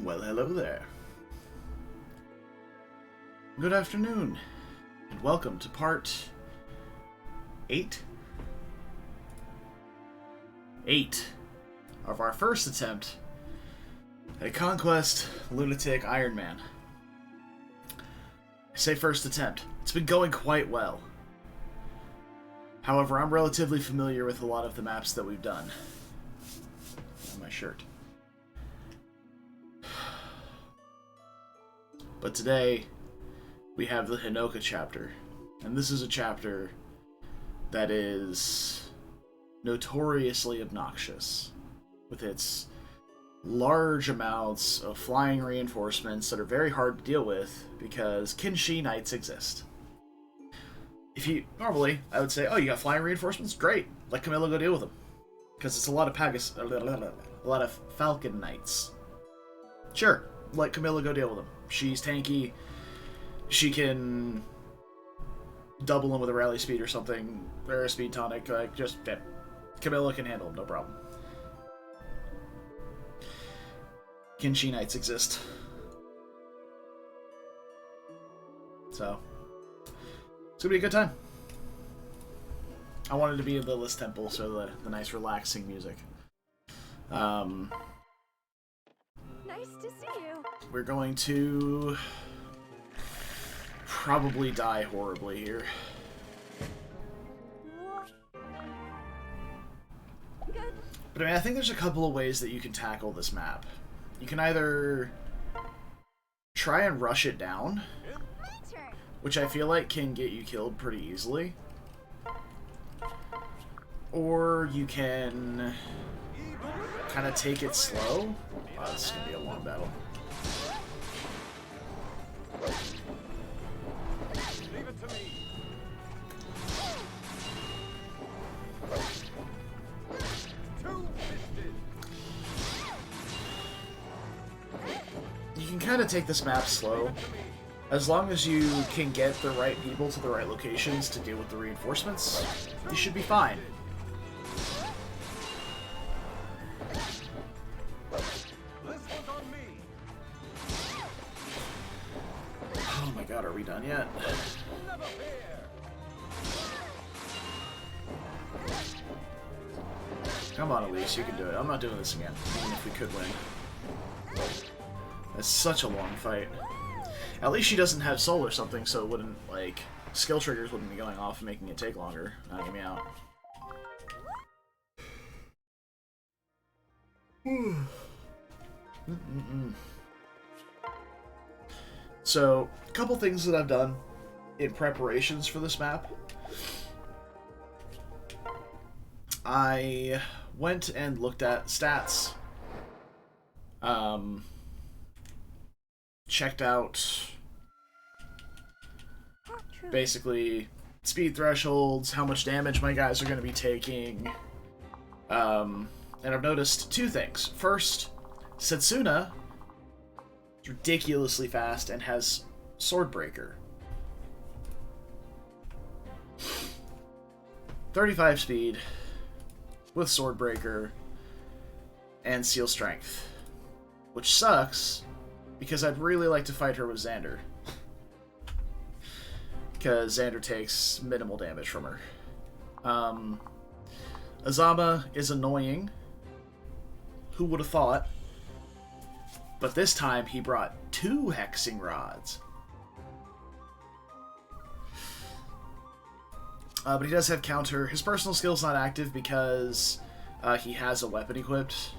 Well, hello there. Good afternoon, and welcome to part 8? 8 of our first attempt at Conquest Lunatic Ironman. I say first attempt. It's been going quite well. However, I'm relatively familiar with a lot of the maps that we've done. On my shirt. But today, we have the Hinoka chapter. And this is a chapter that is notoriously obnoxious, with its large amounts of flying reinforcements that are very hard to deal with because Kinshi Knights exist. Normally, I would say, oh, you got flying reinforcements? Great, let Camilla go deal with them. Because it's a lot of Falcon Knights. Sure, let Camilla go deal with them. She's tanky. She can double him with a rally speed or something, or a speed tonic. Camilla can handle him, no problem. Kinshi Knights exist. So, it's gonna be a good time. I wanted to be in the List Temple, so the nice relaxing music. Nice to see you. We're going to probably die horribly here. Good. But I think there's a couple of ways that you can tackle this map. You can either try and rush it down, which I feel like can get you killed pretty easily. Or you can kind of take it slow. Wow, this is going to be a long battle. Leave it to me. You can kind of take this map slow. As long as you can get the right people to the right locations to deal with the reinforcements, you should be fine. Oh my god, are we done yet? Come on, Elise, you can do it. I'm not doing this again, even if we could win. That's such a long fight. At least she doesn't have soul or something, so it wouldn't, like, skill triggers wouldn't be going off and making it take longer. Get me out. So, a couple things that I've done in preparations for this map. I went and looked at stats. Checked out basically speed thresholds, how much damage my guys are going to be taking. And I've noticed two things. First, Setsuna is ridiculously fast and has Swordbreaker. 35 speed with Swordbreaker and Seal Strength, which sucks because I'd really like to fight her with Xander. Because Xander takes minimal damage from her. Azama is annoying. Who would have thought? But this time he brought 2 hexing rods. But he does have counter. His personal skill's not active because he has a weapon equipped.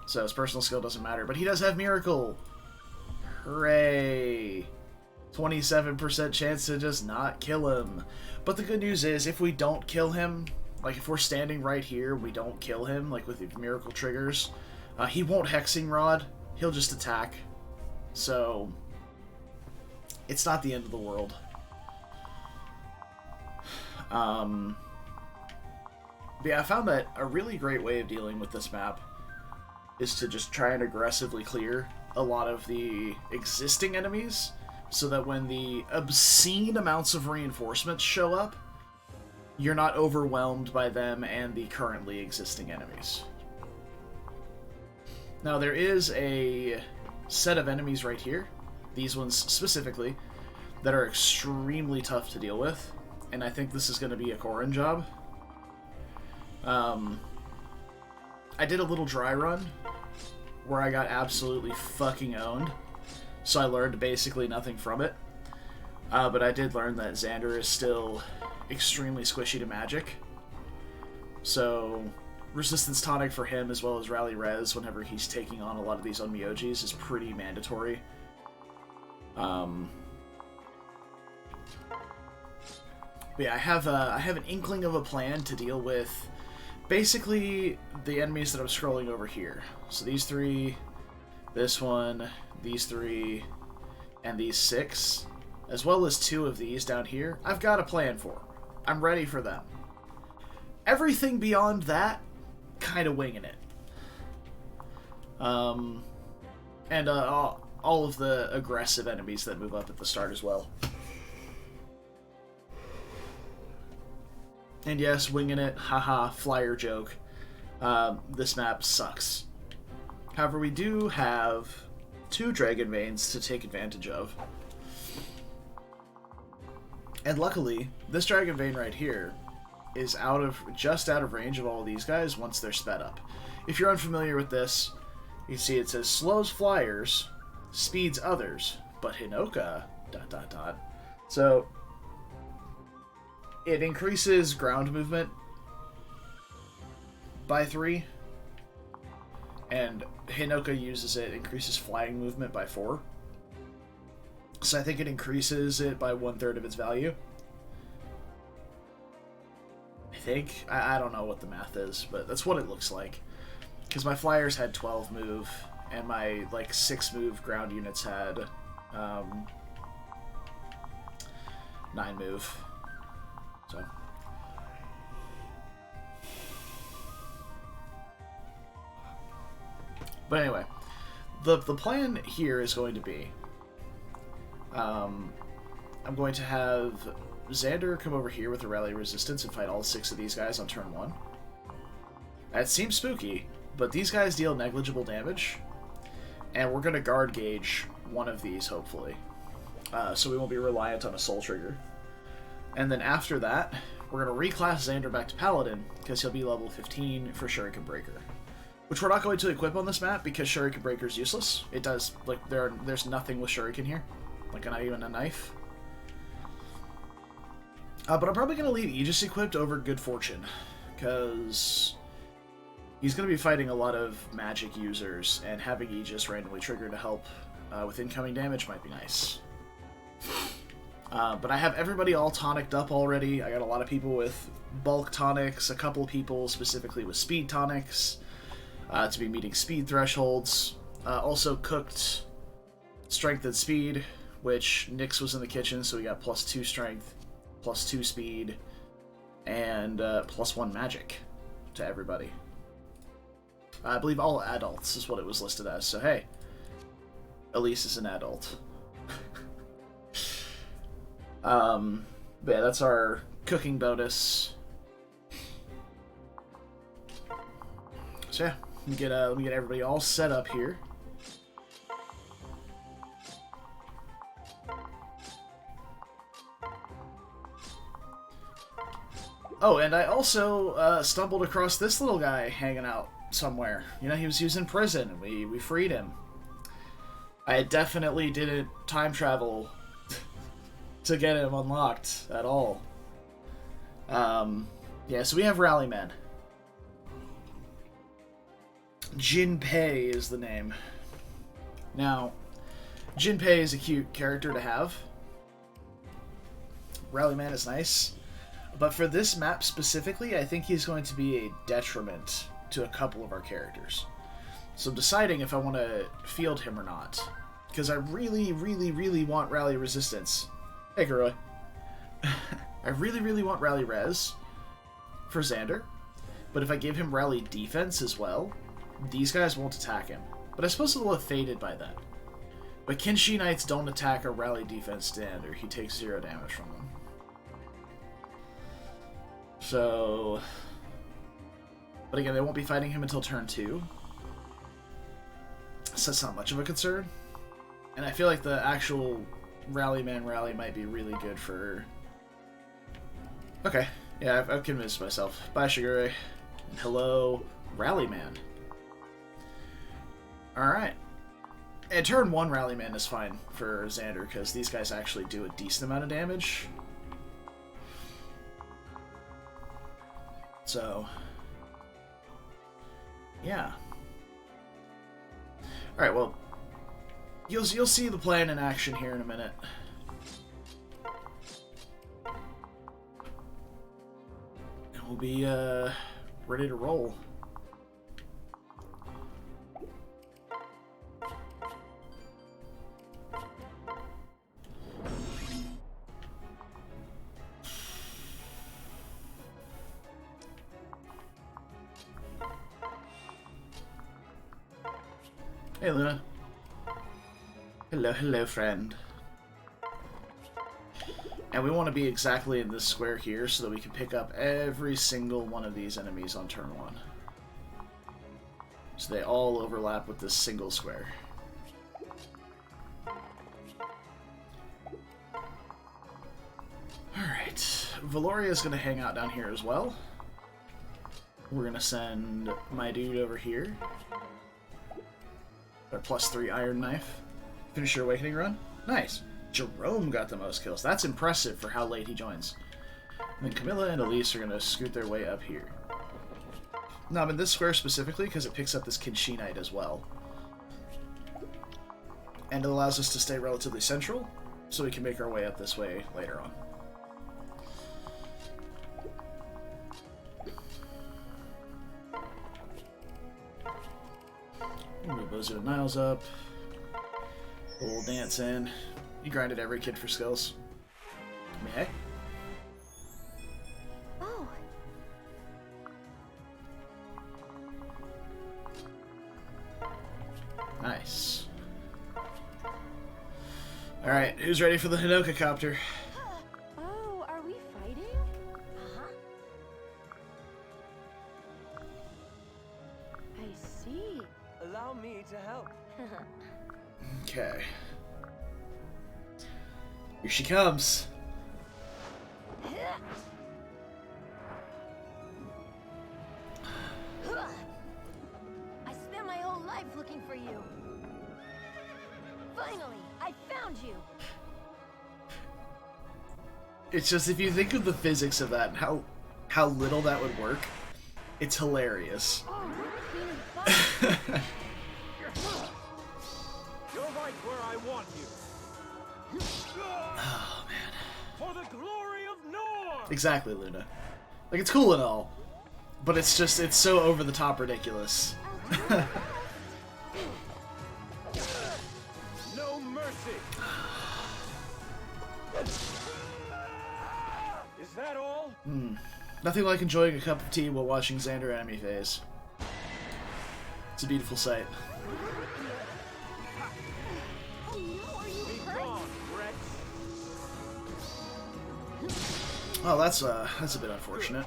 So his personal skill doesn't matter. But he does have Miracle. Hooray! 27% chance to just not kill him. But the good news is, if we don't kill him, like if we're standing right here, we don't kill him, like with the Miracle triggers, he won't Hexing Rod. He'll just attack. So, it's not the end of the world. But yeah, I found that a really great way of dealing with this map is to just try and aggressively clear a lot of the existing enemies, so that when the obscene amounts of reinforcements show up, you're not overwhelmed by them and the currently existing enemies. Now there is a set of enemies right here, these ones specifically, that are extremely tough to deal with, and I think this is going to be a Corrin job. I did a little dry run where I got absolutely fucking owned, so I learned basically nothing from it. But I did learn that Xander is still extremely squishy to magic. So, resistance tonic for him as well as rally res whenever he's taking on a lot of these Onmyojis is pretty mandatory. But yeah, I have an inkling of a plan to deal with basically the enemies that I'm scrolling over here. So these three, this one, these three, and these 6, as well as 2 of these down here, I've got a plan for. I'm ready for them. Everything beyond that, kind of winging it. And all of the aggressive enemies that move up at the start as well. And yes, winging it, haha, flyer joke. This map sucks. However, we do have 2 Dragon Veins to take advantage of. And luckily, this Dragon Vein right here is just out of range of all of these guys once they're sped up. If you're unfamiliar with this, you see it says slows flyers, speeds others, but Hinoka, ... So, it increases ground movement by 3, and Hinoka uses it, increases flying movement by 4. So I think it increases it by 1/3 of its value. I think. I don't know what the math is, but that's what it looks like. Because my flyers had 12 move, and my 6 move ground units had 9 move. So. But anyway, the plan here is going to be, I'm going to have Xander come over here with a rally resistance and fight all 6 of these guys on turn 1. That seems spooky, but these guys deal negligible damage, and we're going to guard gauge one of these, hopefully. So we won't be reliant on a soul trigger. And then after that, we're going to reclass Xander back to Paladin, because he'll be level 15 for Shuriken Breaker. Which we're not going to equip on this map, because Shuriken Breaker is useless. It does, there's nothing with Shuriken here. Not even a knife. But I'm probably going to leave Aegis equipped over Good Fortune, because he's going to be fighting a lot of magic users, and having Aegis randomly triggered to help with incoming damage might be nice. But I have everybody all tonicked up already. I got a lot of people with bulk tonics, a couple people specifically with speed tonics, to be meeting speed thresholds. Also cooked strength and speed, which Nyx was in the kitchen, so we got +2 strength, +2 speed, and +1 magic to everybody. I believe all adults is what it was listed as, so hey, Elise is an adult. But yeah, that's our cooking bonus. So yeah, let me get everybody all set up here. Oh, and I also stumbled across this little guy hanging out somewhere. You know, he was in prison, and we freed him. I definitely didn't time travel to get him unlocked at all. Yeah, so we have Rallyman. Jinpei is the name. Now, Jinpei is a cute character to have. Rallyman is nice. But for this map specifically, I think he's going to be a detriment to a couple of our characters. So I'm deciding if I want to field him or not. Because I really, really, really want rally resistance. Hey, Kuroi. I really, really want rally res for Xander. But if I give him rally defense as well, these guys won't attack him. But I suppose it'll have faded by then. But Kinshi Knights don't attack a rally defense Xander. He takes 0 damage from them. So... But again, they won't be fighting him until turn 2. guess that's not much of a concern. And I feel like the actual Rallyman rally might be really good for... Okay, yeah, I've convinced myself. Bye, Shigure. And hello, Rallyman. Alright. And turn 1 Rallyman is fine for Xander, because these guys actually do a decent amount of damage. So... yeah. Alright, well... You'll see the plan in action here in a minute. And we'll be, ready to roll. Hey, Luna. Hello, hello, friend. And we want to be exactly in this square here so that we can pick up every single one of these enemies on turn 1. So they all overlap with this single square. Alright. Valoria is going to hang out down here as well. We're going to send my dude over here. Our +3 Iron Knife. Finish your Awakening run? Nice. Jerome got the most kills. That's impressive for how late he joins. And then Camilla and Elise are going to scoot their way up here. Now I'm in this square specifically because it picks up this Kinshinite as well. And it allows us to stay relatively central, so we can make our way up this way later on. Move Bozu and Niles up. We'll dance in. You grinded every kid for skills. May I? Oh. Nice. Alright, who's ready for the Hinoka copter? Oh, are we fighting? Uh-huh. I see. Allow me to help. Okay. Here she comes. I spent my whole life looking for you. Finally, I found you. It's just, if you think of the physics of that and how little that would work, it's hilarious. Oh, you're You're right where I want you. Oh, man. For the glory of North! Exactly, Luna. Like, it's cool and all, but it's just, it's so over-the-top ridiculous. No mercy! Is that all? Nothing like enjoying a cup of tea while watching Xander enemy phase. It's a beautiful sight. Oh no, are you Be hurt? gone, Rex! Oh, that's a bit unfortunate.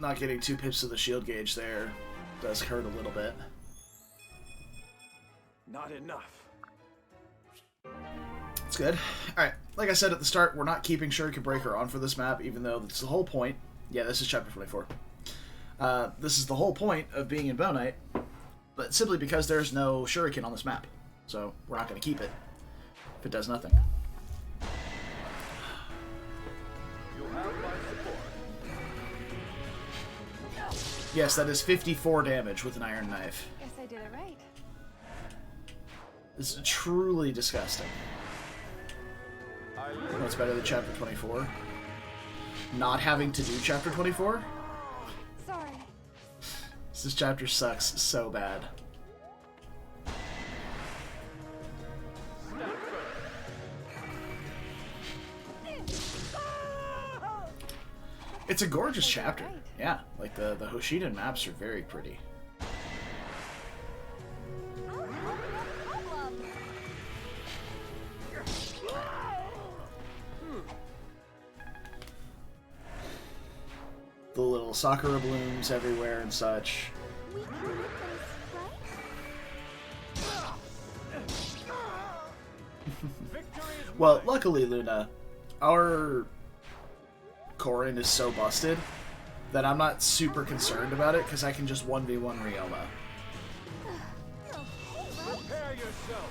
Not getting 2 pips to the shield gauge there does hurt a little bit. Not enough. It's good. Alright, like I said at the start, we're not keeping Shuriken Breaker on for this map, even though that's the whole point. Yeah, this is chapter 24. This is the whole point of being in Bone Knight, but simply because there's no Shuriken on this map. So, we're not going to keep it if it does nothing. You'll have my support. Yes, that is 54 damage with an Iron Knife. Guess I did it right. This is truly disgusting. What's better than chapter 24? Not having to do chapter 24? Sorry. This chapter sucks so bad. It's a gorgeous chapter. Yeah, like the Hoshidan maps are very pretty. The little sakura blooms everywhere and such. We can do this, right? Victory is Well, mine. luckily, Luna, our Corrin is so busted that I'm not super concerned about it because I can just 1v1 Ryoma. Prepare yourself.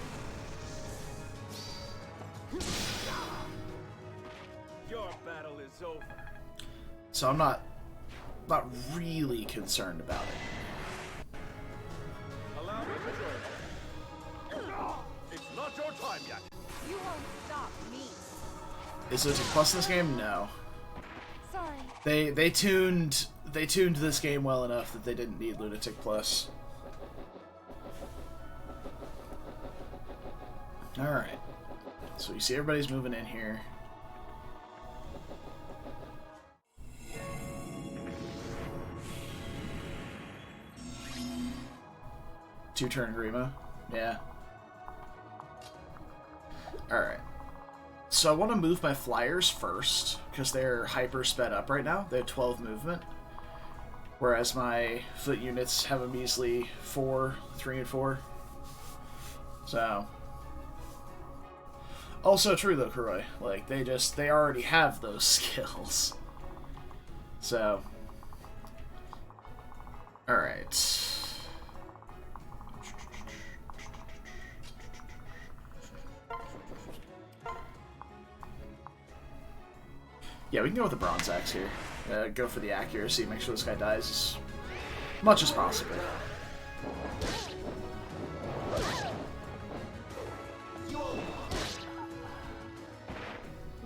Your battle is over. So I'm not really concerned about it. Allow me to join you. It's not your time yet. You won't stop me. Is Lunatic Plus in this game? No. Sorry. They tuned this game well enough that they didn't need Lunatic Plus. Alright. So you see everybody's moving in here. Two-turn Grima. Yeah. Alright. So I want to move my flyers first, because they're hyper sped up right now. They have 12 movement. Whereas my foot units have a measly 4, 3, and 4. So... Also true though, Kuroi. Like, they already have those skills. So... Alright. Yeah, we can go with the Bronze Axe here. Go for the accuracy, make sure this guy dies as much as possible.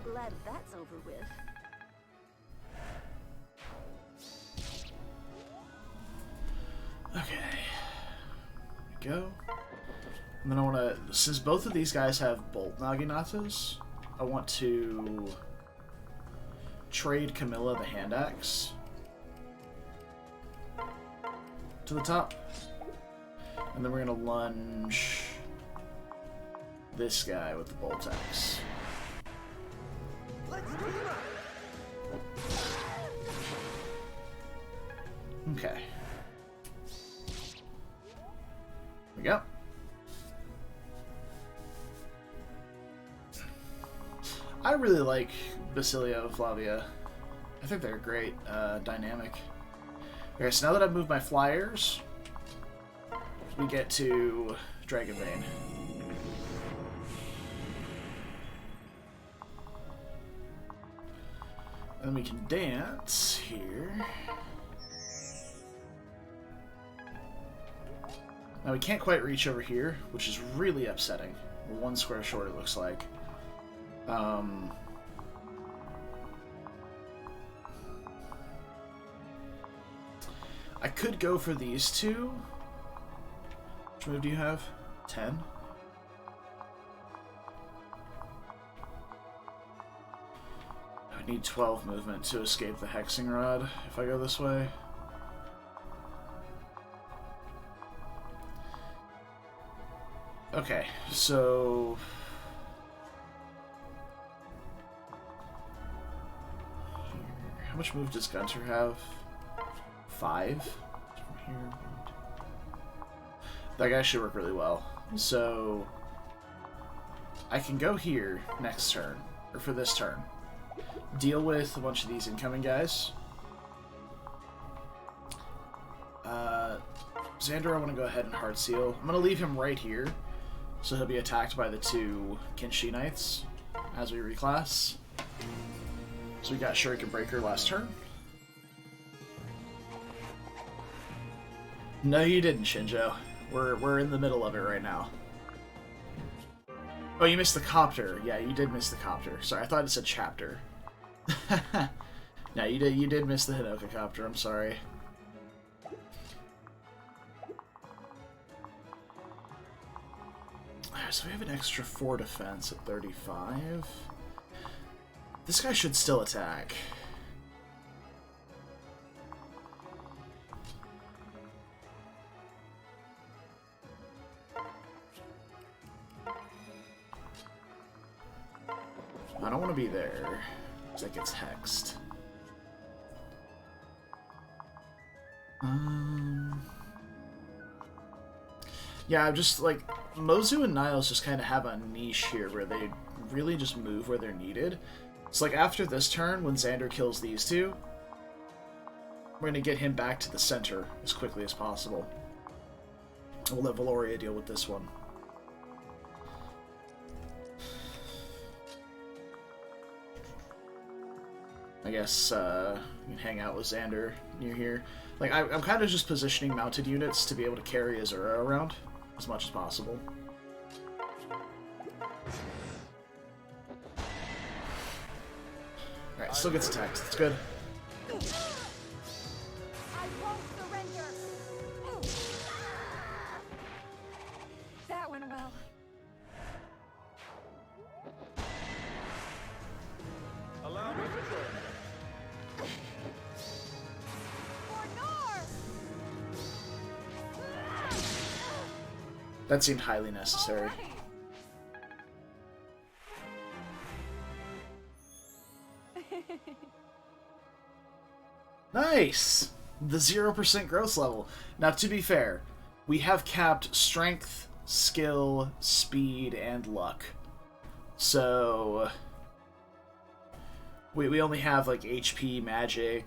Glad that's over with. Okay. There we go. And then I want to... Since both of these guys have Bolt Naginatas, I want to... trade Camilla the hand axe to the top, and then we're gonna lunge this guy with the bolt axe. Okay. There we go. I really like Basilio and Flavia. I think they're great, dynamic. Okay, so now that I've moved my flyers, we get to Dragonbane. And we can dance here. Now we can't quite reach over here, which is really upsetting. We're 1 square short, it looks like. I could go for these two. Which move do you have? 10? I would need 12 movement to escape the Hexing Rod if I go this way. Okay, so... How much move does Gunter have? 5? From here. That guy should work really well. So... I can go here next turn, or for this turn. Deal with a bunch of these incoming guys. Xander, I want to go ahead and Hard Seal. I'm going to leave him right here, so he'll be attacked by the 2 Kinshi Knights as we reclass. So we got Shuriken Breaker last turn. No, you didn't, Shinjo. We're in the middle of it right now. Oh, you missed the copter. Yeah, you did miss the copter. Sorry, I thought it said chapter. No, you did miss the Hinoka copter. I'm sorry. So we have an extra 4 defense at 35. This guy should still attack. I don't want to be there, because that gets hexed. Yeah, I'm just, like, Mozu and Niles just kind of have a niche here where they really just move where they're needed. So, like, after this turn, when Xander kills these two, we're going to get him back to the center as quickly as possible. We'll let Valoria deal with this one. I guess you can hang out with Xander near here. Like, I'm kind of just positioning mounted units to be able to carry Azura around as much as possible. Alright, still gets attacked. That's good. I won't surrender. That went well. Allow me to join. That seemed highly necessary. Nice! The 0% growth level. Now, to be fair, we have capped strength, skill, speed, and luck. So, we only have, like, HP, magic,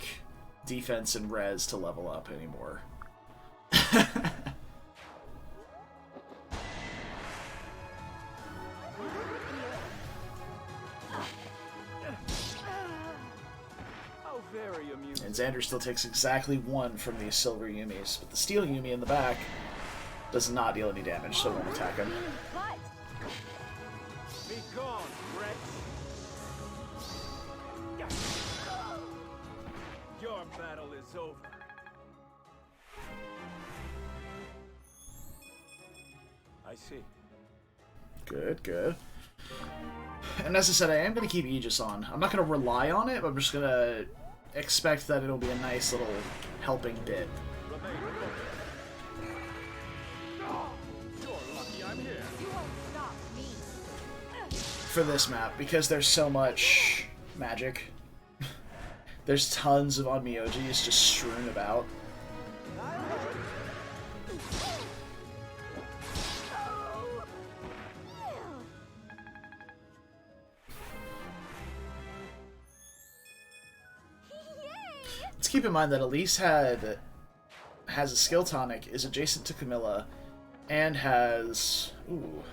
defense, and res to level up anymore. And Xander still takes exactly 1 from these silver Yumis, but the steel Yumi in the back does not deal any damage, so won't attack him. Be gone, wretch. Your battle is over. I see. Good, good. And as I said, I am going to keep Aegis on. I'm not going to rely on it, but I'm just going to expect that it'll be a nice little helping bit. You're lucky I'm here. You won't stop me. For this map, because there's so much magic. There's tons of Onmyojis just strewn about. Let's keep in mind that Elise has a skill tonic, is adjacent to Camilla, and has... Ooh.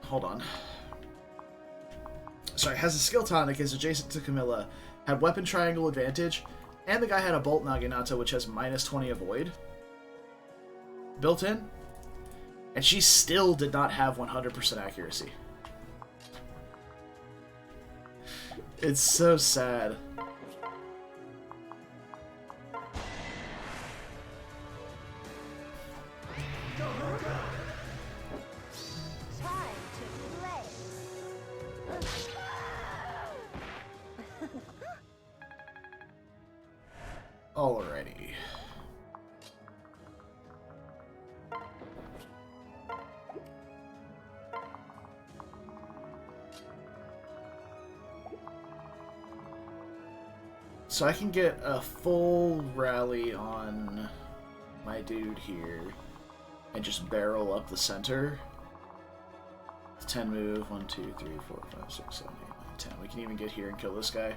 Hold on. Sorry, has a skill tonic, is adjacent to Camilla, had weapon triangle advantage, and the guy had a bolt Naginata which has -20 avoid built in, and she still did not have 100% accuracy. It's so sad. Time to play. Alrighty. So I can get a full rally on my dude here and just barrel up the center. 10 move, 1, 2, 3, 4, 5, 6, 7, 8, 9, 10. We can even get here and kill this guy.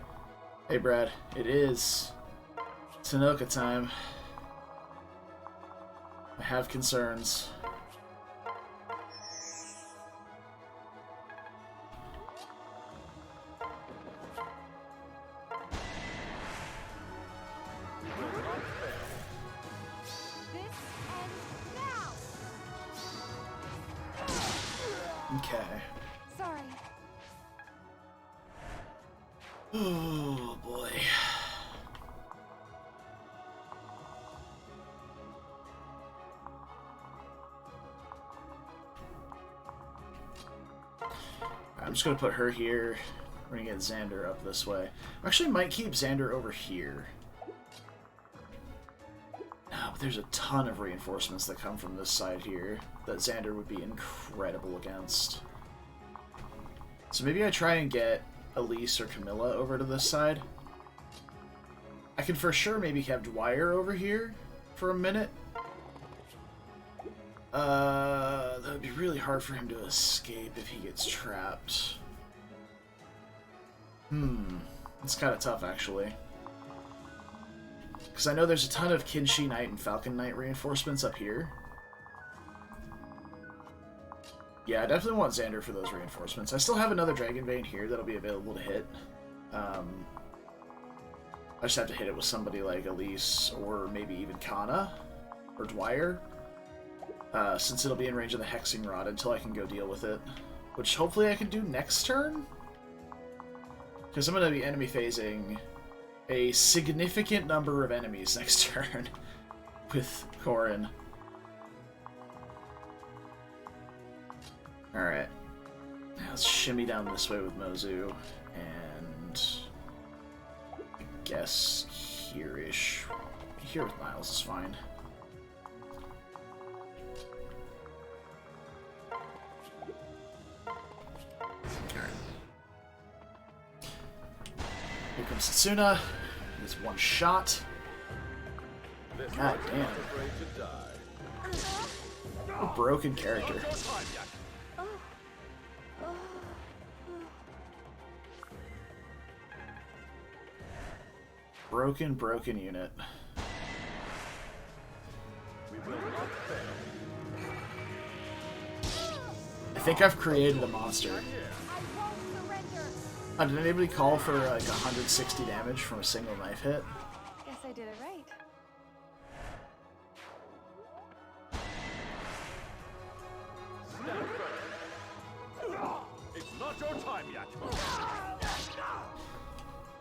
Hey Brad, it is Hinoka time. I have concerns. Okay. Sorry. Oh boy. I'm just gonna put her here. We're gonna get Xander up this way. I actually might keep Xander over here. No, but there's a ton of reinforcements that come from this side here that Xander would be incredible against. So maybe I try and get Elise or Camilla over to this side. I can for sure maybe have Dwyer over here for a minute. That would be really hard for him to escape if he gets trapped. It's kind of tough, actually. Because I know there's a ton of Kinshi Knight and Falcon Knight reinforcements up here. Yeah, I definitely want Xander for those reinforcements. I still have another Dragon Vein here that'll be available to hit. I just have to hit it with somebody like Elise or maybe even Kana or Dwyer. Since it'll be in range of the Hexing Rod until I can go deal with it. Which hopefully I can do next turn? Because I'm going to be enemy phasing a significant number of enemies next turn with Corrin. Alright. Now let's shimmy down this way with Mozu. And I guess here-ish. Here with Miles is fine. Here comes Setsuna. It's one shot. God damn. A broken character. Broken unit. I think I've created a monster. Did anybody call for like 160 damage from a single knife hit? Guess I did it right. It's not your time yet.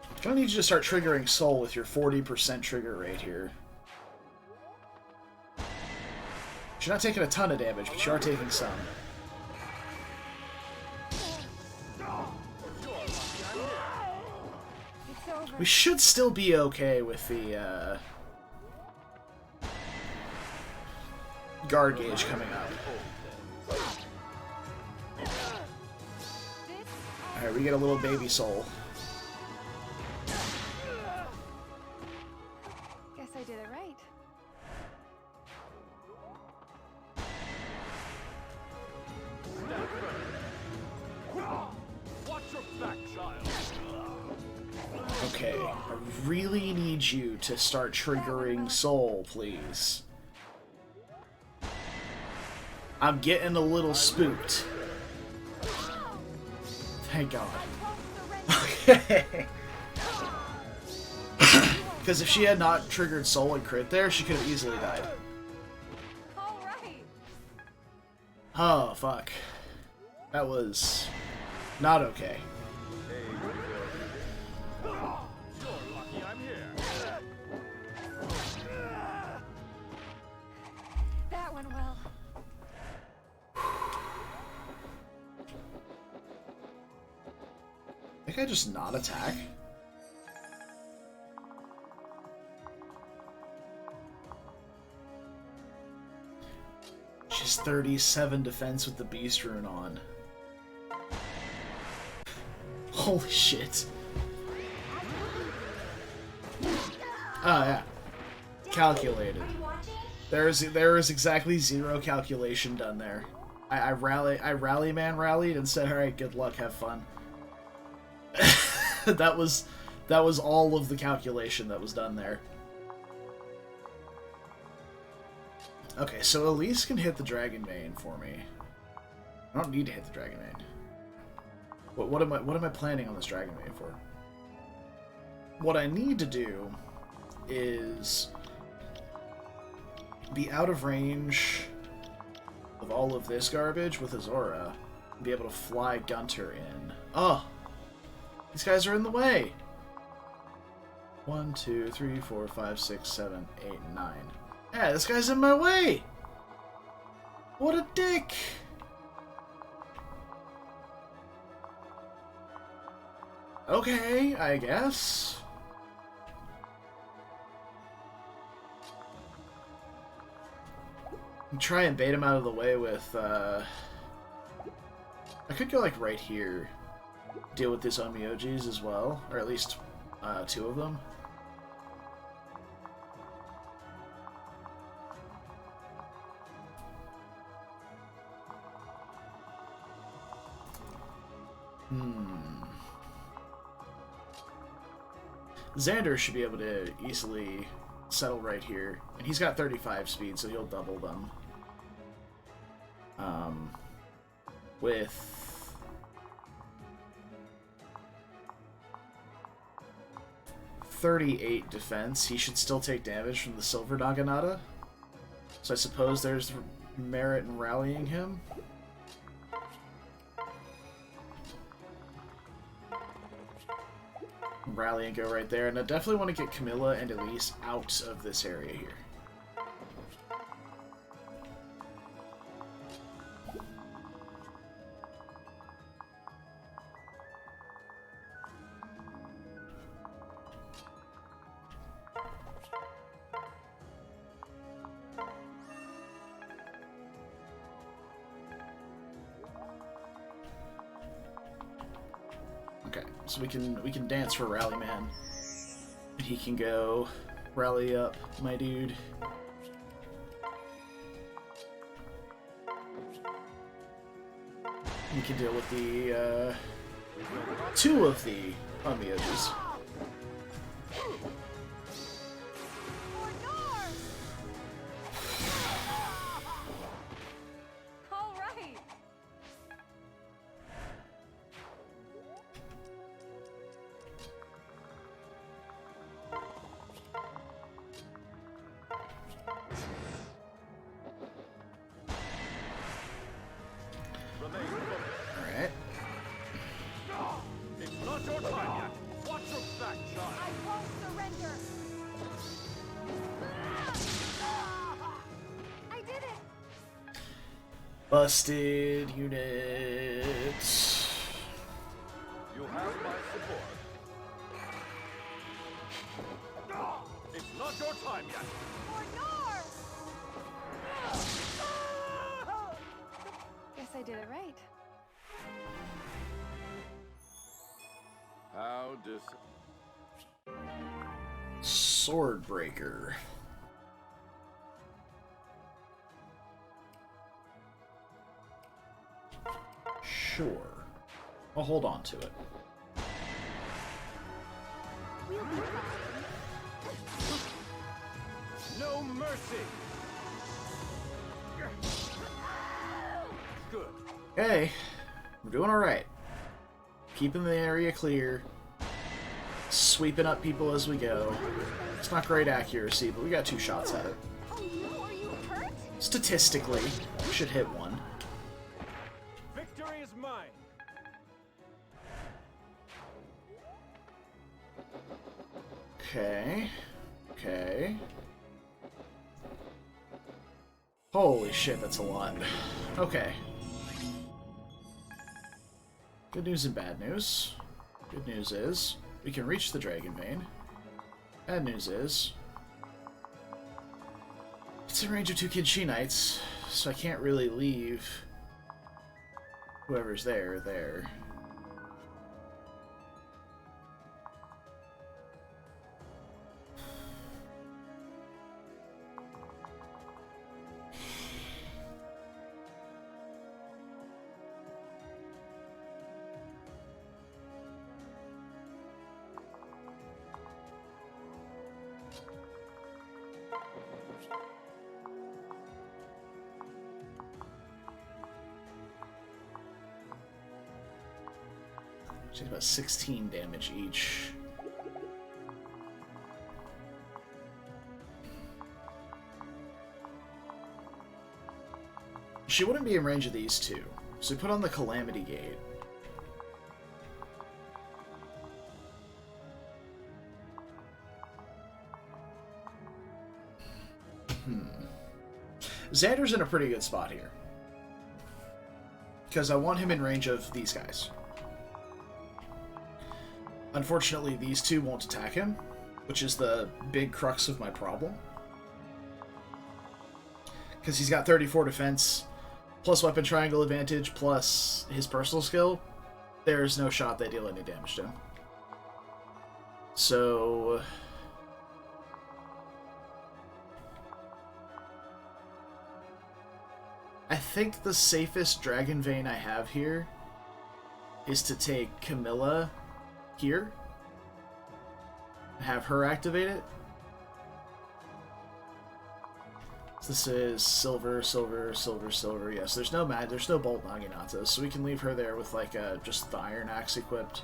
I'm gonna need you to start triggering Soul with your 40% trigger rate here. You're not taking a ton of damage, but you are taking some. We should still be okay with the guard gauge coming up. Alright, we get a little baby soul. Guess I did it right. Watch your back, child. Okay, I really need you to start triggering Soul, please. I'm getting a little spooked. Thank God. Okay. Because if she had not triggered Soul and crit there, she could have easily died. All right. Oh, fuck. That was not okay. That went well. Think I just not attack? She's 37 defense with the Beast Rune on. Holy shit. Oh yeah. Calculated. There is exactly 0 calculation done there. I rallied and said, alright, good luck, have fun. that was all of the calculation that was done there. Okay, so Elise can hit the Dragon Vein for me. I don't need to hit the Dragon Vein. What am I planning on this Dragon Vein for? What I need to do is be out of range of all of this garbage with Azora and be able to fly Gunter in. Oh! These guys are in the way! 1, 2, 3, 4, 5, 6, 7, 8, 9. Yeah, this guy's in my way! What a dick! Okay, I guess. Try and bait him out of the way with, I could go, like, right here. Deal with these Onmyojis as well. Or at least, 2 of them. Xander should be able to easily settle right here. And he's got 35 speed, so he'll double them. With... .38 defense, he should still take damage from the Silver Naginata. So I suppose there's merit in rallying him. Rally and go right there, and I definitely want to get Camilla and Elise out of this area here. Okay, so we can dance for Rally Man. And he can go rally up my dude. We can deal with the two of the on the edges. Alright. It's not your time yet. Watch your back, child. I won't surrender. I did it. Busted unit. You have my support. It's not your time yet. For yours. Guess I did it right. How Swordbreaker. Sure. I'll hold on to it. We'll be fine. no mercy. Good. Okay. We're doing alright. Keeping the area clear. Sweeping up people as we go. It's not great accuracy, but we got 2 shots at it. Oh no, are you hurt? Statistically, we should hit 1. Victory is mine. Okay. Okay. Holy shit, that's a lot. Okay. Good news and bad news. Good news is, we can reach the Dragon Vein. Bad news is, it's in range of 2 Kinshi Knights, so I can't really leave whoever's there. She's about 16 damage each. She wouldn't be in range of these 2, so we put on the Calamity Gate. Xander's in a pretty good spot here, because I want him in range of these guys. Unfortunately, these 2 won't attack him, which is the big crux of my problem. Because he's got 34 defense, plus weapon triangle advantage, plus his personal skill. There's no shot they deal any damage to him. So... I think the safest Dragon Vein I have here is to take Camilla here and have her activate it. So this is silver, silver, silver, silver. Yes, there's no bolt Naginatas, so we can leave her there with like just the iron axe equipped,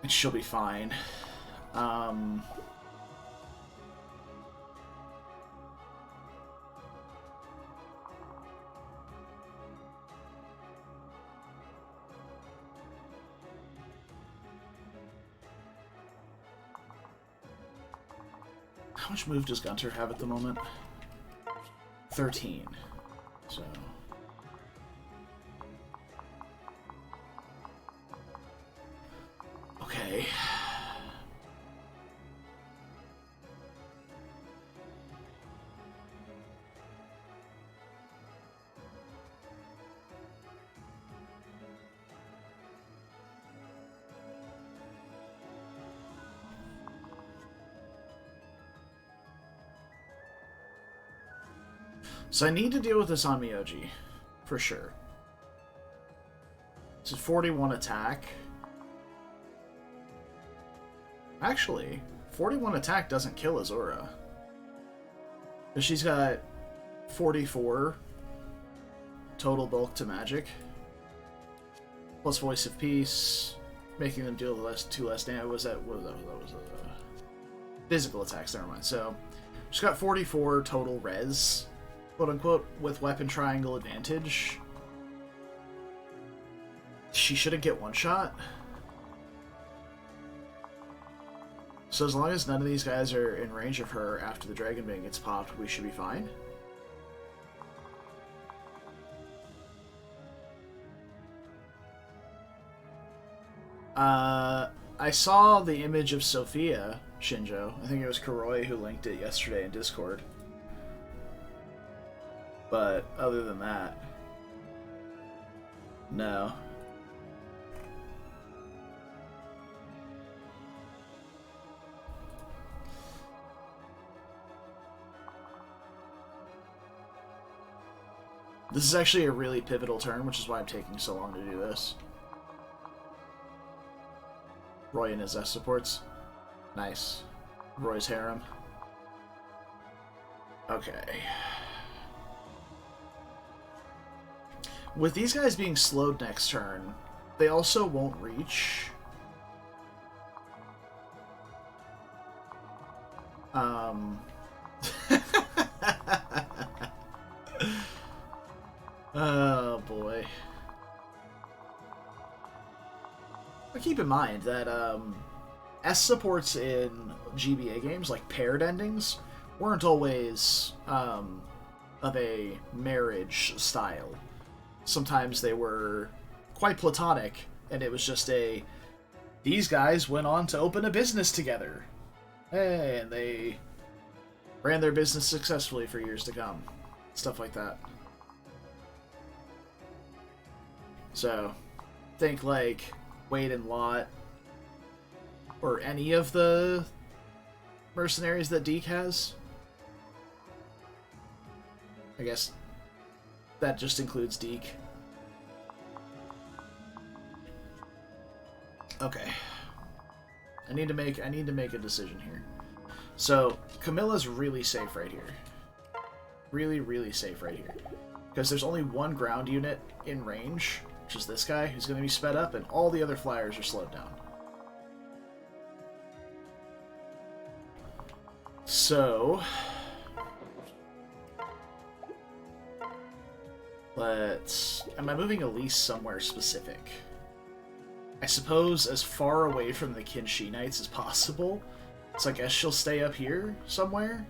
and she'll be fine. How much move does Gunter have at the moment? 13. So... okay. So I need to deal with this on Miyoji, for sure. It's a 41 attack. Actually, 41 attack doesn't kill Azura. But she's got 44 total bulk to magic. Plus Voice of Peace, making them deal two less damage. That was physical attacks, never mind. So, she's got 44 total res, quote unquote, with weapon triangle advantage. She shouldn't get one shot. So as long as none of these guys are in range of her after the Dragon Bane gets popped, we should be fine. I saw the image of Sophia, Shinjo. I think it was Kuroi who linked it yesterday in Discord. But other than that, no. This is actually a really pivotal turn, which is why I'm taking so long to do this. Roy and his S supports. Nice. Roy's harem. Okay. With these guys being slowed next turn, they also won't reach. Oh boy. But keep in mind that S supports in GBA games, like paired endings, weren't always of a marriage style. Sometimes they were quite platonic, and it was just these guys went on to open a business together. Hey, and they ran their business successfully for years to come. Stuff like that. So, think like Wade and Lot, or any of the mercenaries that Deke has. I guess that just includes Deke. Okay. I need to make a decision here. So, Camilla's really safe right here. Really, really safe right here. Because there's only one ground unit in range, which is this guy, who's going to be sped up, and all the other flyers are slowed down. So, am I moving Elise somewhere specific? I suppose as far away from the Kinshi Knights as possible. So I guess she'll stay up here somewhere.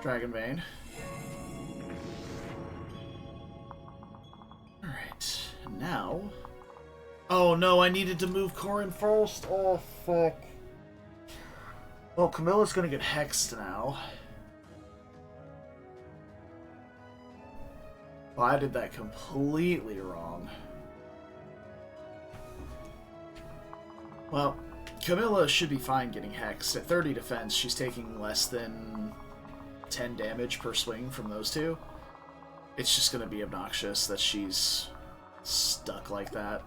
Dragon Bane. Alright, now... oh no, I needed to move Corrin first. Oh, fuck. Well, Camilla's gonna get hexed now. Well, I did that completely wrong. Well, Camilla should be fine getting hexed. At 30 defense, she's taking less than 10 damage per swing from those two. It's just gonna be obnoxious that she's stuck like that.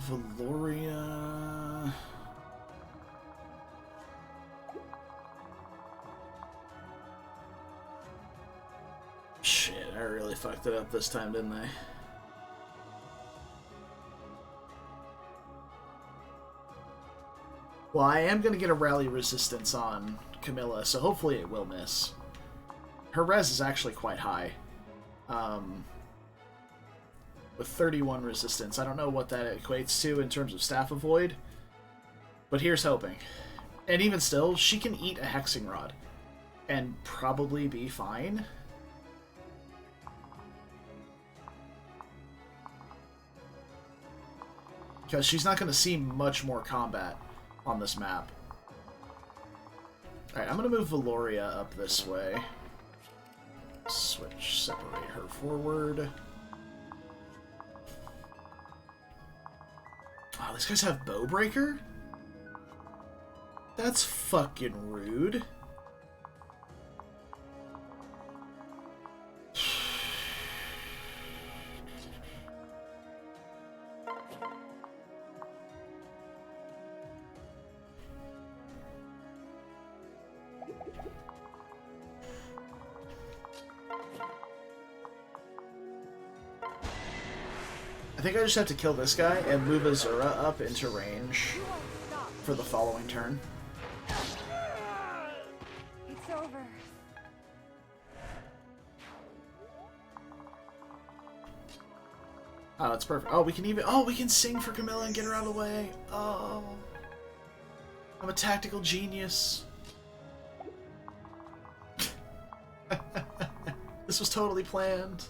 Valoria... Shit, I really fucked it up this time, didn't I? Well, I am going to get a rally resistance on Camilla, so hopefully it will miss. Her res is actually quite high. With 31 resistance. I don't know what that equates to in terms of staff avoid, but here's hoping. And even still, she can eat a hexing rod and probably be fine. Because she's not going to see much more combat on this map. Alright, I'm going to move Valoria up this way. Switch, separate her forward. Oh, these guys have Bowbreaker? That's fucking rude. I think I just have to kill this guy and move Azura up into range for the following turn. It's over. Oh, that's perfect. Oh, we can even... Oh, we can sing for Camilla and get her out of the way. Oh. I'm a tactical genius. This was totally planned.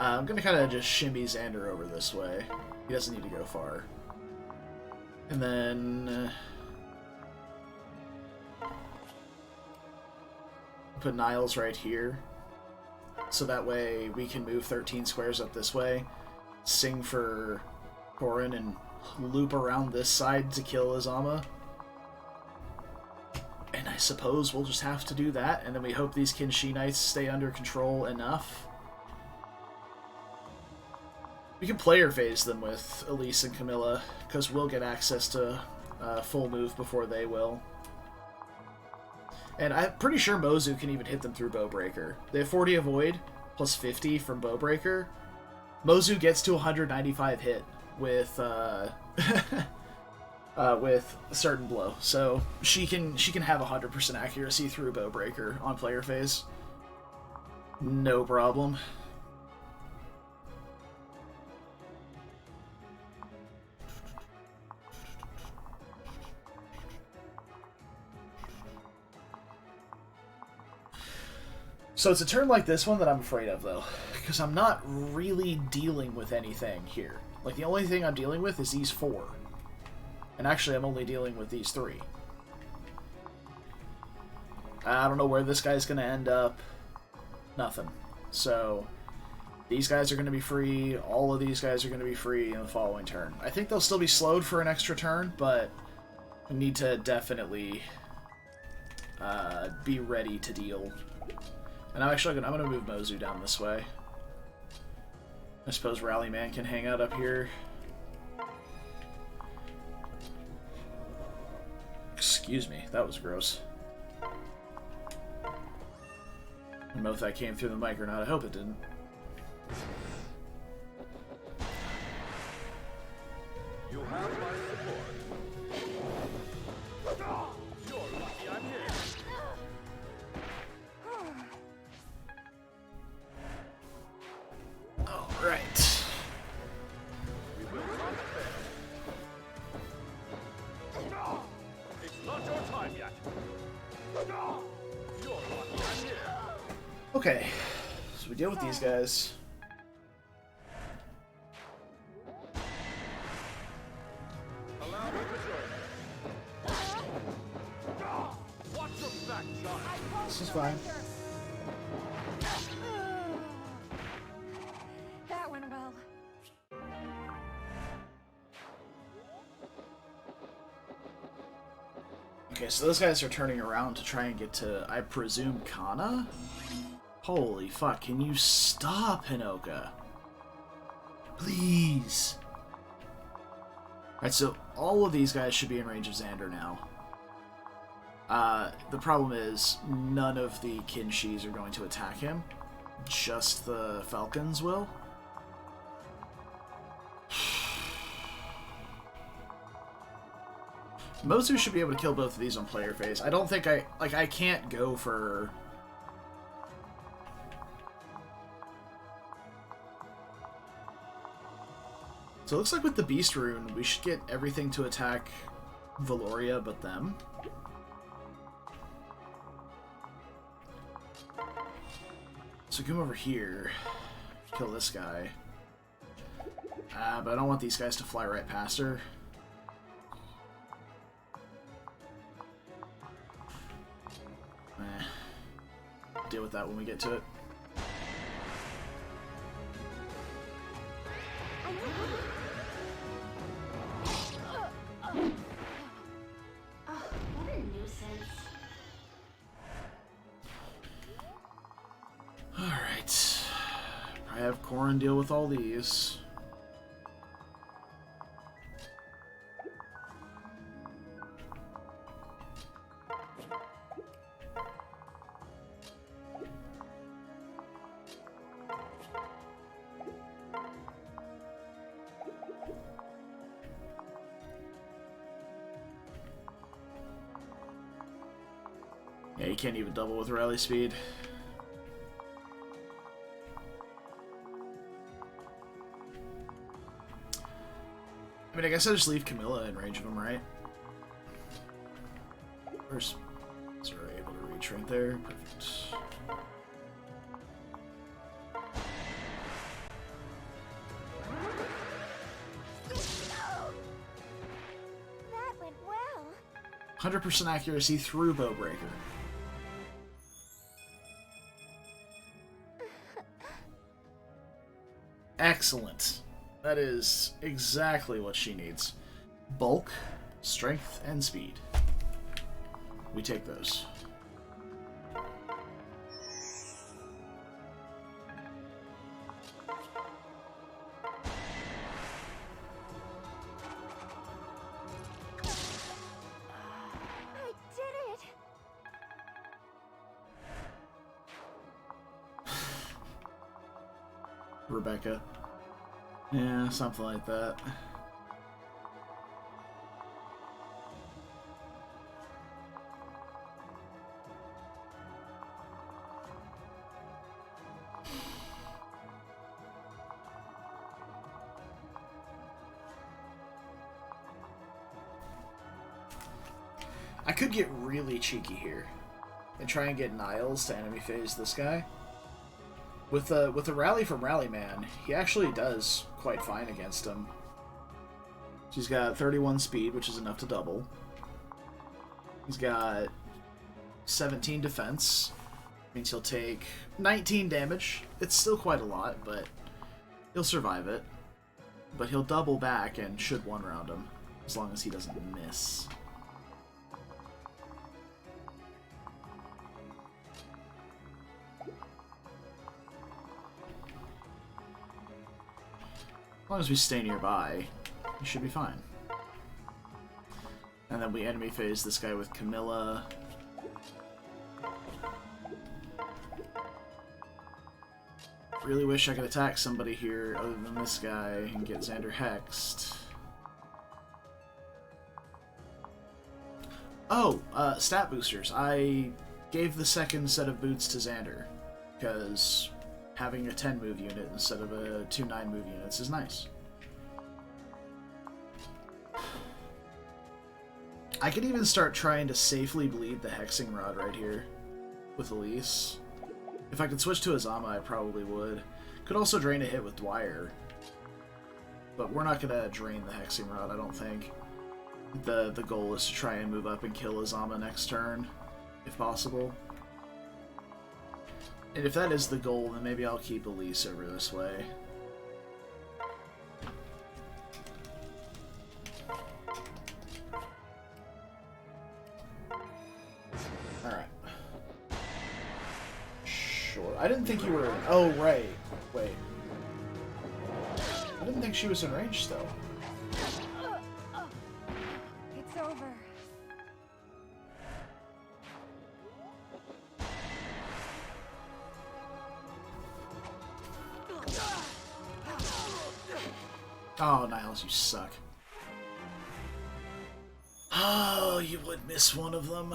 I'm gonna kind of just shimmy Xander over this way. He doesn't need to go far. And then... put Niles right here. So that way we can move 13 squares up this way, sing for Corin, and loop around this side to kill Azama. And I suppose we'll just have to do that, and then we hope these Kinshi Knights stay under control enough. We can player phase them with Elise and Camilla, because we'll get access to full move before they will. And I'm pretty sure Mozu can even hit them through Bowbreaker. They have 40 avoid, plus 50 from Bowbreaker. Mozu gets to 195 hit with with Certain Blow, so she can have 100% accuracy through Bowbreaker on player phase. No problem. So it's a turn like this one that I'm afraid of, though, because I'm not really dealing with anything here. Like, the only thing I'm dealing with is these 4. And actually, I'm only dealing with these 3. I don't know where this guy's going to end up. Nothing. So, these guys are going to be free. All of these guys are going to be free in the following turn. I think they'll still be slowed for an extra turn, but we need to definitely be ready to deal. And I'm going to move Mozu down this way. I suppose Rallyman can hang out up here. Excuse me, that was gross. I don't know if that came through the mic or not. I hope it didn't. You have my support. You're lucky I'm here. Alright. We will not fail. It's not your time yet. You're lucky I'm here. Okay, so we deal with these guys. This is fine. That went well. Okay, so those guys are turning around to try and get to, I presume, Kana? Holy fuck, can you stop, Hinoka? Please. Alright, so all of these guys should be in range of Xander now. The problem is, none of the Kinshis are going to attack him. Just the Falcons will. Mozu should be able to kill both of these on player phase. I don't think I can't go for... So it looks like with the Beast Rune, we should get everything to attack Valoria but them. So come over here, kill this guy. But I don't want these guys to fly right past her. Deal with that when we get to it. What a nuisance. Alright. I have Corrin deal with all these. Yeah, you can't even double with rally speed. I mean, I guess I just leave Camilla in range of him, right? Where's... Is her able to reach right there? Perfect. That went well. 100% accuracy through Bowbreaker. Excellent. That is exactly what she needs. Bulk, strength, and speed. We take those. I did it. Rebecca. Yeah, something like that. I could get really cheeky here and try and get Niles to enemy phase this guy. With a rally from Rallyman, he actually does quite fine against him. He's got 31 speed, which is enough to double. He's got 17 defense. Means he'll take 19 damage. It's still quite a lot, but he'll survive it. But he'll double back and should one-round him, as long as he doesn't miss. As long as we stay nearby, we should be fine. And then we enemy phase this guy with Camilla. Really wish I could attack somebody here other than this guy and get Xander hexed. Oh, stat boosters. I gave the second set of boots to Xander, because having a 10 move unit instead of a 2-9 move units is nice. I could even start trying to safely bleed the Hexing Rod right here with Elise. If I could switch to Azama, I probably would. Could also drain a hit with Dwyer. But we're not going to drain the Hexing Rod, I don't think. The goal is to try and move up and kill Azama next turn, if possible. And if that is the goal, then maybe I'll keep Elise over this way. Alright. Sure. I didn't think you were... Oh, right. Wait. I didn't think she was in range still. It's over. Oh, Niles, you suck. Oh, you would miss one of them.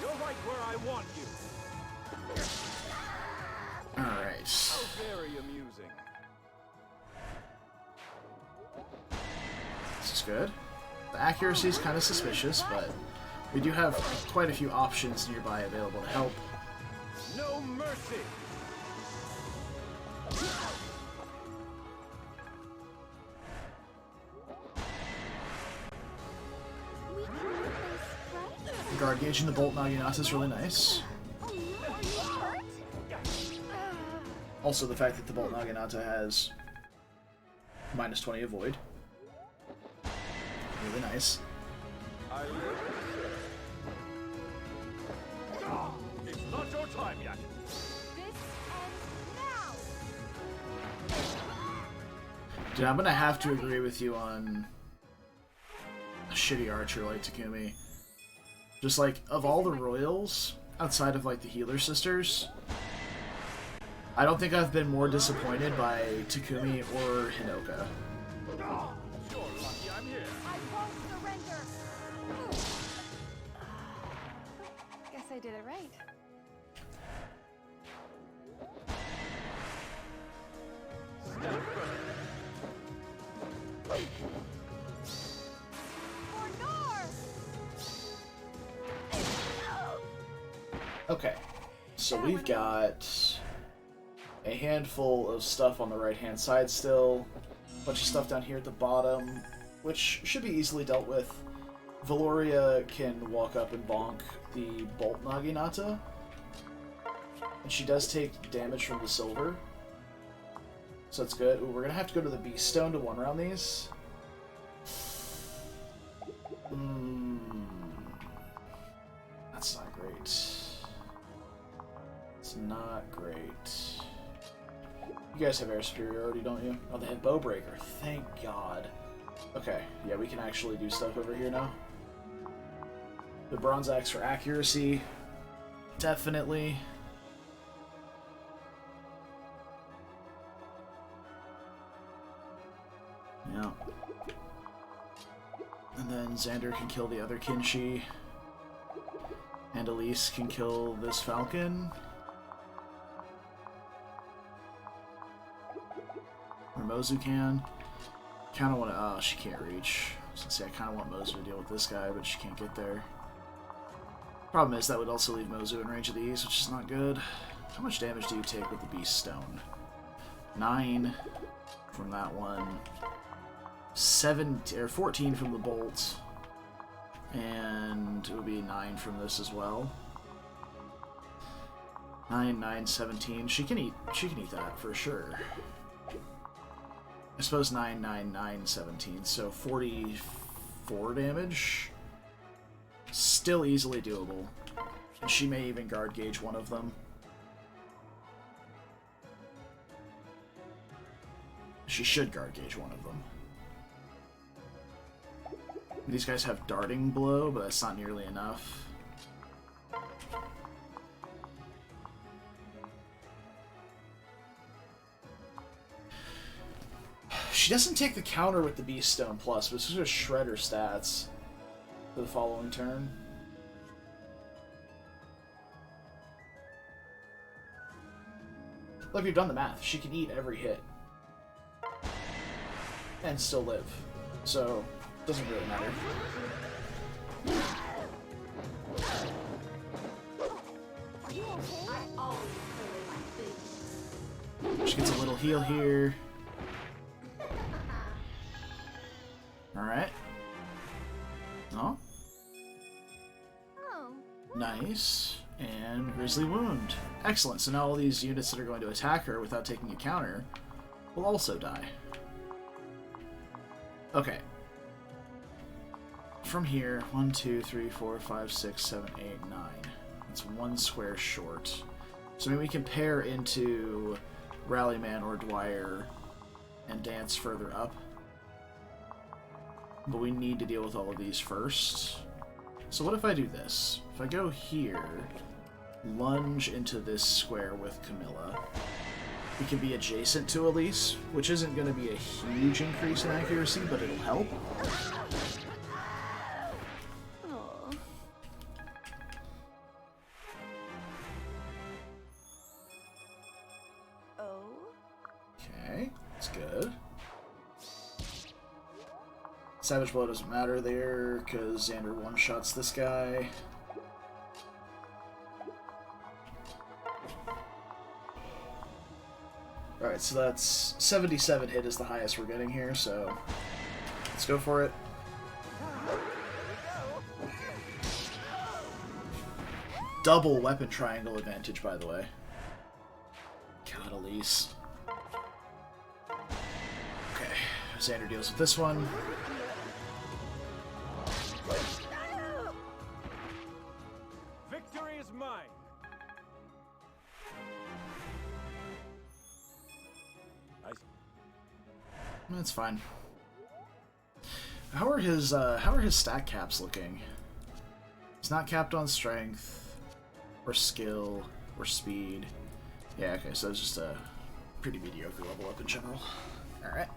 You're right where I want you. Alright. How very amusing. This is good. The accuracy is kind of suspicious, but we do have quite a few options nearby available to help. No mercy. We can do this, right? Guard Gauge and the Bolt Naginata is really nice. Oh, no, are you hurt? Also, the fact that the Bolt Naginata has -20 avoid. Really nice. I live to serve. It's not your time yet. This ends now. Dude, I'm gonna have to agree with you on a shitty archer like Takumi. Just like, of all the royals, outside of like the healer sisters, I don't think I've been more disappointed by Takumi or Hinoka. You're lucky I'm here. I won't surrender. Guess I did it right. Stand firm. For North! Okay, so we've got a handful of stuff on the right-hand side still, a bunch of stuff down here at the bottom, which should be easily dealt with. Valoria can walk up and bonk the Bolt Naginata, and she does take damage from the silver, so that's good. Ooh, we're gonna have to go to the Beast Stone to one-round these. That's not great. It's not great. You guys have air superiority, don't you? Oh, they have Bowbreaker. Thank God. Okay, yeah, we can actually do stuff over here now. The Bronze Axe for accuracy. Definitely. Yeah. And then Xander can kill the other Kinshi. And Elise can kill this Falcon. Or Mozu can. Kinda wanna... Oh, she can't reach. I was gonna say, I kinda want Mozu to deal with this guy, but she can't get there. Problem is, that would also leave Mozu in range of these, which is not good. How much damage do you take with the Beast Stone? 9 from that one. 14 from the bolt. And it would be 9 from this as well. 9, 9, 17. She can eat that for sure. I suppose 9, 9, 9, 17. So 44 damage. Still easily doable. And she may even guard gauge one of them. She should guard gauge one of them. These guys have darting blow, but that's not nearly enough. She doesn't take the counter with the Beast Stone Plus, but it's just shred her stats for the following turn. Look, you've done the math. She can eat every hit. And still live. So, doesn't really matter. She gets a little heal here. Alright. Oh. Oh. Nice. And Grizzly Wound. Excellent. So now all these units that are going to attack her without taking a counter will also die. Okay. From here, 1, 2, 3, 4, 5, 6, 7, 8, 9. That's one square short. So maybe we can pair into Rallyman or Dwyer and dance further up. But we need to deal with all of these first. So what if I do this? If I go here, lunge into this square with Camilla, we can be adjacent to Elise, which isn't going to be a huge increase in accuracy, but it'll help. Aw. Oh. Okay, that's good. Savage Blow doesn't matter there, because Xander one-shots this guy. Alright, so that's 77 hit is the highest we're getting here, so let's go for it. Double weapon triangle advantage, by the way. God, Elise. Okay, Xander deals with this one. Victory is mine. That's fine. How are his stat caps looking? He's not capped on strength, or skill, or speed. Yeah, okay, so it's just a pretty mediocre level up in general. Alright.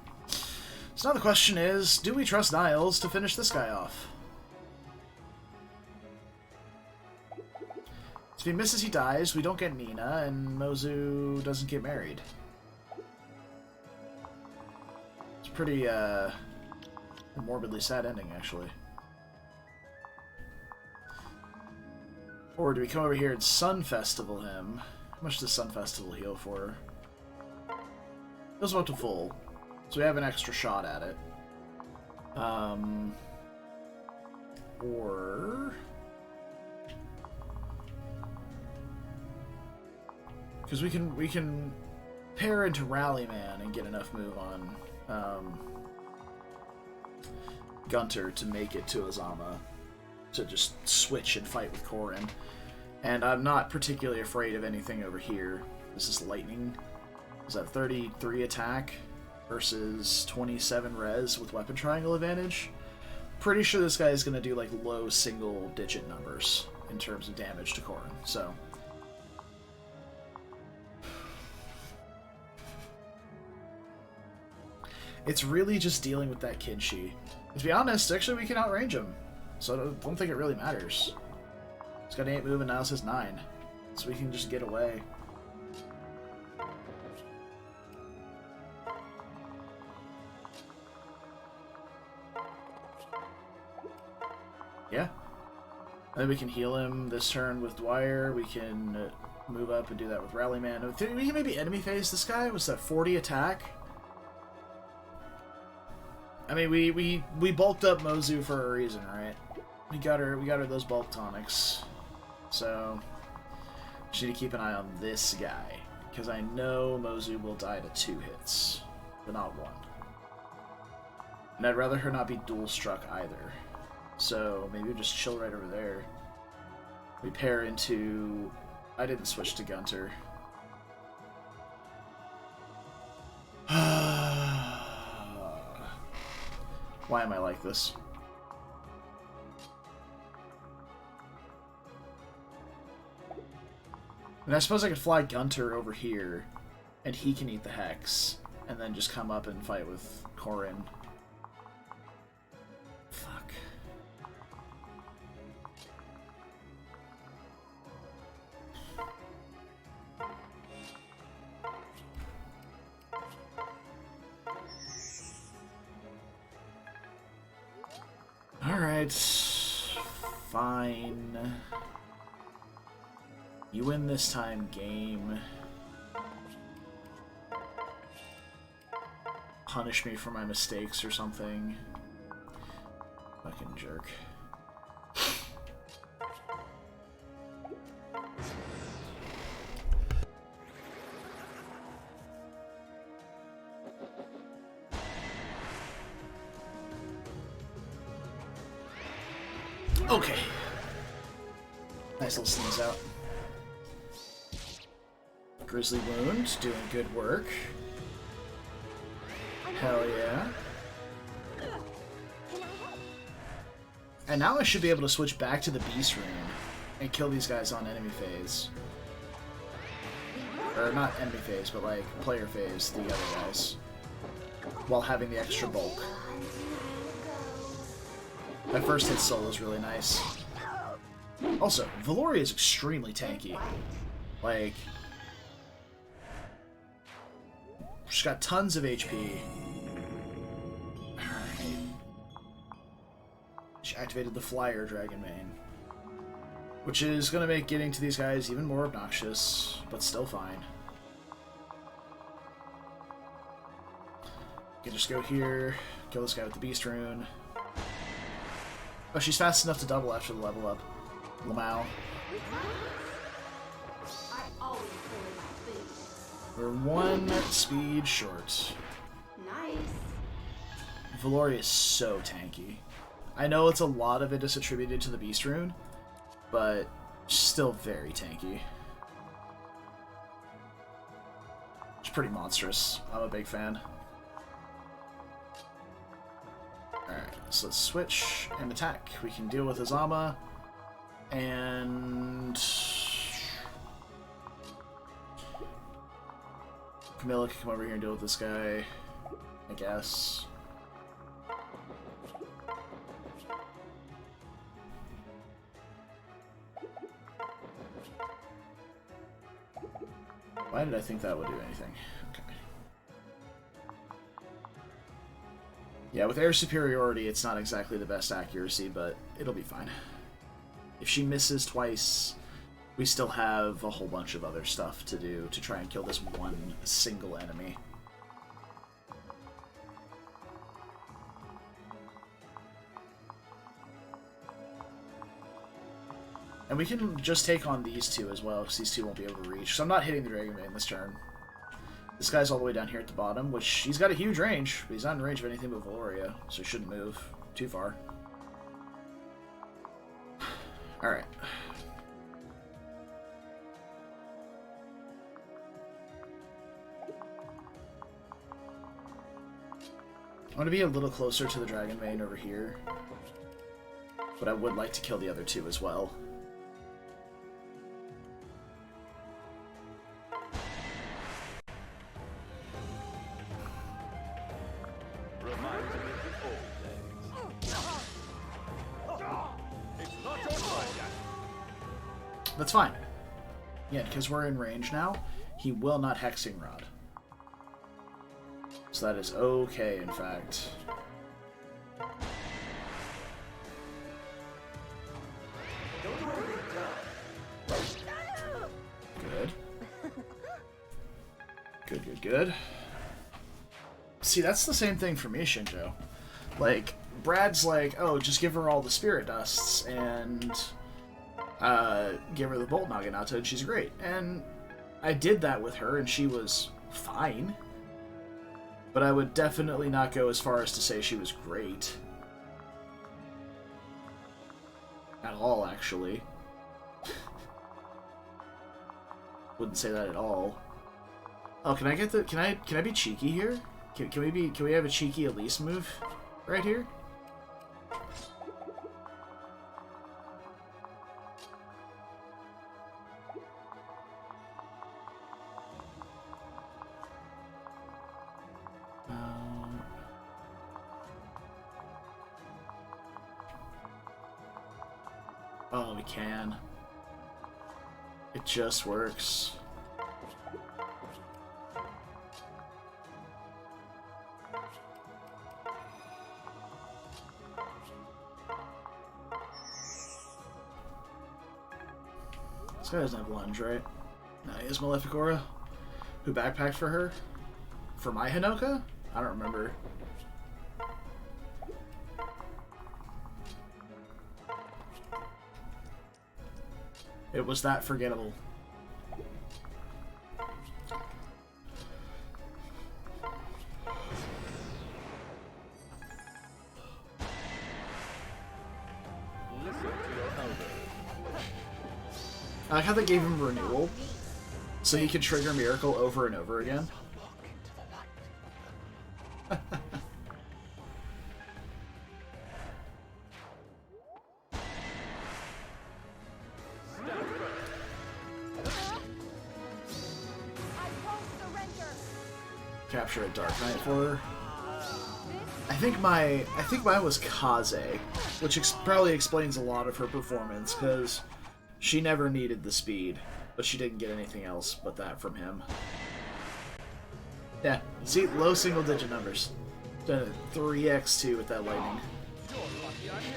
So now the question is, do we trust Niles to finish this guy off? If he misses, he dies, we don't get Nina, and Mozu doesn't get married. It's a pretty, morbidly sad ending, actually. Or do we come over here and Sun Festival him? How much does Sun Festival heal for? Goes about to full, so we have an extra shot at it. Or... because we can pair into Rallyman and get enough move on Gunter to make it to Azama to just switch and fight with Corrin. And I'm not particularly afraid of anything over here. This is lightning. Is that 33 attack versus 27 res with weapon triangle advantage? Pretty sure this guy is going to do like low single digit numbers in terms of damage to Corrin. So it's really just dealing with that Kinshi. To be honest, actually we can outrange him, so I don't think it really matters. He's got an 8 move and now it says 9, so we can just get away. Yeah. And then we can heal him this turn with Dwyer. We can move up and do that with Rallyman. We can maybe enemy phase this guy. What's that, 40 attack? I mean, we bulked up Mozu for a reason, right? We got her those bulk tonics. So, just need to keep an eye on this guy, because I know Mozu will die to 2 hits, but not 1. And I'd rather her not be dual struck either. So maybe we just chill right over there. We pair into... I didn't switch to Gunter. Why am I like this? And I suppose I could fly Gunter over here, and he can eat the Hex, and then just come up and fight with Corrin. Fuck. Alright. Fine. You win this time, game. Punish me for my mistakes or something. Fucking jerk. Okay. Nice little sneeze out. Grizzly Wound, doing good work. Hell yeah. And now I should be able to switch back to the Beast Rune and kill these guys on enemy phase. Or not enemy phase, but like player phase, the other guys. While having the extra bulk. My first hit solo is really nice. Also, Valoria is extremely tanky. Like, she's got tons of HP. Alright. She activated the Flyer Dragon Mane. Which is going to make getting to these guys even more obnoxious, but still fine. You can just go here, kill this guy with the Beast Rune. Oh, she's fast enough to double after the level up. Lamau. We're one speed short. Nice. Valoria is so tanky. I know it's a lot of it is attributed to the Beast Rune, but still very tanky. It's pretty monstrous. I'm a big fan. Alright, so let's switch and attack. We can deal with Azama, and Camilla can come over here and deal with this guy, I guess. Why did I think that would do anything? Okay. Yeah, with air superiority, it's not exactly the best accuracy, but it'll be fine. If she misses twice, we still have a whole bunch of other stuff to do to try and kill this one single enemy. And we can just take on these two as well, because these two won't be able to reach. So I'm not hitting the Dragon Mane this turn. This guy's all the way down here at the bottom, which he's got a huge range, but he's not in range of anything but Valoria, so he shouldn't move too far. Alright. I want to be a little closer to the Dragon Mane over here, but I would like to kill the other two as well. That's fine. Yeah, because we're in range now, he will not Hexing Rod. So that is okay, in fact. Good. Good, good, good. See, that's the same thing for me, Shinjo. Like, Brad's like, oh, just give her all the Spirit Dusts, and give her the Bolt Naginata, and she's great. And I did that with her, and she was fine. But I would definitely not go as far as to say she was great. At all, actually. Wouldn't say that at all. Oh, can I get the... Can I be cheeky here? Can we have a cheeky Elise move right here? Oh, we can. It just works. This guy doesn't have lunge, right? No, he has Maleficora. Who backpacked for her? For my Hinoka? I don't remember. It was that forgettable. Listen to your elders. I like how they gave him renewal, so he can trigger Miracle over and over again. Capture a Dark Knight for her. I think mine was Kaze, which probably explains a lot of her performance, because she never needed the speed, but she didn't get anything else but that from him. Yeah, see, low single-digit numbers. Done a 3x2 with that lightning. You're lucky I'm here.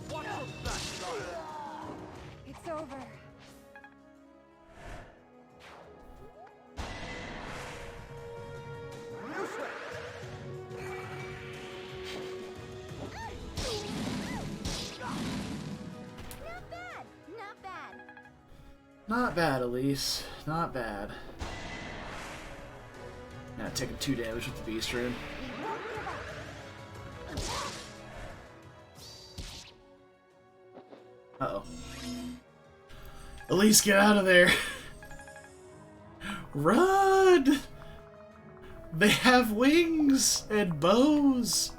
Watch your backside. It's over. Not bad. Not bad. Not bad, Elise. Not bad. Now taking 2 damage with the Beast Rune. Uh-oh. Elise, get out of there! Run! They have wings and bows!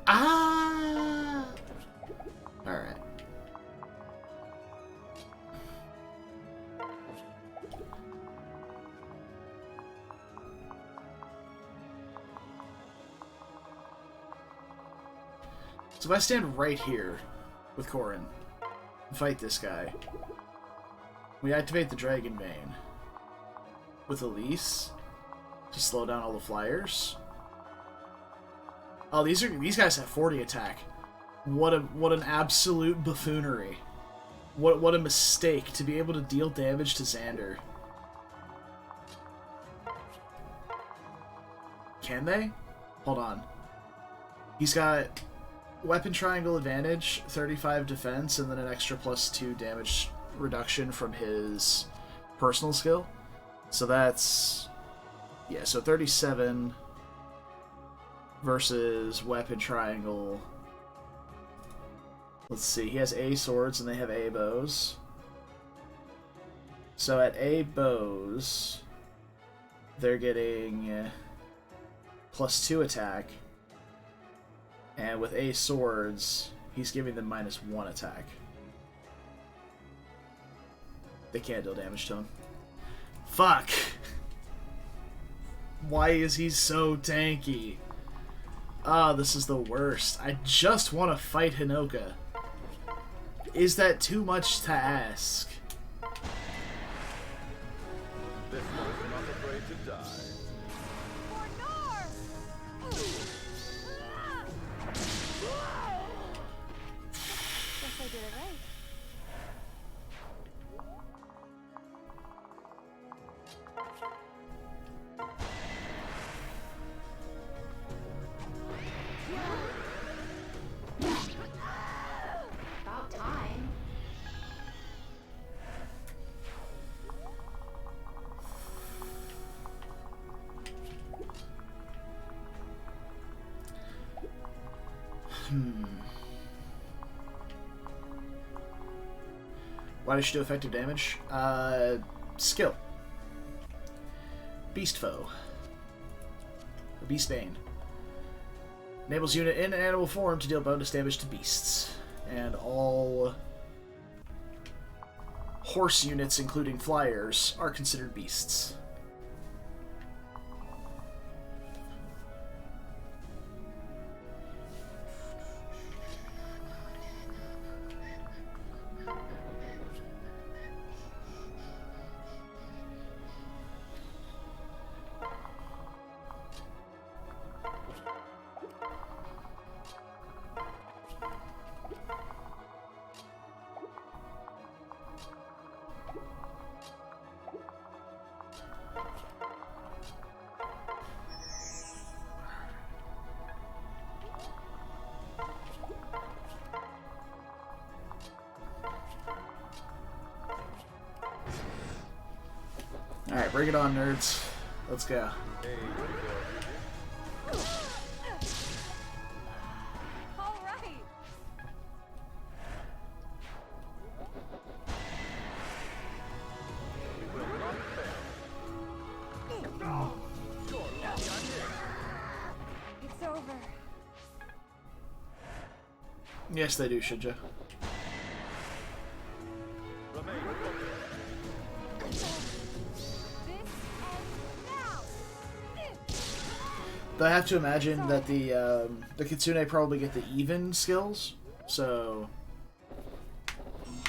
Ah! Alright. So if I stand right here with Corrin and fight this guy, we activate the Dragon Bane with Elise to slow down all the flyers. Oh, these guys have 40 attack. What an absolute buffoonery. What a mistake to be able to deal damage to Xander. Can they? Hold on. He's got weapon triangle advantage, 35 defense, and then an extra +2 damage reduction from his personal skill. So that's... yeah, so 37 versus weapon triangle. Let's see, he has A swords and they have A bows. So at A bows, they're getting +2 attack. And with A swords, he's giving them -1 attack. They can't deal damage to him. Fuck! Why is he so tanky? Ah, this is the worst. I just want to fight Hinoka. Is that too much to ask? This one's not afraid to die. Guess I did it right. About time. Why does she do effective damage? Skill. Beast Foe. Or Beast Bane. Enables unit in an animal form to deal bonus damage to beasts. And all horse units, including flyers, are considered beasts. Alright, bring it on, nerds. Let's go. Hey, All right. we will not fail. You're lucky I'm here. It's over. Yes, they do, Shinja. Remain focused. This ends now. Though I have to imagine that the Kitsune probably get the even skills, so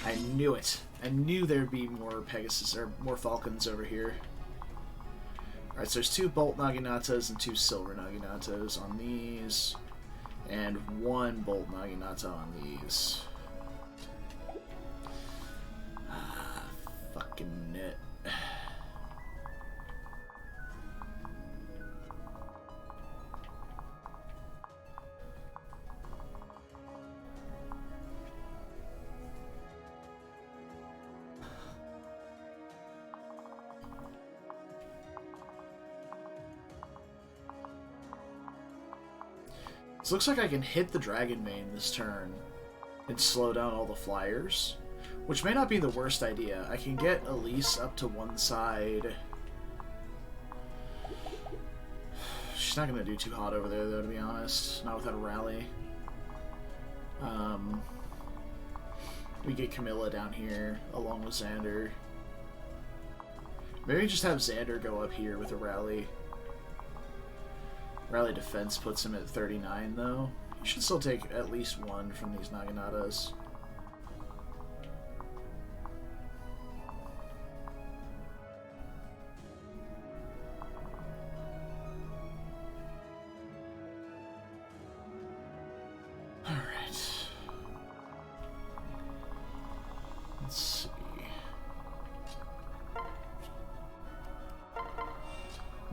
I knew it. I knew there'd be more Pegasus or more Falcons over here. Alright, so there's 2 Bolt Naginatas and 2 Silver Naginatas on these, and 1 Bolt Naginata on these. Ah, fucking it. So looks like I can hit the Dragon Main this turn and slow down all the flyers, which may not be the worst idea. I can get Elise up to one side. She's not going to do too hot over there, though, to be honest. Not without a rally. We get Camilla down here, along with Xander. Maybe just have Xander go up here with a rally. Rally defense puts him at 39, though. He should still take at least 1 from these Naginatas. Alright. Let's see.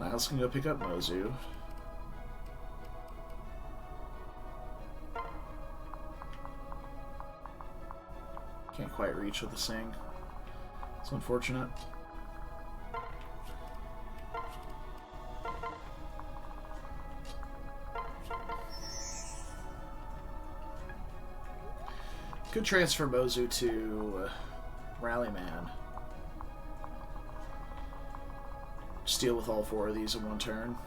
Niles can go pick up Mozu. Can't quite reach with the Sing. It's unfortunate. Could transfer Mozu to Rallyman. Just deal with all 4 of these in one turn.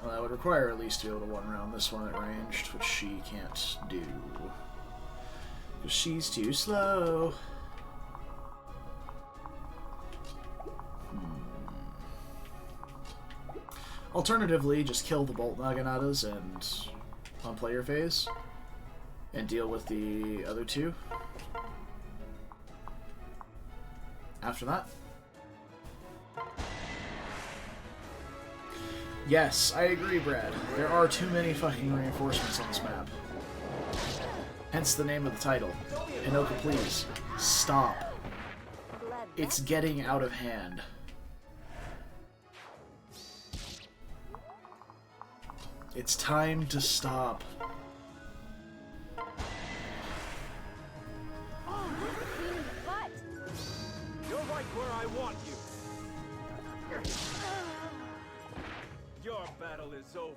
Well, that would require at least to be able to one-round this one at ranged, which she can't do. She's too slow. Alternatively, just kill the Bolt Naginatas and on player phase and deal with the other 2 after that. Yes, I agree, Brad. There are too many fucking reinforcements on this map. Hence the name of the title. Hinoka, please, stop. It's getting out of hand. It's time to stop. You're right where I want you. Your battle is over.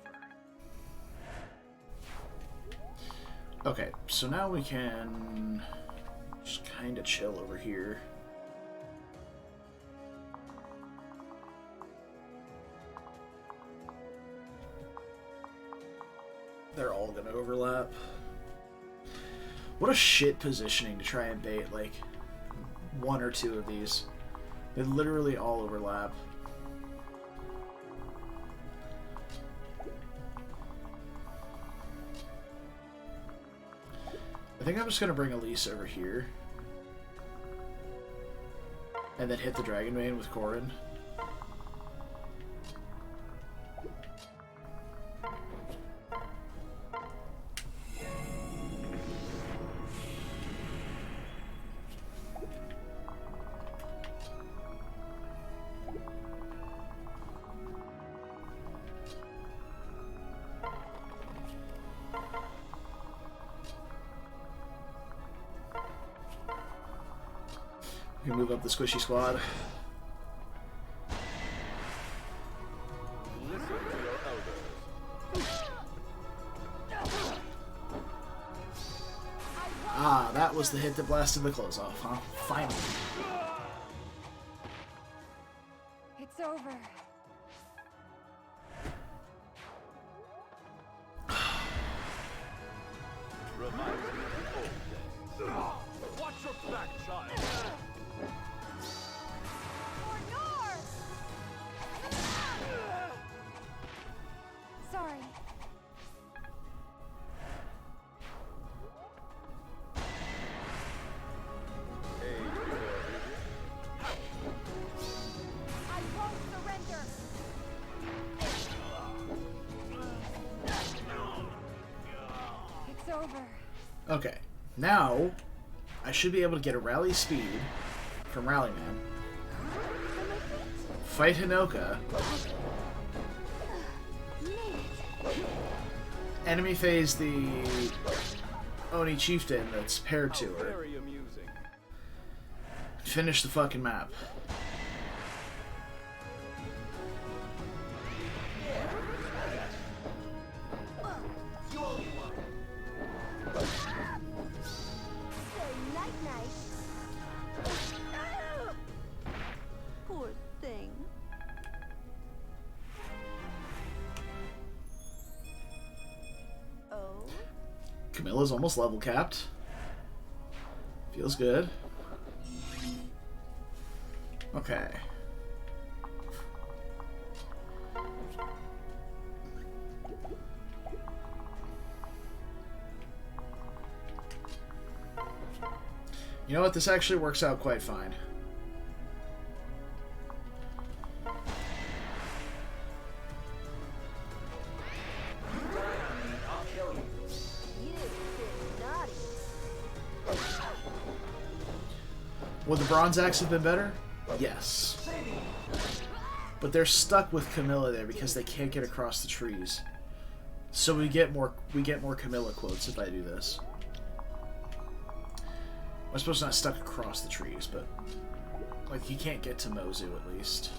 Okay, so now we can just kind of chill over here. They're all gonna overlap. What a shit positioning to try and bait, like, 1 or 2 of these. They literally all overlap. I think I'm just gonna bring Elise over here. And then hit the Dragon Main with Corrin. We can move up the squishy squad. was the hit that blasted the clothes off, huh? Finally. It's over. Reminds me of the old days. Watch your back, child. For north! Sorry. I won't surrender. It's over. Okay, now I should be able to get a rally speed from Rallyman, fight Hinoka, enemy phase the Oni chieftain that's paired to her, Very amusing. finish the fucking map. Say night-night. Poor thing. Oh? Camilla's almost level capped. Feels good. Okay. You know what? This actually works out quite fine. You've been naughty. Would the Bronze Axe have been better? Yes. But they're stuck with Camilla there because they can't get across the trees. So we get more Camilla quotes if I do this. I suppose not stuck across the trees, but like you can't get to Mozu at least.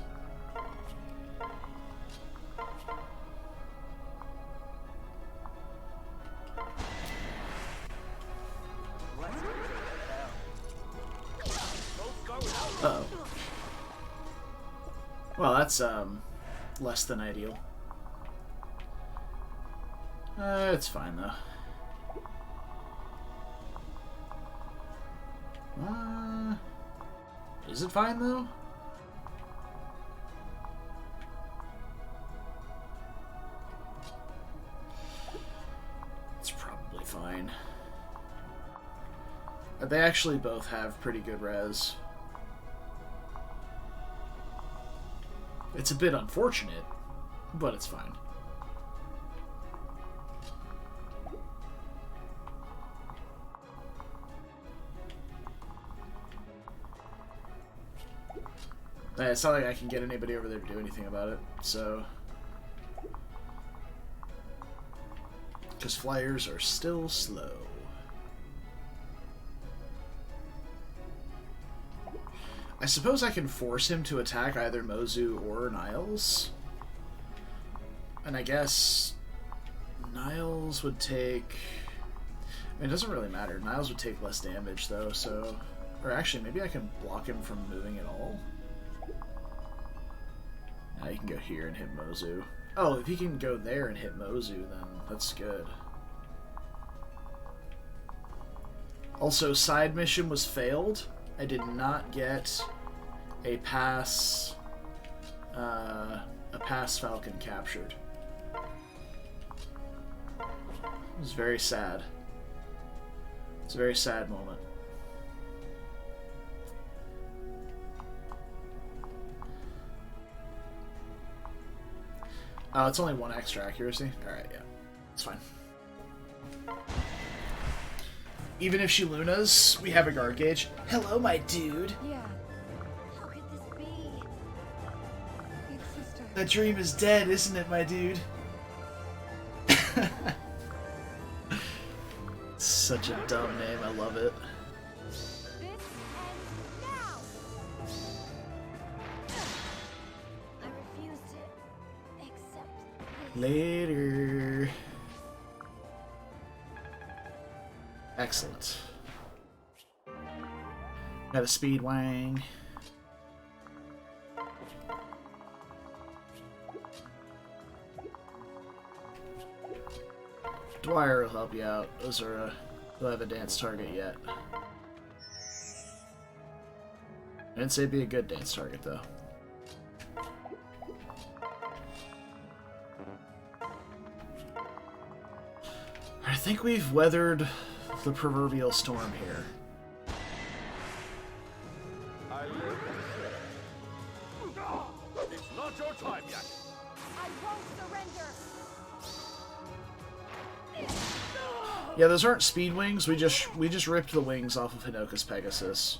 Uh-oh. Well, that's less than ideal. It's fine though. Is it fine though? It's probably fine. They actually both have pretty good res. It's a bit unfortunate, but it's fine. It's not like I can get anybody over there to do anything about it, so... Because flyers are still slow. I suppose I can force him to attack either Mozu or Niles. And I guess... Niles would take... I mean, it doesn't really matter. Niles would take less damage, though, so... Or actually, maybe I can block him from moving at all. Now you can go here and hit Mozu. Oh, if he can go there and hit Mozu, then that's good. Also, side mission was failed. I did not get a pass Falcon captured. It was very sad. It's a very sad moment. It's only 1 extra accuracy. Alright, yeah. It's fine. Even if she Lunas, we have a guard gauge. Hello, my dude! Yeah. How could this be? Big sister. That dream is dead, isn't it, my dude? Such a dumb name, I love it. This ends now. I refuse to accept this. Later. Excellent. Got a speed wang. Dwyer will help you out. Those are, don't have a dance target yet. I didn't say it'd be a good dance target, though. I think we've weathered the proverbial storm here. I live and serve. It's not your time yet. I won't surrender. Yeah, those aren't speed wings. We just ripped the wings off of Hinoka's Pegasus.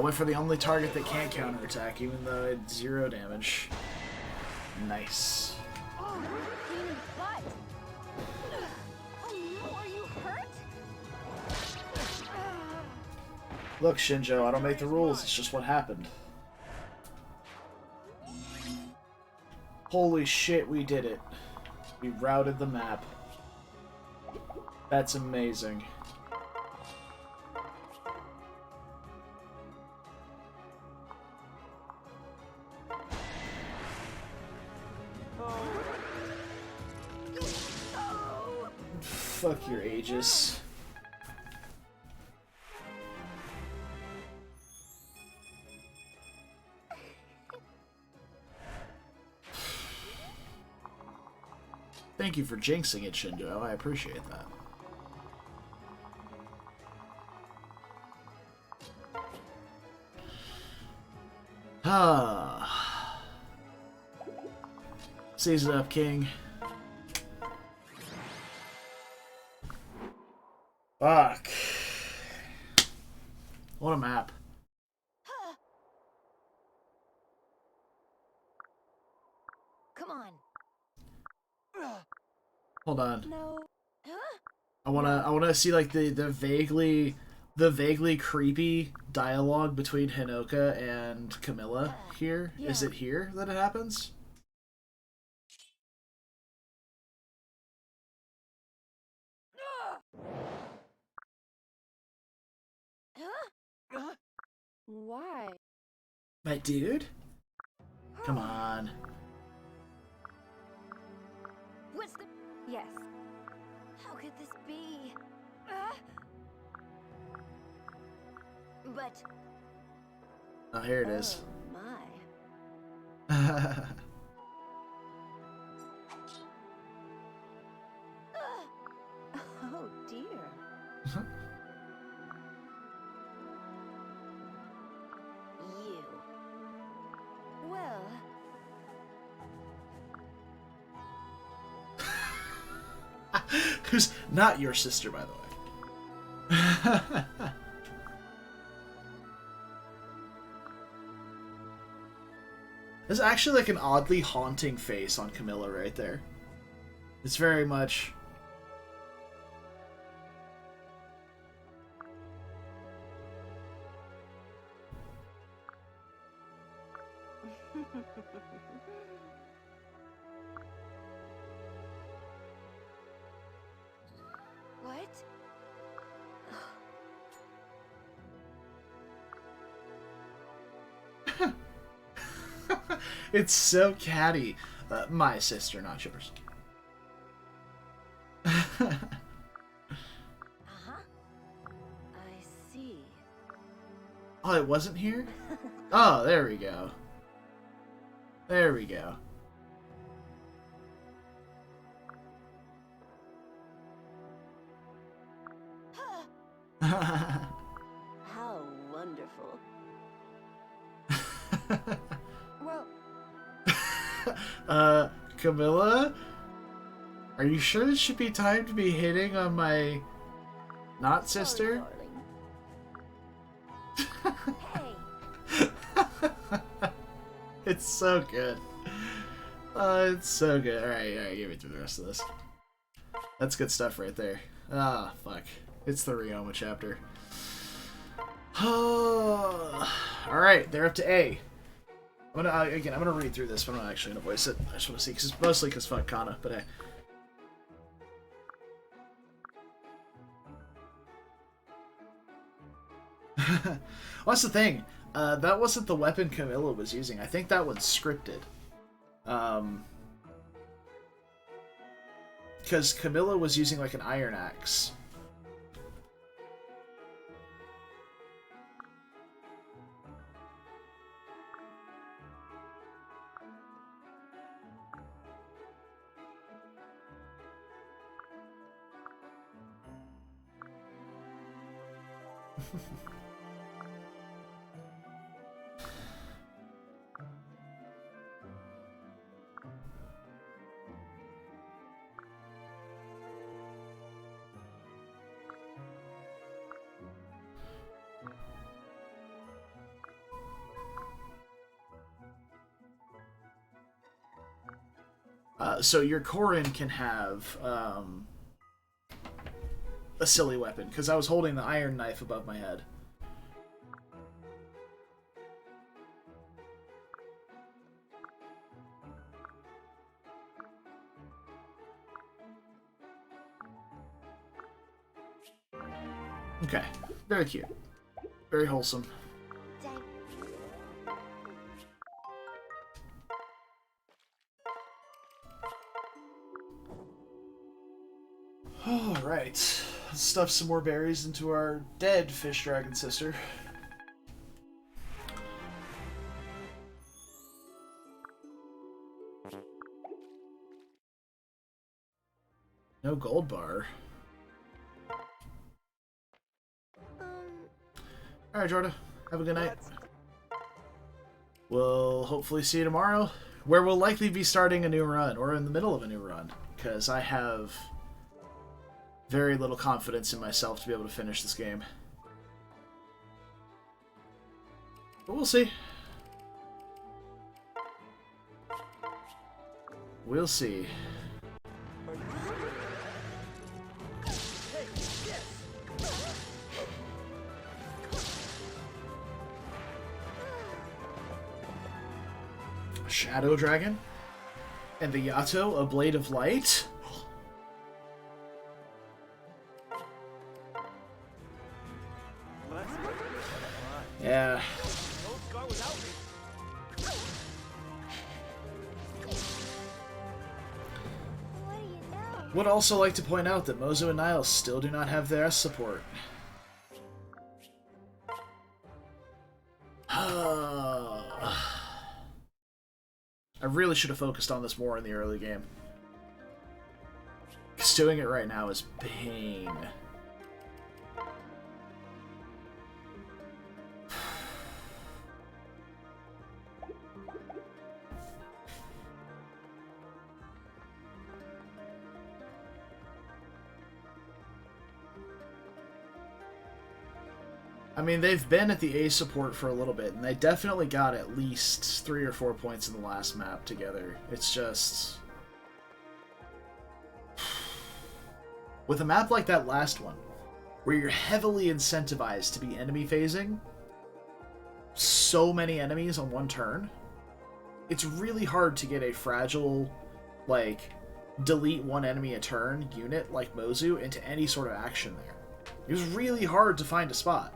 Went for the only target that can't counterattack, even though it had 0 damage. Nice. Oh, pain in the butt. Oh no, are you hurt? Look, Shinjo, I don't make the rules. It's just what happened. Holy shit, we did it. We routed the map. That's amazing. Fuck your Aegis. Thank you for jinxing it, Shinjo. I appreciate that. Ah. Seize it up, King. Fuck. What a map. Come on. Hold on. No. Huh? I wanna see like the vaguely creepy dialogue between Hinoka and Camilla here. Yeah. Is it here that it happens? Huh? Why? My dude? Come on. What's the... Yes. How could this be? But... Oh, here it is. Oh, my. Oh, dear. You. Well... Who's not your sister, by the way. There's actually like an oddly haunting face on Camilla right there. It's very much... What? It's so catty. My sister, not yours. Uh-huh. I see. Oh, it wasn't here? Oh, there we go. There we go. How wonderful. Well, Camilla? Are you sure this should be time to be hitting on my not sister? sorry, darling. Hey. It's so good. It's so good. Alright, get me through the rest of this. That's good stuff right there. Ah, fuck. It's the Ryoma chapter. Alright, they're up to A. I'm gonna read through this, but I'm not actually gonna voice it. I just want to see, mostly because fuck Kana, but hey. Well, that's the thing. That wasn't the weapon Camilla was using. I think that one's scripted. Because Camilla was using like an iron axe. So your Korin can have a silly weapon, because I was holding the iron knife above my head. Okay, very cute. Very wholesome. Alright, let's stuff some more berries into our dead fish dragon sister. No gold bar. Alright, Jordan. Have a good night. We'll hopefully see you tomorrow, where we'll likely be starting a new run, or in the middle of a new run, because I have very little confidence in myself to be able to finish this game. But we'll see. We'll see. Shadow Dragon? And the Yato, a Blade of Light? Yeah. Would also like to point out that Mozu and Niles still do not have their S support. I really should have focused on this more in the early game. Because doing it right now is pain. I mean, they've been at the A support for a little bit, and they definitely got at least 3 or 4 points in the last map together. It's just... with a map like that last one, where you're heavily incentivized to be enemy phasing, so many enemies on one turn, it's really hard to get a fragile, like, delete one enemy a turn unit like Mozu into any sort of action there. It was really hard to find a spot.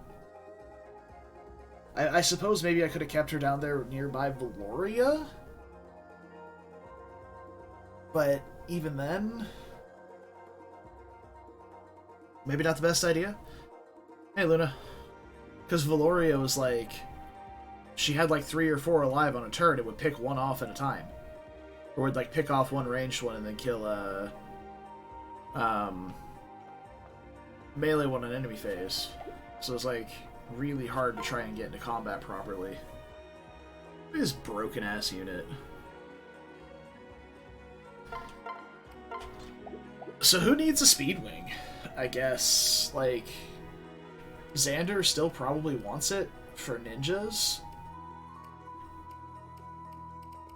I suppose maybe I could have kept her down there nearby Valoria? But even then... maybe not the best idea? Hey, Luna. Because Valoria was like... she had like 3 or 4 alive on a turn, it would pick one off at a time. Or would like pick off one ranged one and then kill melee one on enemy phase. So it's like really hard to try and get into combat properly. This broken ass unit. So who needs a speed wing? I guess like Xander still probably wants it for ninjas.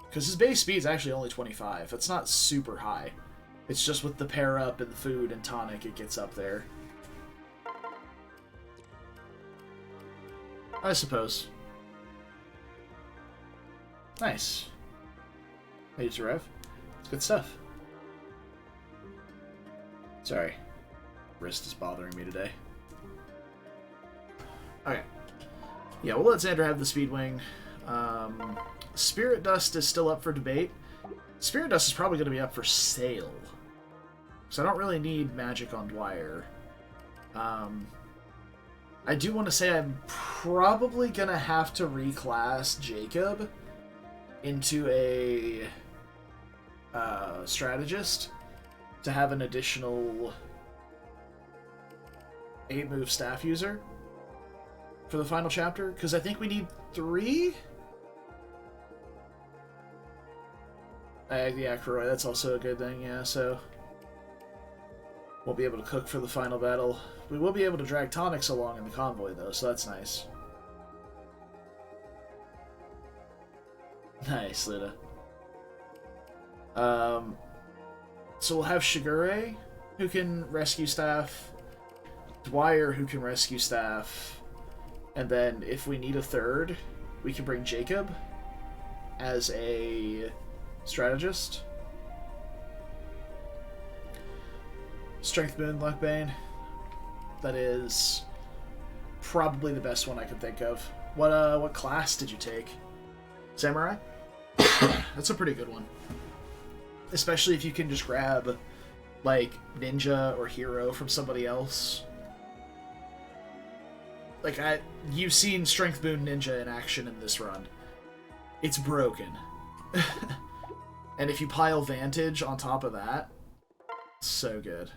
Because his base speed is actually only 25. It's not super high. It's just with the pair up and the food and tonic it gets up there. I suppose. Nice. Hey, Rev. It's good stuff. Sorry. Wrist is bothering me today. Okay. Yeah, we'll let Xander have the Speedwing. Spirit Dust is still up for debate. Spirit Dust is probably going to be up for sale. So I don't really need magic on Dwyer. I do want to say I'm probably going to have to reclass Jacob into a strategist to have an additional 8-move staff user for the final chapter, because I think we need 3? Yeah, Kuroi, that's also a good thing, yeah, so we'll be able to cook for the final battle. We will be able to drag tonics along in the convoy, though, so that's nice. Nice, Luna. So we'll have Shigure, who can rescue staff, Dwyer, who can rescue staff, and then if we need a third, we can bring Jacob as a strategist. Strength Moon, Luck Bane. That is probably the best one I can think of. What class did you take? Samurai? That's a pretty good one. Especially if you can just grab, like, ninja or hero from somebody else. Like, you've seen Strength Moon Ninja in action in this run. It's broken. And if you pile Vantage on top of that, so good.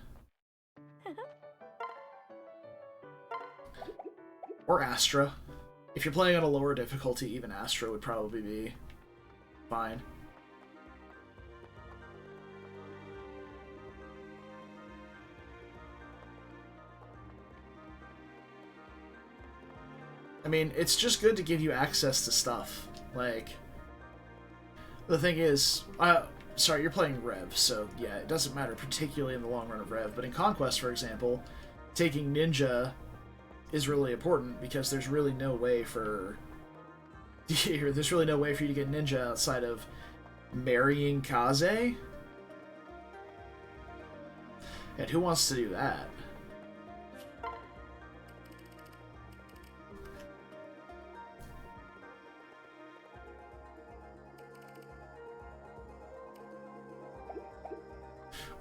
Or Astra. If you're playing on a lower difficulty, even Astra would probably be fine. I mean, it's just good to give you access to stuff. Like, the thing is, sorry, you're playing Rev, so yeah, it doesn't matter particularly in the long run of Rev, but in Conquest, for example, taking Ninja is really important because there's really no way for you to get Ninja outside of marrying Kaze. And who wants to do that?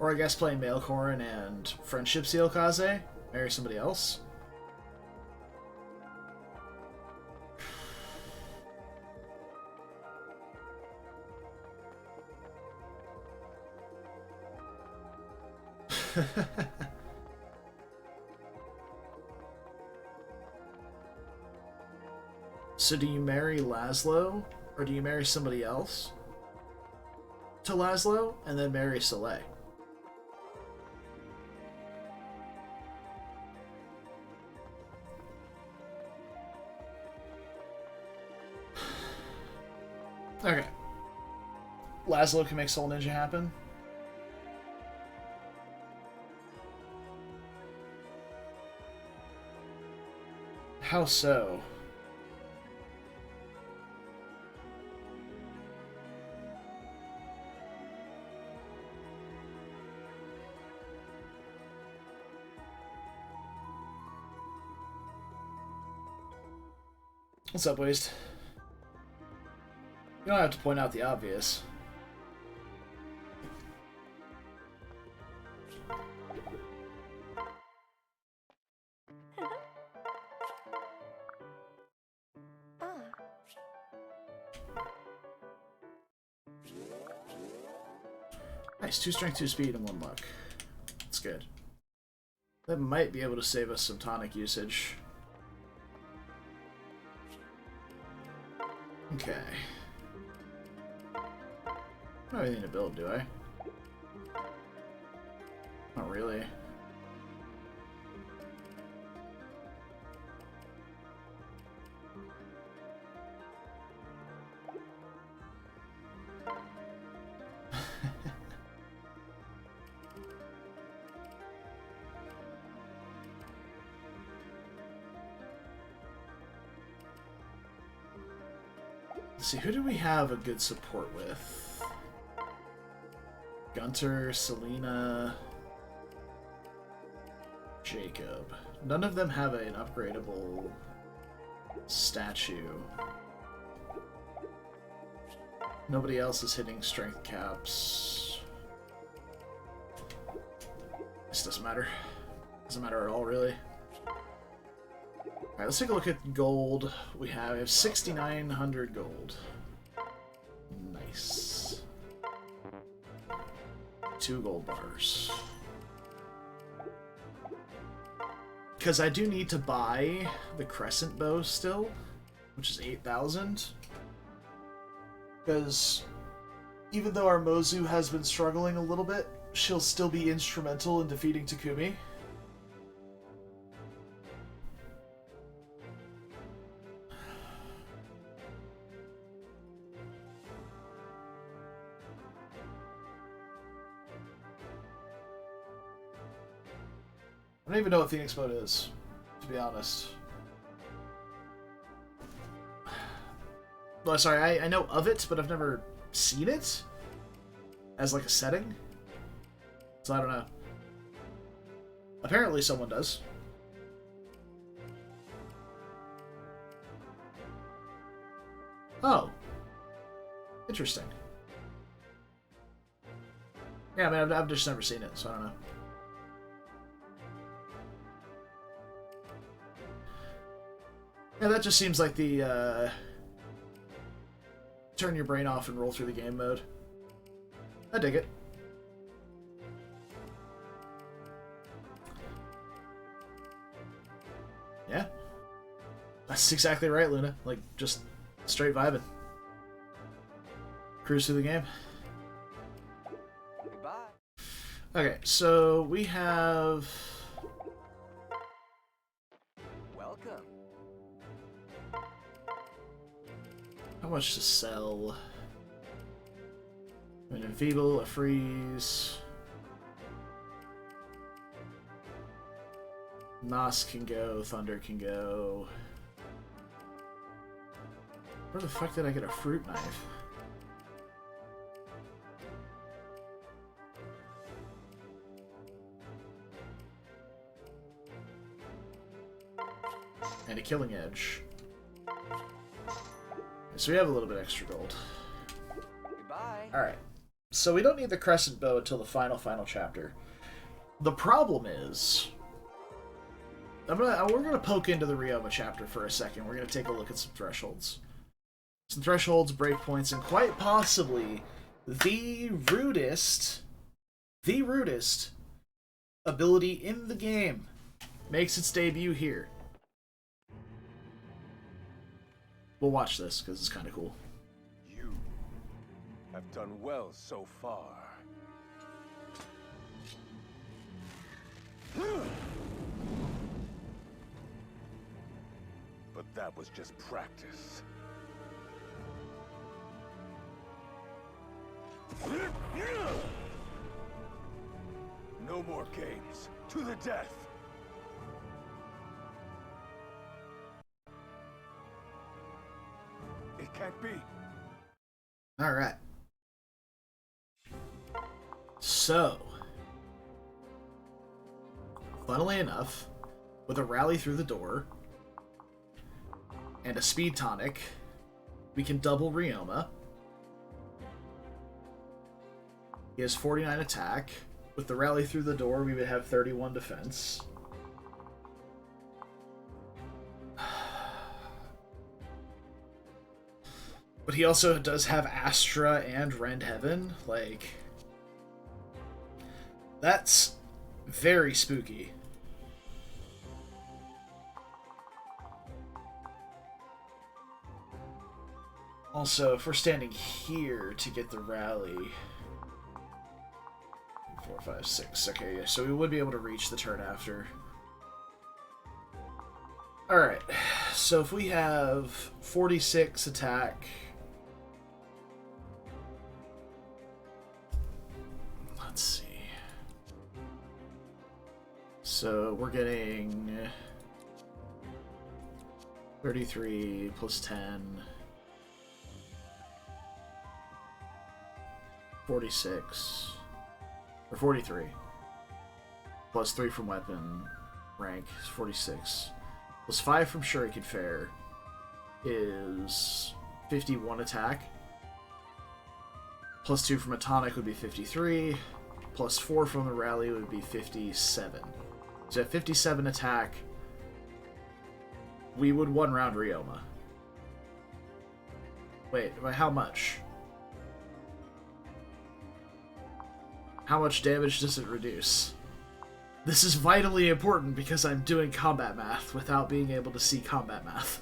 Or I guess playing Maelcorn and Friendship Seal Kaze? Marry somebody else? So do you marry Laszlo? Or do you marry somebody else to Laszlo and then marry Soleil? Okay. Laszlo can make Soul Ninja happen. How so? What's up, Waste? You don't have to point out the obvious. Nice, 2 strength, 2 speed, and 1 luck. That's good. That might be able to save us some tonic usage. Okay. I don't have anything to build, do I? Not really. Let's see, who do we have a good support with? Gunter, Selena, Jacob. None of them have an upgradable statue. Nobody else is hitting strength caps. This doesn't matter. Doesn't matter at all, really. Alright, let's take a look at gold. We have 6,900 gold. Nice. 2 gold bars. Because I do need to buy the crescent bow still, which is 8,000. Because even though our Mozu has been struggling a little bit, she'll still be instrumental in defeating Takumi. I don't even know what Phoenix Mode is, to be honest. Well, sorry, I know of it, but I've never seen it as like a setting. So I don't know. Apparently someone does. Oh. Interesting. Yeah, I mean, I've just never seen it, so I don't know. Yeah, that just seems like the, turn your brain off and roll through the game mode. I dig it. Yeah. That's exactly right, Luna. Like, just straight vibing. Cruise through the game. Goodbye. Okay, so we have... Welcome. How much to sell? An enfeeble, a freeze. Nos can go, Thunder can go. Where the fuck did I get a fruit knife? And a killing edge. So we have a little bit extra gold. Goodbye. Alright. So we don't need the crescent bow until the final chapter. The problem is... we're going to poke into the Ryoma chapter for a second. We're going to take a look at some thresholds. Some thresholds, breakpoints, and quite possibly the rudest ability in the game makes its debut here. We'll watch this, because it's kind of cool. You have done well so far. But that was just practice. No more games. To the death. It can't be. Alright. So, funnily enough, with a rally through the door and a speed tonic, we can double Ryoma. He has 49 attack. With the rally through the door, we would have 31 defense. But he also does have Astra and Rend Heaven. Like, that's very spooky. Also, if we're standing here to get the rally... 4, 5, 6. Okay, yeah, so we would be able to reach the turn after. Alright, so if we have 46 attack... Let's see. So we're getting 33 plus 10. 46. Or 43. Plus 3 from weapon rank is 46. Plus 5 from Shuriken Fair. is 51 attack. Plus 2 from a tonic would be 53. Plus 4 from the rally would be 57. So at 57 attack, we would one round Ryoma. Wait, how much? How much damage does it reduce? This is vitally important because I'm doing combat math without being able to see combat math.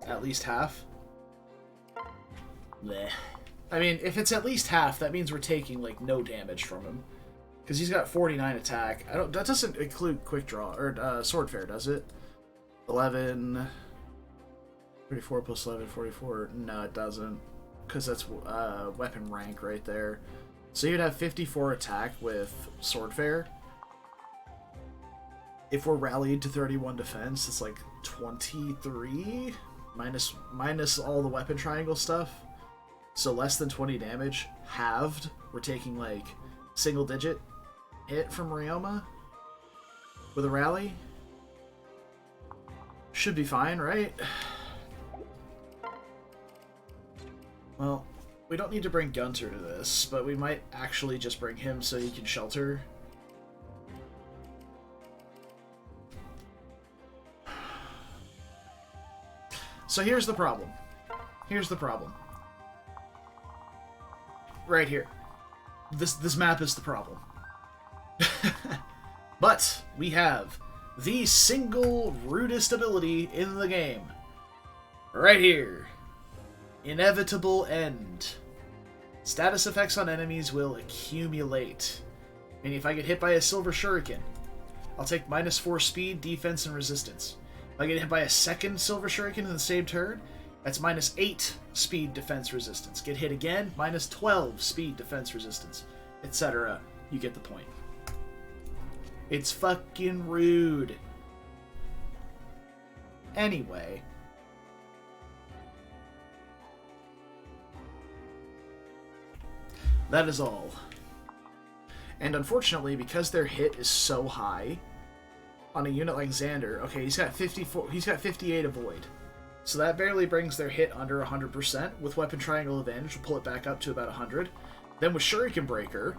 At least half? Bleh. I mean, if it's at least half, that means we're taking, like, no damage from him. Because he's got 49 attack. That doesn't include quick draw, or sword fair, does it? 11... 34 plus 11, 44. No, it doesn't. Because that's weapon rank right there. So you'd have 54 attack with sword fair. If we're rallied to 31 defense, it's like 23? Minus all the weapon triangle stuff. So less than 20 damage. Halved. We're taking like single digit hit from Ryoma with a rally. Should be fine, right? Well, we don't need to bring Gunter to this, but we might actually just bring him so he can shelter. So here's the problem. Here's the problem. Right here. This map is the problem. But we have the single rudest ability in the game. Right here. Inevitable End. Status effects on enemies will accumulate. Meaning if I get hit by a silver shuriken, I'll take -4 speed, defense, and resistance. If I get hit by a second silver shuriken in the same turn, that's -8 speed, defense, resistance. Get hit again, -12 speed, defense, resistance, etc. You get the point. It's fucking rude. Anyway. That is all. And unfortunately, because their hit is so high on a unit like Xander, okay, he's got 58 avoid. So that barely brings their hit under 100%. With Weapon Triangle Advantage, we'll pull it back up to about 100. Then with Shuriken Breaker,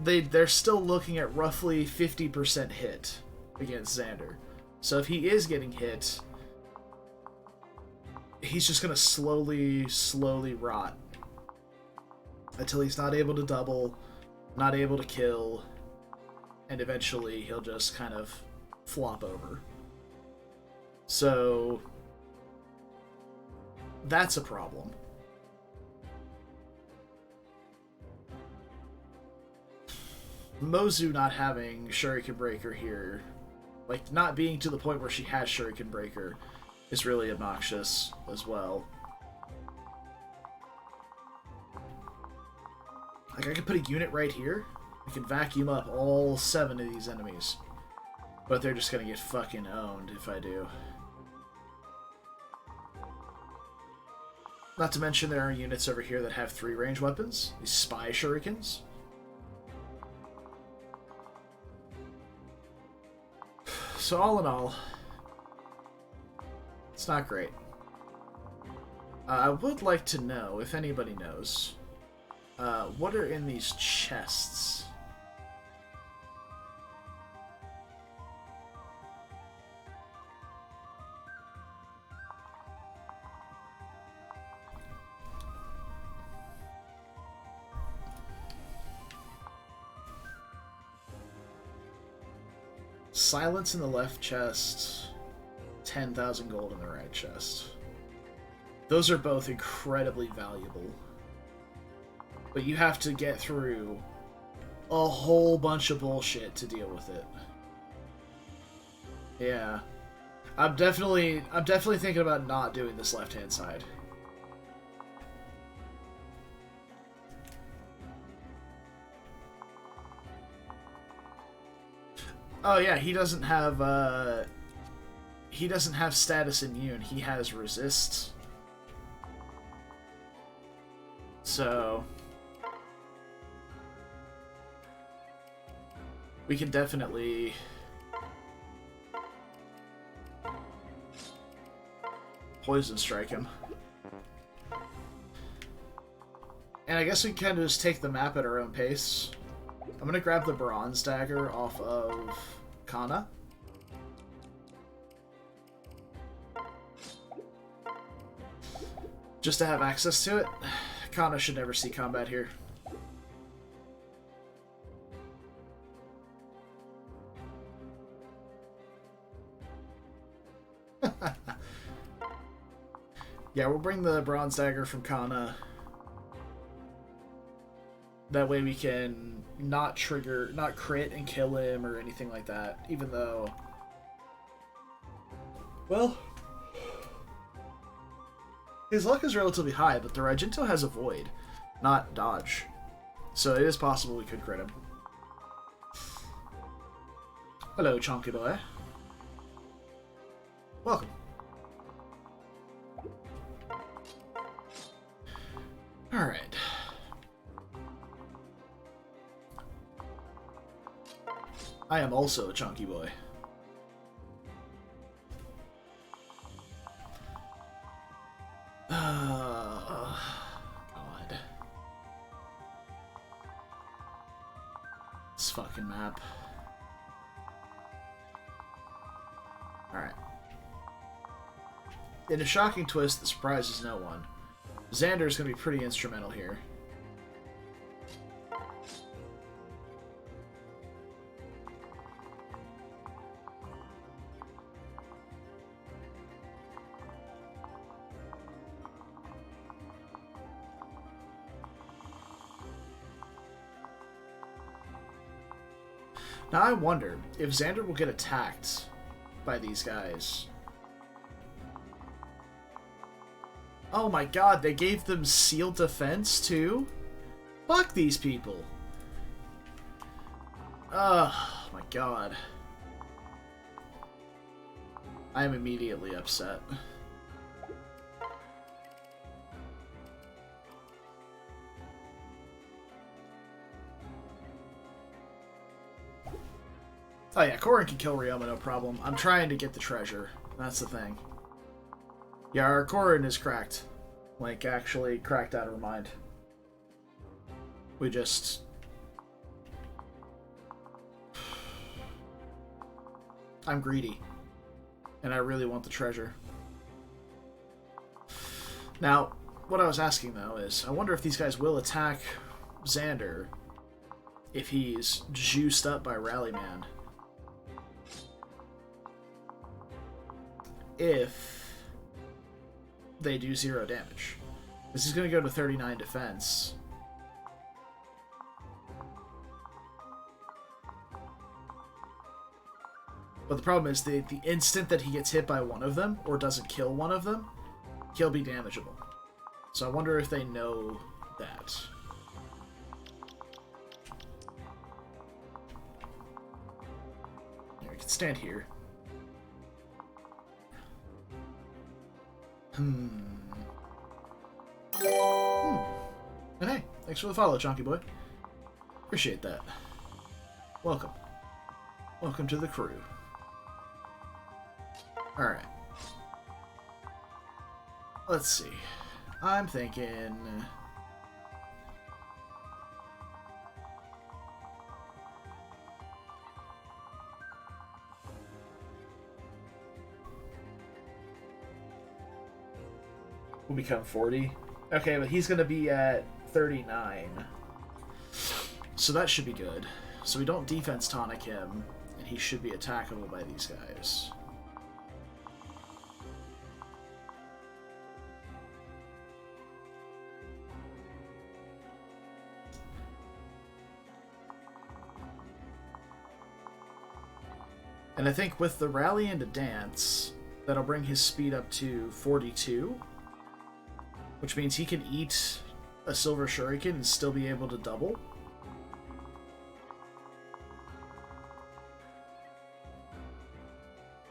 they're still looking at roughly 50% hit against Xander. So if he is getting hit, he's just going to slowly rot. Until he's not able to double, not able to kill, and eventually he'll just kind of flop over. So that's a problem. Mozu not having Shuriken Breaker here, like not being to the point where she has Shuriken Breaker, is really obnoxious as well. Like, I could put a unit right here. I could vacuum up all 7 of these enemies. But they're just gonna get fucking owned if I do. Not to mention there are units over here that have 3 range weapons. These spy shurikens. So all in all, it's not great. I would like to know, if anybody knows, what are in these chests? Silence in the left chest, 10,000 gold in the right chest. Those are both incredibly valuable. But you have to get through a whole bunch of bullshit to deal with it. Yeah. I'm definitely thinking about not doing this left-hand side. Oh yeah, he doesn't have status immune. He has resist. So we can definitely poison strike him. And I guess we can kind of just take the map at our own pace. I'm gonna grab the bronze dagger off of Kana. Just to have access to it. Kana should never see combat here. Yeah, we'll bring the bronze dagger from Kana. That way we can not crit and kill him or anything like that. Even though, well, his luck is relatively high, but the Rajinto has Avoid, not Dodge. So it is possible we could crit him. Hello, Chonky Boy. Welcome. Alright. I am also a chunky boy. God. This fucking map. Alright. In a shocking twist that surprises no one, Xander's going to be pretty instrumental here. Now I wonder if Xander will get attacked by these guys. Oh my god, they gave them sealed defense too? Fuck these people. Oh my god. I am immediately upset. Oh yeah, Korin can kill Ryoma, no problem. I'm trying to get the treasure. That's the thing. Yeah, our Korin is cracked. Like, actually cracked out of her mind. We just... I'm greedy. And I really want the treasure. Now, what I was asking, though, is I wonder if these guys will attack Xander if he's juiced up by Rallyman. If they do 0 damage. This is going to go to 39 defense. But the problem is the instant that he gets hit by one of them, or doesn't kill one of them, he'll be damageable. So I wonder if they know that. Yeah, we can stand here. And hey, thanks for the follow, Chonky Boy. Appreciate that. Welcome. Welcome to the crew. Alright. Let's see. I'm thinking... will become 40. Okay, but he's going to be at 39. So that should be good. So we don't defense tonic him, and he should be attackable by these guys. And I think with the rally into dance, that'll bring his speed up to 42, which means he can eat a silver shuriken and still be able to double.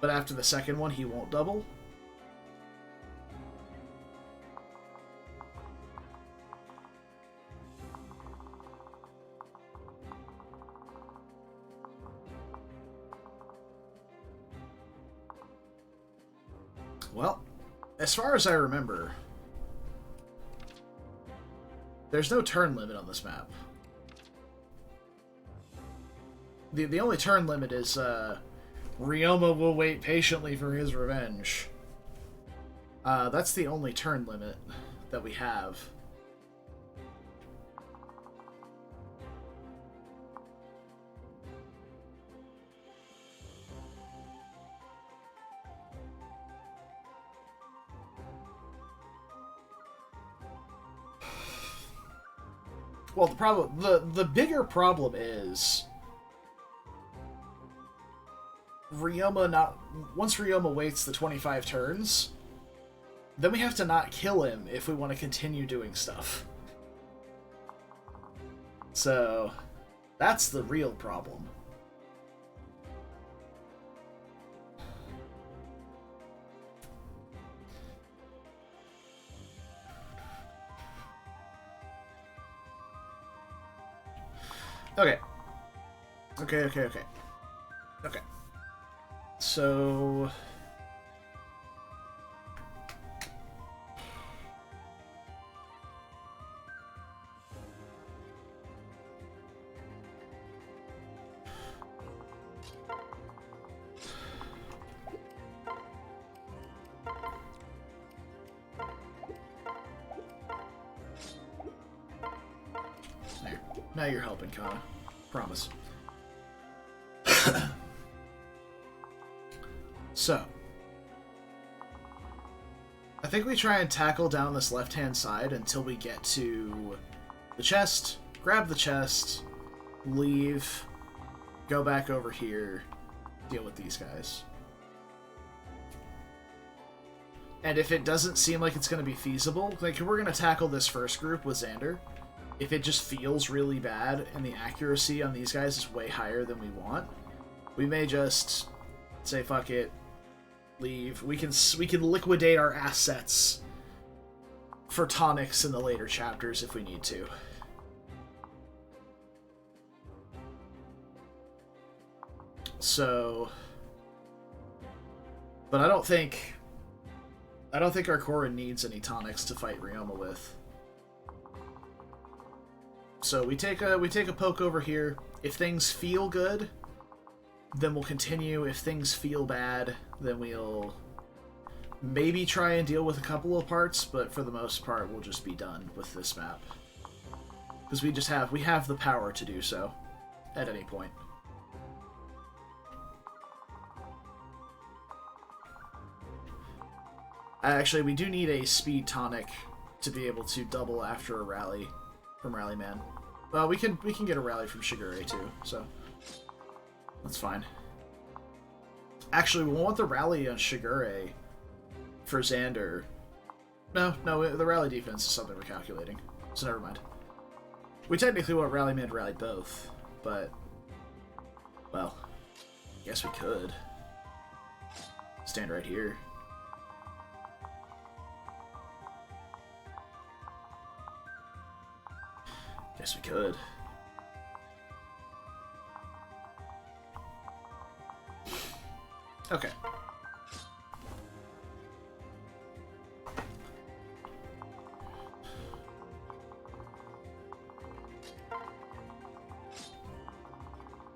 But after the second one, he won't double. Well, as far as I remember, there's no turn limit on this map. The only turn limit is, Ryoma will wait patiently for his revenge. That's the only turn limit that we have. Well, the bigger problem is once Ryoma waits the 25 turns, then we have to not kill him if we want to continue doing stuff. So that's the real problem. Okay. Okay. So... There. Now you're helping, Kana. Promise. So, I think we try and tackle down this left-hand side until we get to the chest, grab the chest, leave, go back over here, deal with these guys. And if it doesn't seem like it's going to be feasible, like, we're going to tackle this first group with Xander. If it just feels really bad and the accuracy on these guys is way higher than we want, we may just say, fuck it, leave. We can liquidate our assets for tonics in the later chapters if we need to. So, but I don't think our Korra needs any tonics to fight Ryoma with. So we take a poke over here. If things feel good, then we'll continue. If things feel bad, then we'll maybe try and deal with a couple of parts, but for the most part, we'll just be done with this map. Because we have the power to do so at any point. Actually, we do need a speed tonic to be able to double after a rally from Rallyman. Well, we can get a rally from Shigure too, so that's fine. Actually, we want the rally on Shigure for Xander. No, the rally defense is something we're calculating, so never mind. We technically want Rallyman to rally both, but, well, I guess we could. Stand right here. Guess we could. Okay.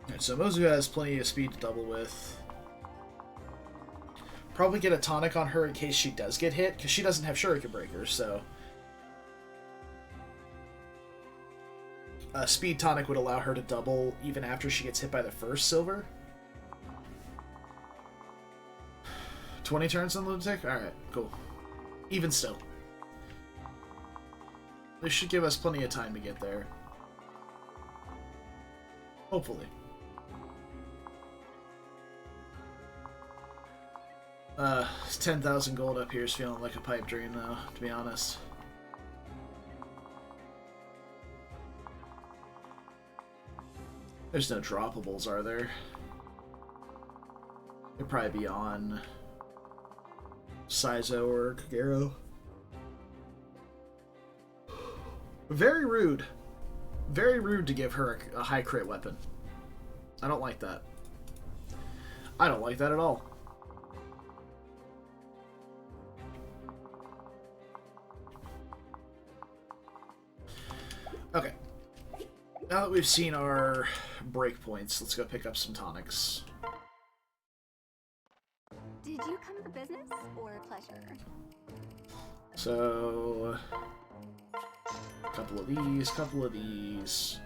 Alright, so Mozu has plenty of speed to double with. Probably get a tonic on her in case she does get hit, because she doesn't have Shuriken Breakers, so... A speed tonic would allow her to double even after she gets hit by the first silver. 20 turns on Lunatic? Alright, cool. Even still. This should give us plenty of time to get there. Hopefully. 10,000 gold up here is feeling like a pipe dream, though, to be honest. There's no droppables, are there? They'd probably be on Saizo or Kagero. Very rude. Very rude to give her a high crit weapon. I don't like that. I don't like that at all. Okay. Now that we've seen our breakpoints, let's go pick up some tonics. Did you come for business or pleasure? So, a couple of these.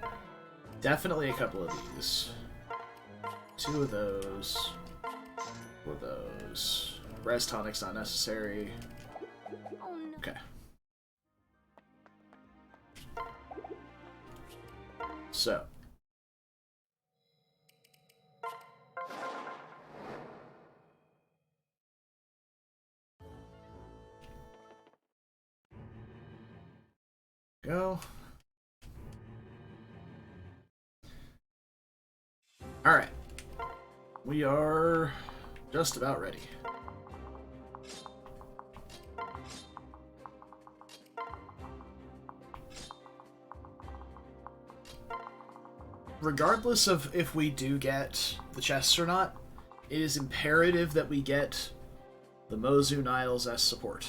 Definitely a couple of these. 2 of those. 4 of those. Res tonics not necessary. Oh no. Okay. So. Go. Alright. We are just about ready. Regardless of if we do get the chests or not, it is imperative that we get the Mozu Niles as support.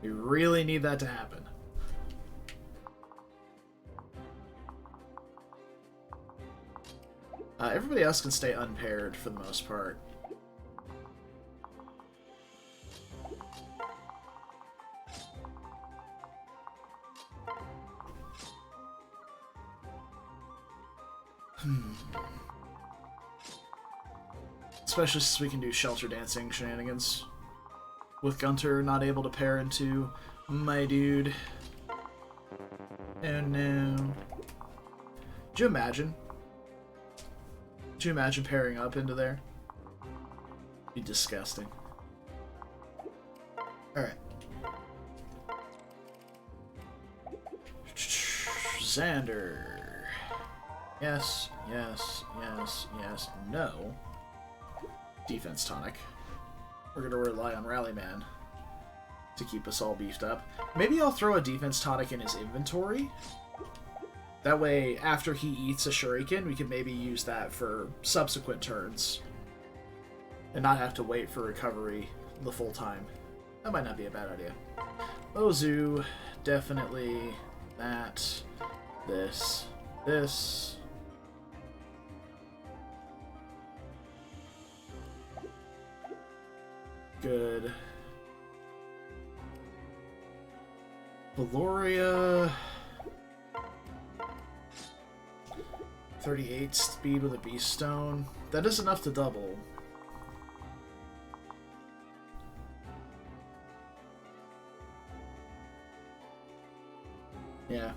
We really need that to happen. Everybody else can stay unpaired for the most part. Especially since we can do shelter dancing shenanigans. With Gunter not able to pair into my dude. Oh no. Do you imagine? Do you imagine pairing up into there? Be disgusting. Alright. Xander. Yes, yes, yes, yes, no. Defense tonic. We're gonna rely on Rallyman to keep us all beefed up. Maybe I'll throw a defense tonic in his inventory. That way, after he eats a shuriken, we can maybe use that for subsequent turns. And not have to wait for recovery the full time. That might not be a bad idea. Ozu, definitely that, this. Good. Valoria. 38 speed with a beast stone. That is enough to double. Yeah.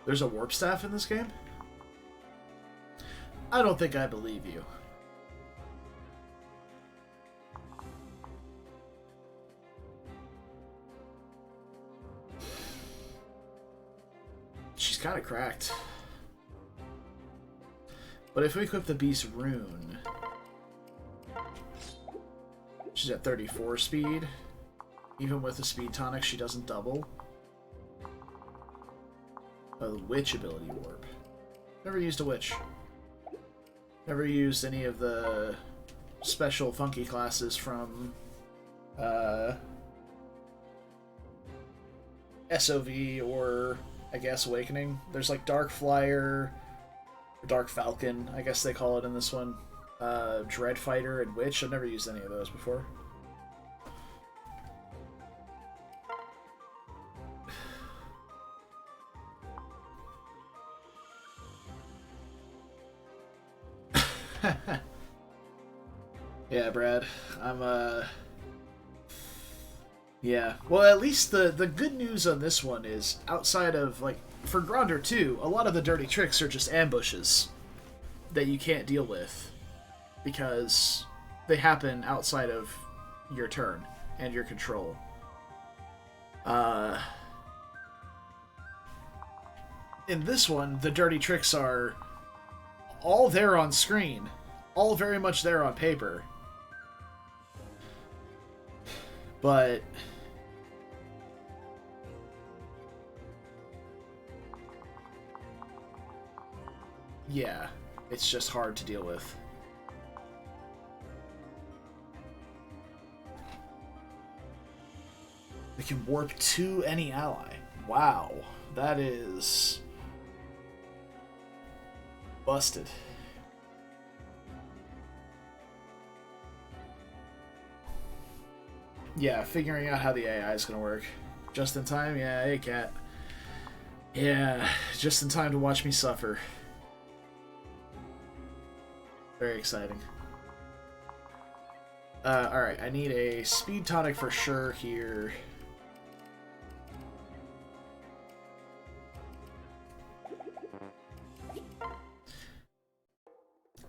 There's a warp staff in this game? I don't think I believe you. She's kind of cracked. But if we equip the Beast Rune... She's at 34 speed. Even with the speed tonic, she doesn't double. Oh, the Witch ability warp. Never used a Witch. Never used any of the special funky classes from SOV or, I guess, Awakening. There's like Dark Flyer, or Dark Falcon, I guess they call it in this one. Dread Fighter and Witch. I've never used any of those before. Yeah, Brad. Yeah. Well, at least the good news on this one is, outside of, like, for Gronder 2, a lot of the dirty tricks are just ambushes. that you can't deal with because they happen outside of your turn and your control. In this one, the dirty tricks are all there on screen, all very much there on paper. But yeah, it's just hard to deal with. It can warp to any ally. Wow, that is busted. Yeah, figuring out how the AI is going to work. Just in time? Yeah, hey, cat. Yeah, just in time to watch me suffer. Very exciting. Alright, I need a speed tonic for sure here.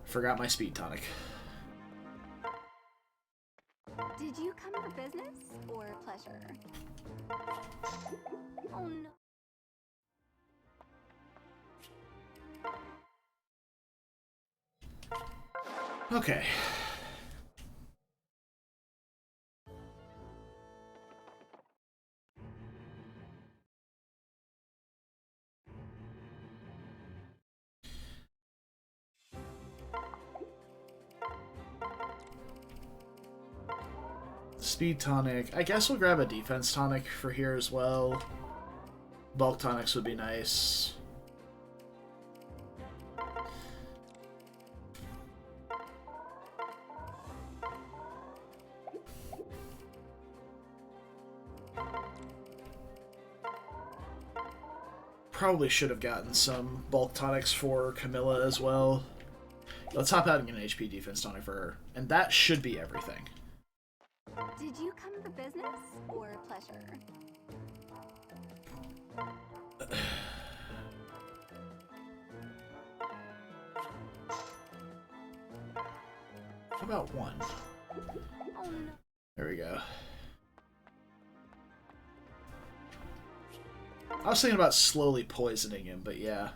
Forgot my speed tonic. Did you come for business or pleasure? Oh no. Okay. Speed tonic. I guess we'll grab a defense tonic for here as well. Bulk tonics would be nice. Probably should have gotten some bulk tonics for Camilla as well. Let's hop out and get an HP defense tonic for her. And that should be everything. Did you come for business or pleasure? How about one? Oh no. There we go. I was thinking about slowly poisoning him, but yeah.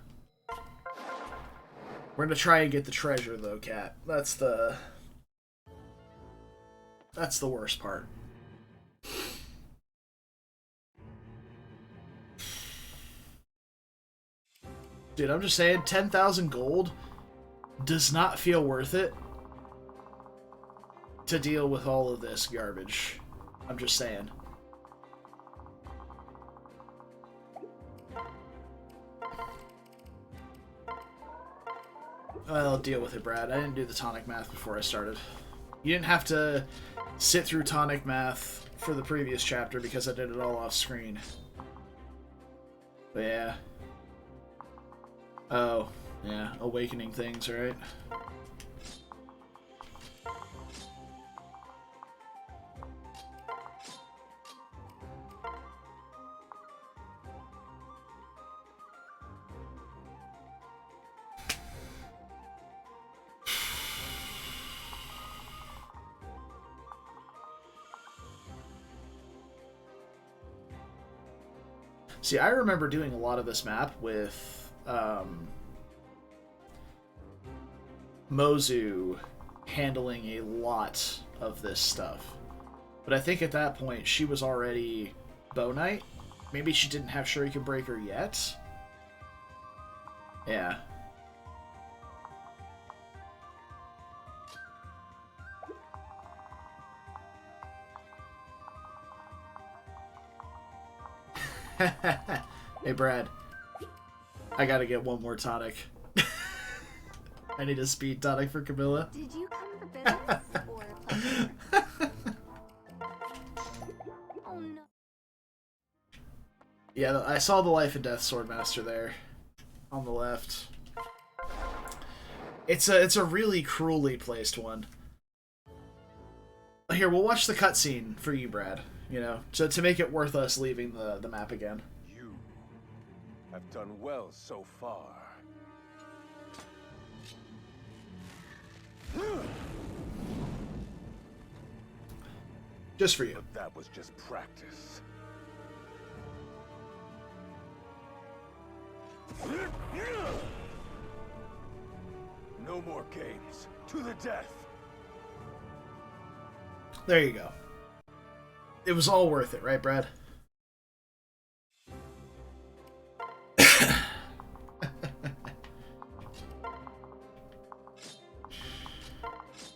We're gonna try and get the treasure though, Cat. That's the worst part. Dude, I'm just saying, 10,000 gold does not feel worth it to deal with all of this garbage. I'm just saying. I'll deal with it, Brad. I didn't do the tonic math before I started. You didn't have to sit through tonic math for the previous chapter because I did it all off screen. But yeah. Oh, yeah. Awakening things, right? See, I remember doing a lot of this map with Mozu handling a lot of this stuff. But I think at that point she was already Bow Knight. Maybe she didn't have Shuriken Breaker yet? Yeah. Hey, Brad. I gotta get one more tonic. I need a speed tonic for Camilla. Did you come for business or pleasure? Oh no. Yeah, I saw the Life and Death Swordmaster there on the left. It's a really cruelly placed one. Here, we'll watch the cutscene for you, Brad. You know, to make it worth us leaving the map again. You have done well so far. Just for you. But that was just practice. No more games. To the death. There you go. It was all worth it, right, Brad?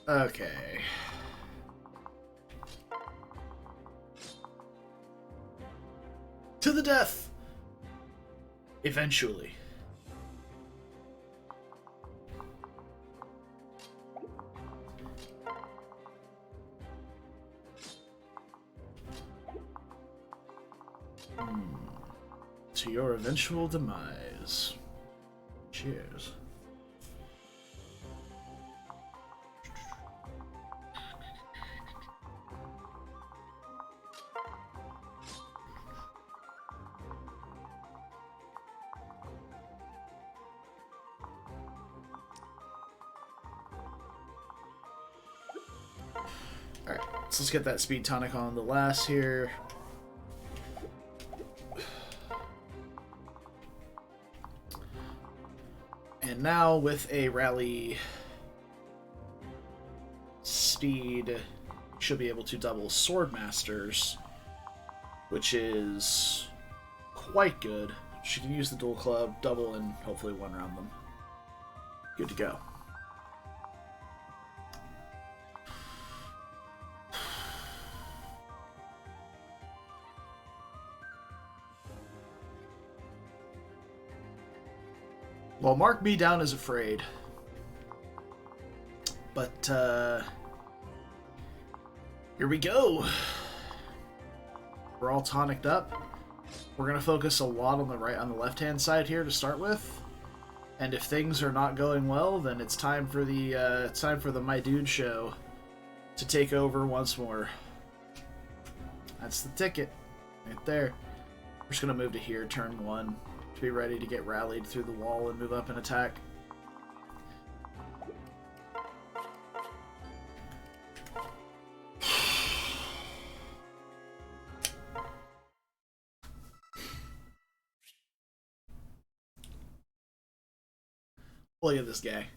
Okay. To the death! Eventually. To your eventual demise. Cheers. Alright, so let's get that speed tonic on the last here. And now with a rally speed, should be able to double Sword Masters, which is quite good. She can use the dual club, double, and hopefully one round them. Good to go. Well, mark me down as afraid. But, here we go. We're all tonicked up. We're gonna focus a lot on the left-hand side here to start with. And if things are not going well, then it's time for the My Dude show to take over once more. That's the ticket. Right there. We're just gonna move to here, turn 1. To be ready to get rallied through the wall and move up and attack. Look at this guy.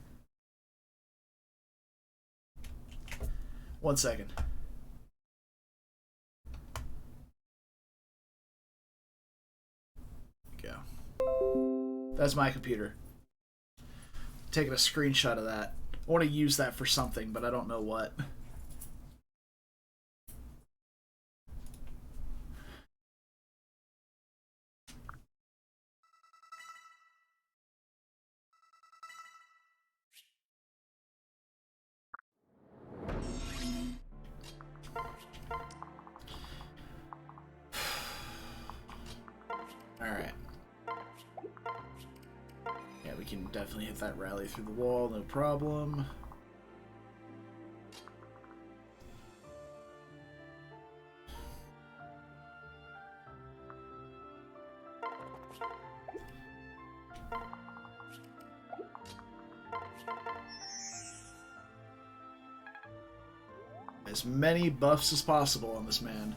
1 second. Go. That's my computer. Taking a screenshot of that. I want to use that for something, but I don't know what. Alright. Yeah, we can definitely hit that rally through the wall, no problem. As many buffs as possible on this man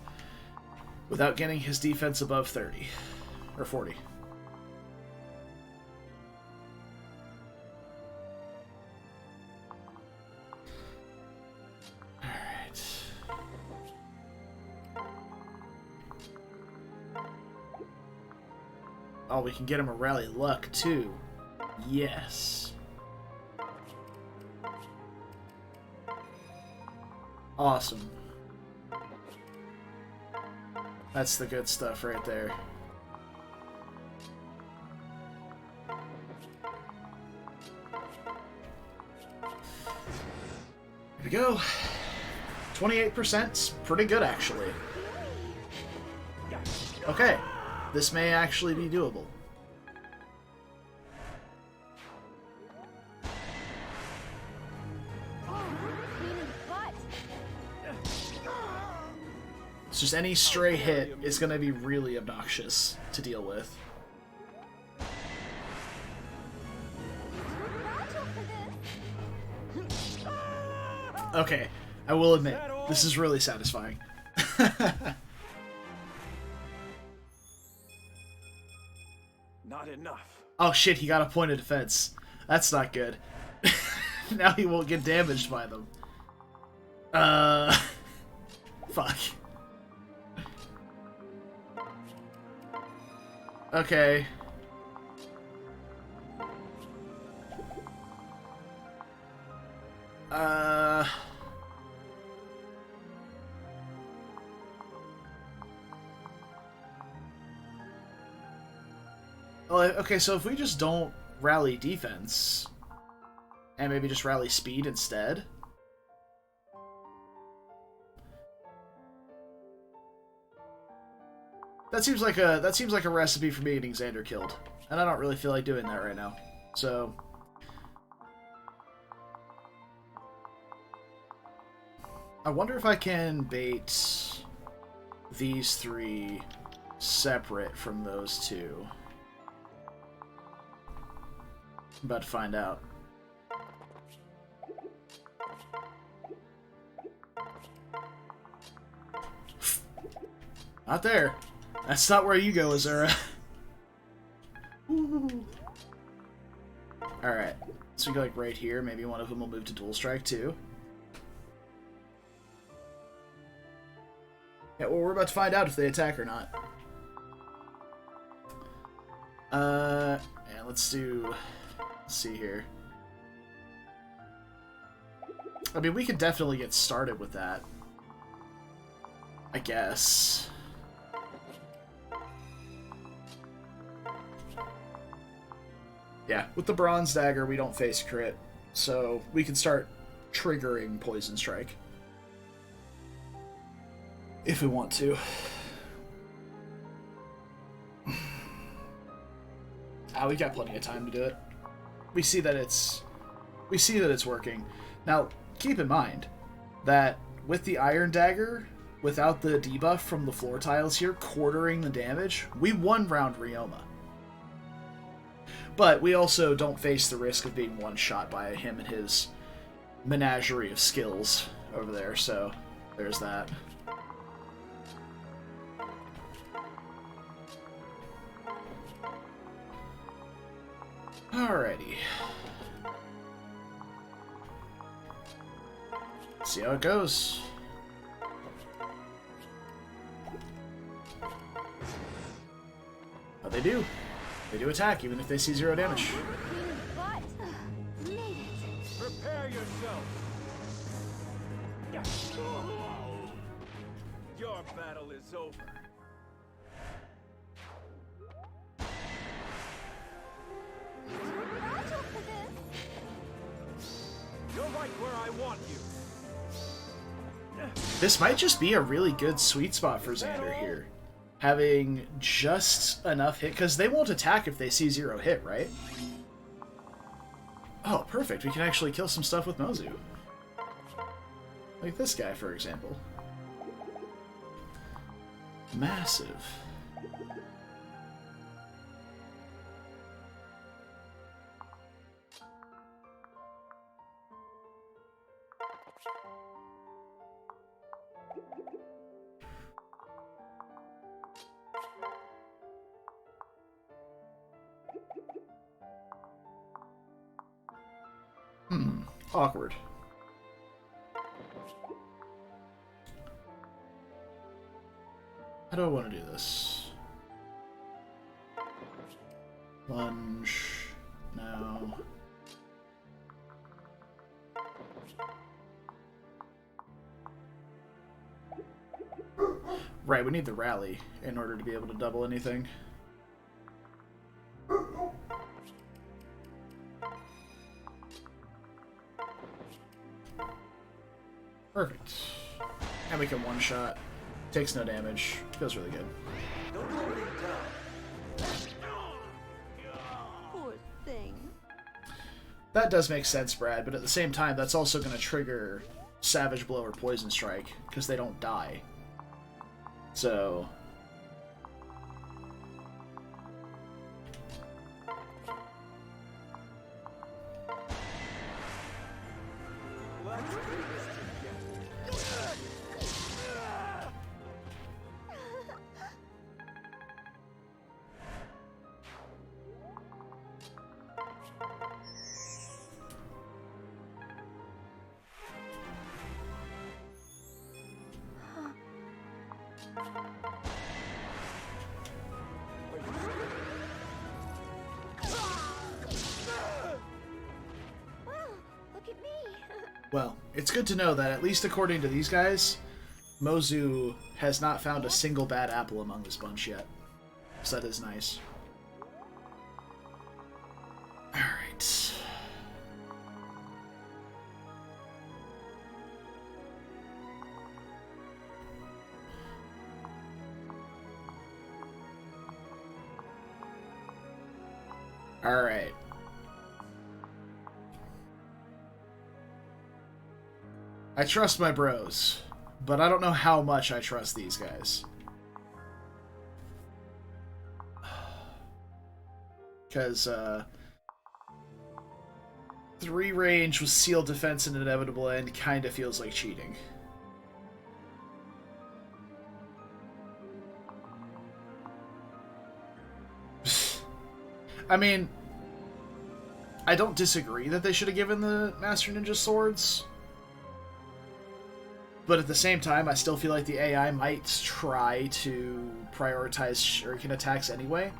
without getting his defense above 30 or 40. Oh, we can get him a rally luck, too. Yes. Awesome. That's the good stuff right there. Here we go. 28%'s pretty good, actually. Okay. This may actually be doable. It's just any stray hit is going to be really obnoxious to deal with. Okay, I will admit, this is really satisfying. Not enough. Oh shit, he got a point of defense. That's not good. Now he won't get damaged by them. Fuck. Okay. Well, okay, so if we just don't rally defense, and maybe just rally speed instead. That seems like a recipe for me getting Xander killed. And I don't really feel like doing that right now. So I wonder if I can bait these three separate from those two. I'm about to find out. Not there. That's not where you go, Azura. Alright. So we go like right here. Maybe one of them will move to dual strike too. Yeah, well, we're about to find out if they attack or not. And let's see here. I mean, we could definitely get started with that, I guess. Yeah, with the Bronze Dagger, we don't face crit, so we can start triggering Poison Strike. If we want to. We got plenty of time to do it. We see that it's working. Now, keep in mind that with the Iron Dagger, without the debuff from the floor tiles here quartering the damage, we one round Ryoma. But we also don't face the risk of being one-shot by him and his menagerie of skills over there, so there's that. Alrighty. See how it goes. What they do? They do attack, even if they see 0 damage. Prepare yourself. Your battle is over. You're right where I want you. This might just be a really good sweet spot for Xander here. Having just enough hit, because they won't attack if they see 0 hit, right? Oh, perfect. We can actually kill some stuff with Mozu. Like this guy, for example. Massive. Awkward. How do I want to do this? Lunge. Now. Right, we need the rally in order to be able to double anything. Perfect. And we can one-shot. Takes no damage. Feels really good. Don't hold it down. Poor thing. That does make sense, Brad, but at the same time, that's also going to trigger Savage Blow or Poison Strike, because they don't die. So... Wow, look at me. Well, it's good to know that at least according to these guys, Mozu has not found a single bad apple among this bunch yet. So that is nice. Alright. Alright. I trust my bros, but I don't know how much I trust these guys. Because, 3 range with sealed defense and inevitable end kind of feels like cheating. I mean, I don't disagree that they should have given the Master Ninja swords. But at the same time, I still feel like the AI might try to prioritize shuriken attacks anyway,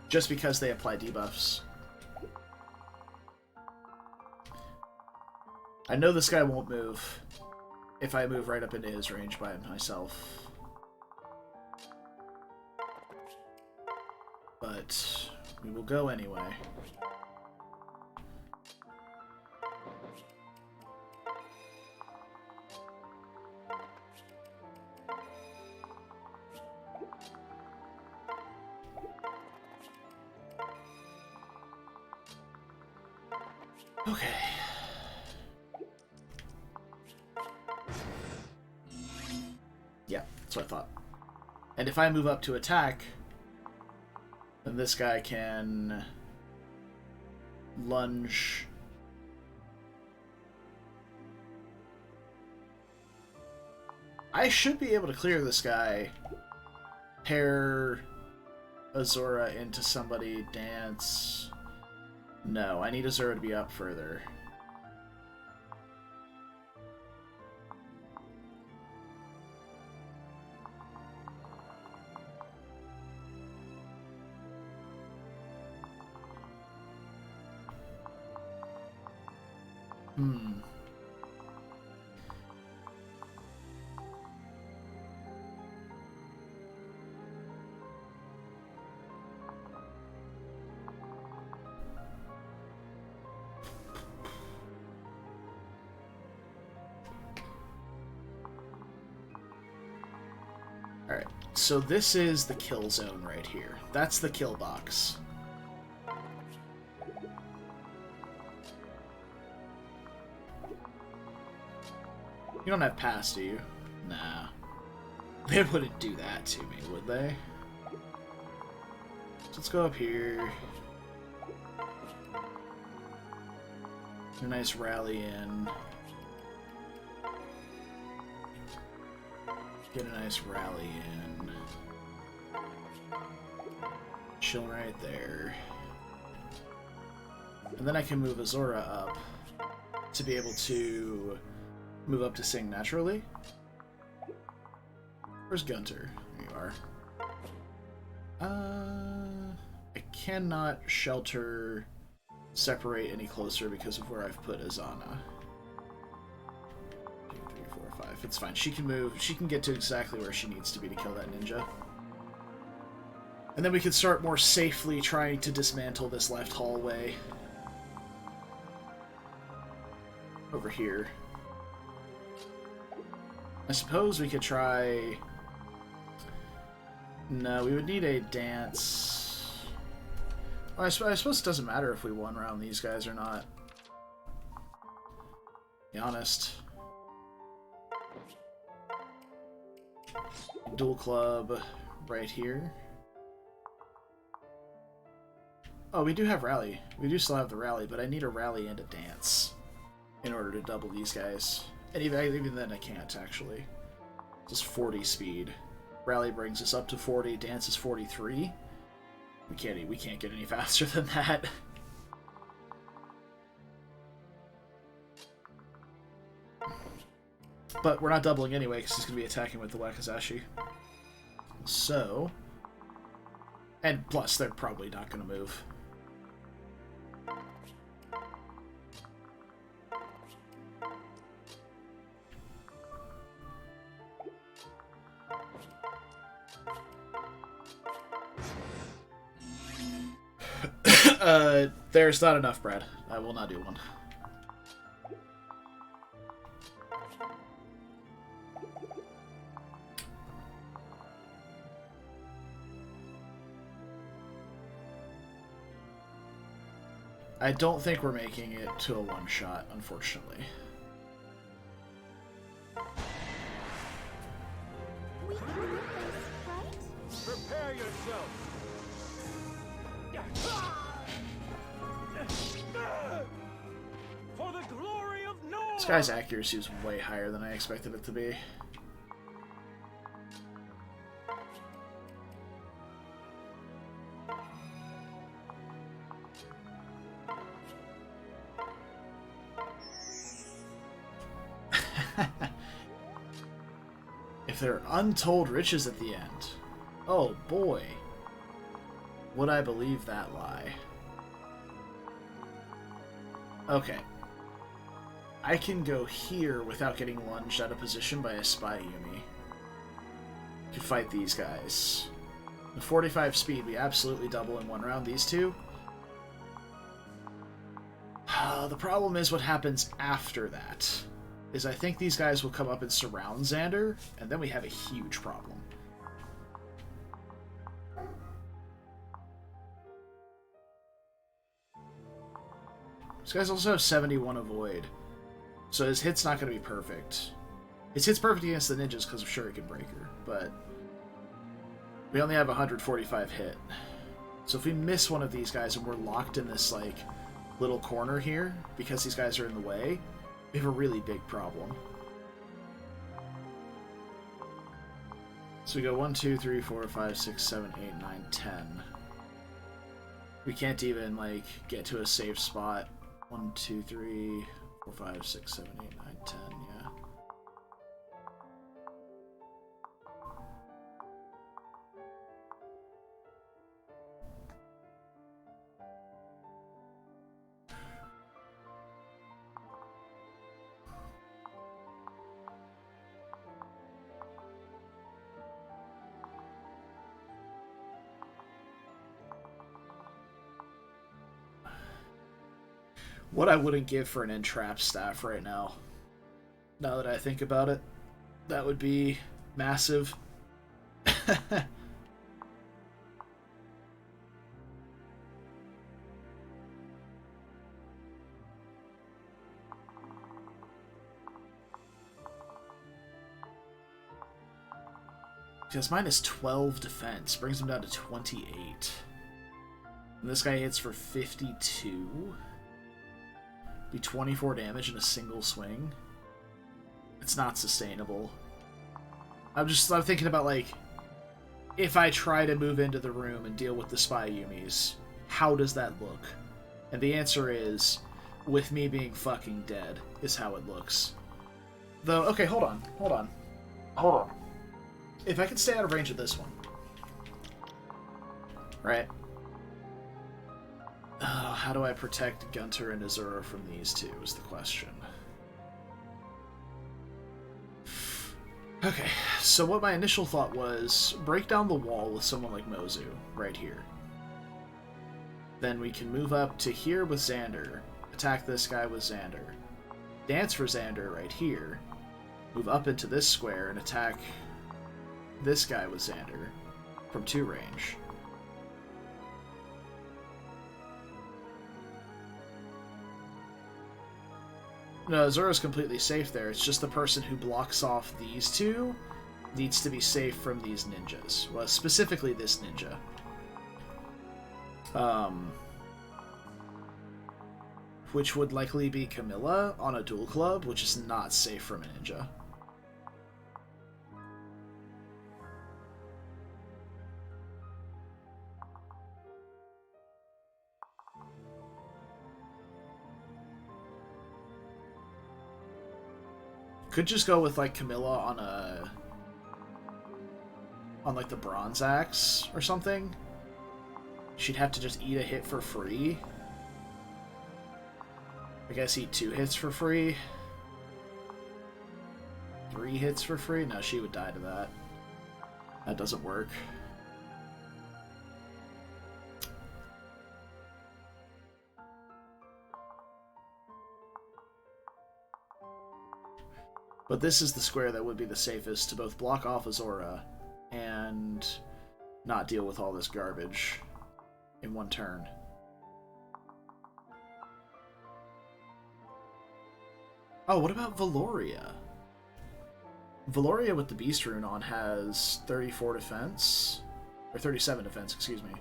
just because they apply debuffs. I know this guy won't move if I move right up into his range by myself. But we will go anyway. Okay. Yeah, that's what I thought. And if I move up to attack, then this guy can lunge. I should be able to clear this guy. Pair Azura into somebody, dance. No, I need Azura to be up further. Alright, so this is the kill zone right here. That's the kill box. You don't have pass, do you? Nah. They wouldn't do that to me, would they? So let's go up here. Get a nice rally in. Get a nice rally in. Chill right there. And then I can move Azura up to be able to move up to Sing naturally. Where's Gunter? There you are. I cannot shelter separate any closer because of where I've put Azana. 2, 3, 4, 5. It's fine. She can move. She can get to exactly where she needs to be to kill that ninja. And then we can start more safely trying to dismantle this left hallway. Over here. I suppose we could try... No, we would need a dance. Well, I suppose it doesn't matter if we one-round these guys or not. Be honest. Dual club right here. Oh, we do have rally. We do still have the rally, but I need a rally and a dance in order to double these guys. And even then I can't, actually. Just 40 speed. Rally brings us up to 40, dance is 43. We can't get any faster than that. But we're not doubling anyway, because he's going to be attacking with the Wakizashi. So... And plus, they're probably not going to move. There's not enough bread. I will not do one. I don't think we're making it to a one-shot, unfortunately. We can do this, right? Prepare yourself. For the glory of North! This guy's accuracy is way higher than I expected it to be. If there are untold riches at the end, oh boy, would I believe that lie. Okay. I can go here without getting lunged out of position by a Spy Yumi. To fight these guys. The 45 speed, we absolutely double in one round. These two. The problem is what happens after that. Is I think these guys will come up and surround Xander, and then we have a huge problem. These guys also have 71 avoid, so his hit's not going to be perfect. His hit's perfect against the ninjas because of Shuriken Breaker, but we only have 145 hit. So if we miss one of these guys and we're locked in this like little corner here because these guys are in the way, we have a really big problem. So we go 1, 2, 3, 4, 5, 6, 7, 8, 9, 10. We can't even like get to a safe spot. 1, 2, 3, 4, 5, 6, 7, 8, 9, 10, yeah. What I wouldn't give for an entrap staff right now. Now that I think about it, that would be massive. Because mine is 12 defense, brings him down to 28. And this guy hits for 52. Be 24 damage in a single swing. It's not sustainable. I'm thinking about, like, if I try to move into the room and deal with the Spy Yumis, how does that look? And the answer is, with me being fucking dead, is how it looks. Though, okay, hold on. If I could stay out of range of this one. Right? How do I protect Gunter and Azura from these two is the question. Okay, so what my initial thought was, break down the wall with someone like Mozu, right here. Then we can move up to here with Xander, attack this guy with Xander, dance for Xander right here, move up into this square and attack this guy with Xander from 2 range. No, Azura's completely safe there. It's just the person who blocks off these two needs to be safe from these ninjas. Well, specifically this ninja. Which would likely be Camilla on a dual club, which is not safe from a ninja. Could just go with like Camilla on like the bronze axe or something, she'd have to just eat a hit for free. I guess eat 2 hits for free. 3 hits for free? No, she would die to that. That doesn't work. But this is the square that would be the safest to both block off Azora and not deal with all this garbage in one turn. Oh, what about Valoria? Valoria with the Beast Rune on has 34 defense. Or 37 defense, excuse me.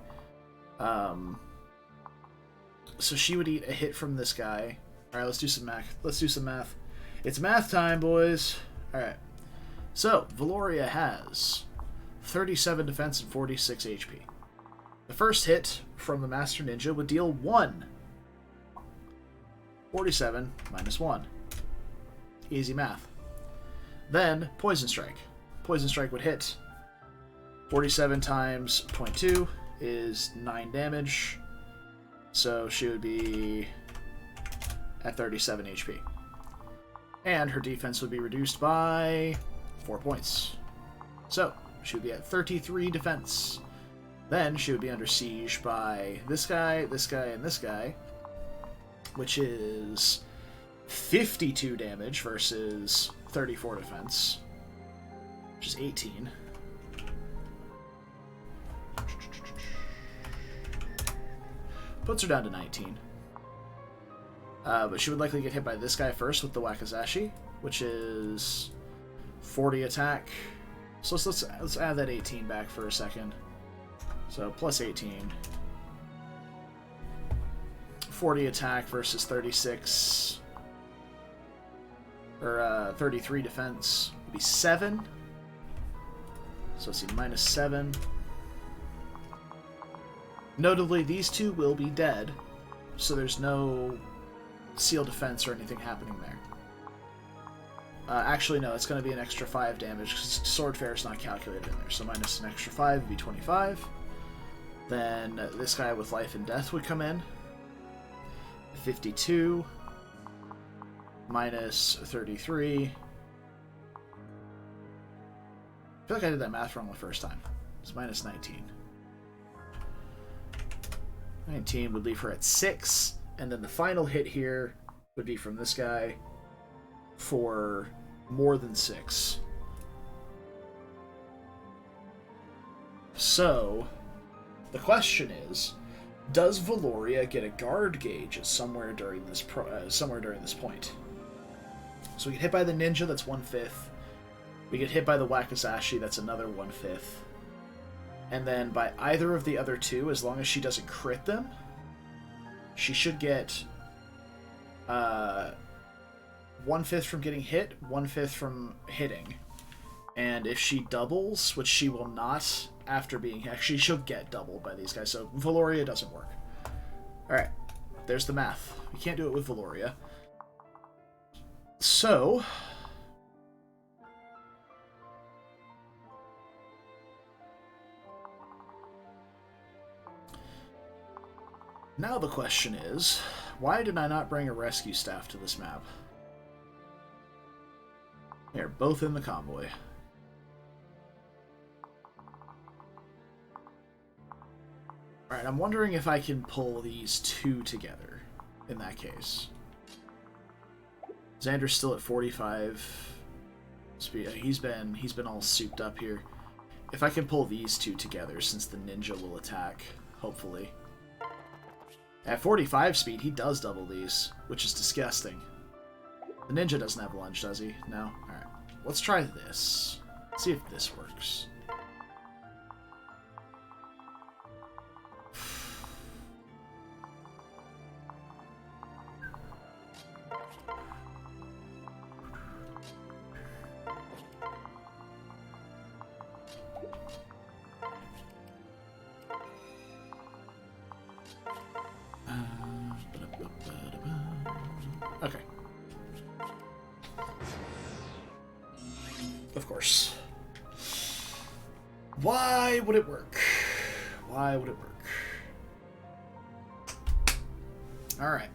So she would eat a hit from this guy. Alright, let's do some math. Let's do some math. It's math time, boys! Alright. So, Valoria has 37 defense and 46 HP. The first hit from the Master Ninja would deal 1. 47 minus 1. Easy math. Then, Poison Strike. Poison Strike would hit. 47 times 0.2 is 9 damage. So she would be at 37 HP. And her defense would be reduced by 4 points. So, she would be at 33 defense. Then she would be under siege by this guy, and this guy, which is 52 damage versus 34 defense, which is 18. Puts her down to 19. But she would likely get hit by this guy first with the Wakizashi, which is 40 attack. So let's add that 18 back for a second. So plus 18. 40 attack versus 36. Or 33 defense would be 7. So let's see, minus 7. Notably, these two will be dead, so there's no seal defense or anything happening there. Actually, no, it's going to be an extra 5 damage, because Swordfare is not calculated in there, so minus an extra 5 would be 25. Then this guy with Life and Death would come in. 52. Minus 33. I feel like I did that math wrong the first time. It's minus 19. 19 would leave her at 6, and then the final hit here would be from this guy for more than 6. So, the question is, does Valoria get a guard gauge somewhere during this point? So we get hit by the ninja, that's 1/5. We get hit by the Wakizashi, that's another 1/5. And then by either of the other two, as long as she doesn't crit them, she should get 1/5 from getting hit, 1/5 from hitting. And if she doubles, which she will not after being hit, actually she'll get doubled by these guys, so Valoria doesn't work. Alright, there's the math. We can't do it with Valoria. So, now the question is, why did I not bring a rescue staff to this map? They're both in the convoy. Alright, I'm wondering if I can pull these two together in that case. Xander's still at 45 speed. He's been all souped up here. If I can pull these two together, since the ninja will attack, hopefully. At 45 speed, he does double these, which is disgusting. The ninja doesn't have lunge, does he? No? Alright. Let's try this. See if this works. Okay. Of course. Why would it work? Why would it work? Alright.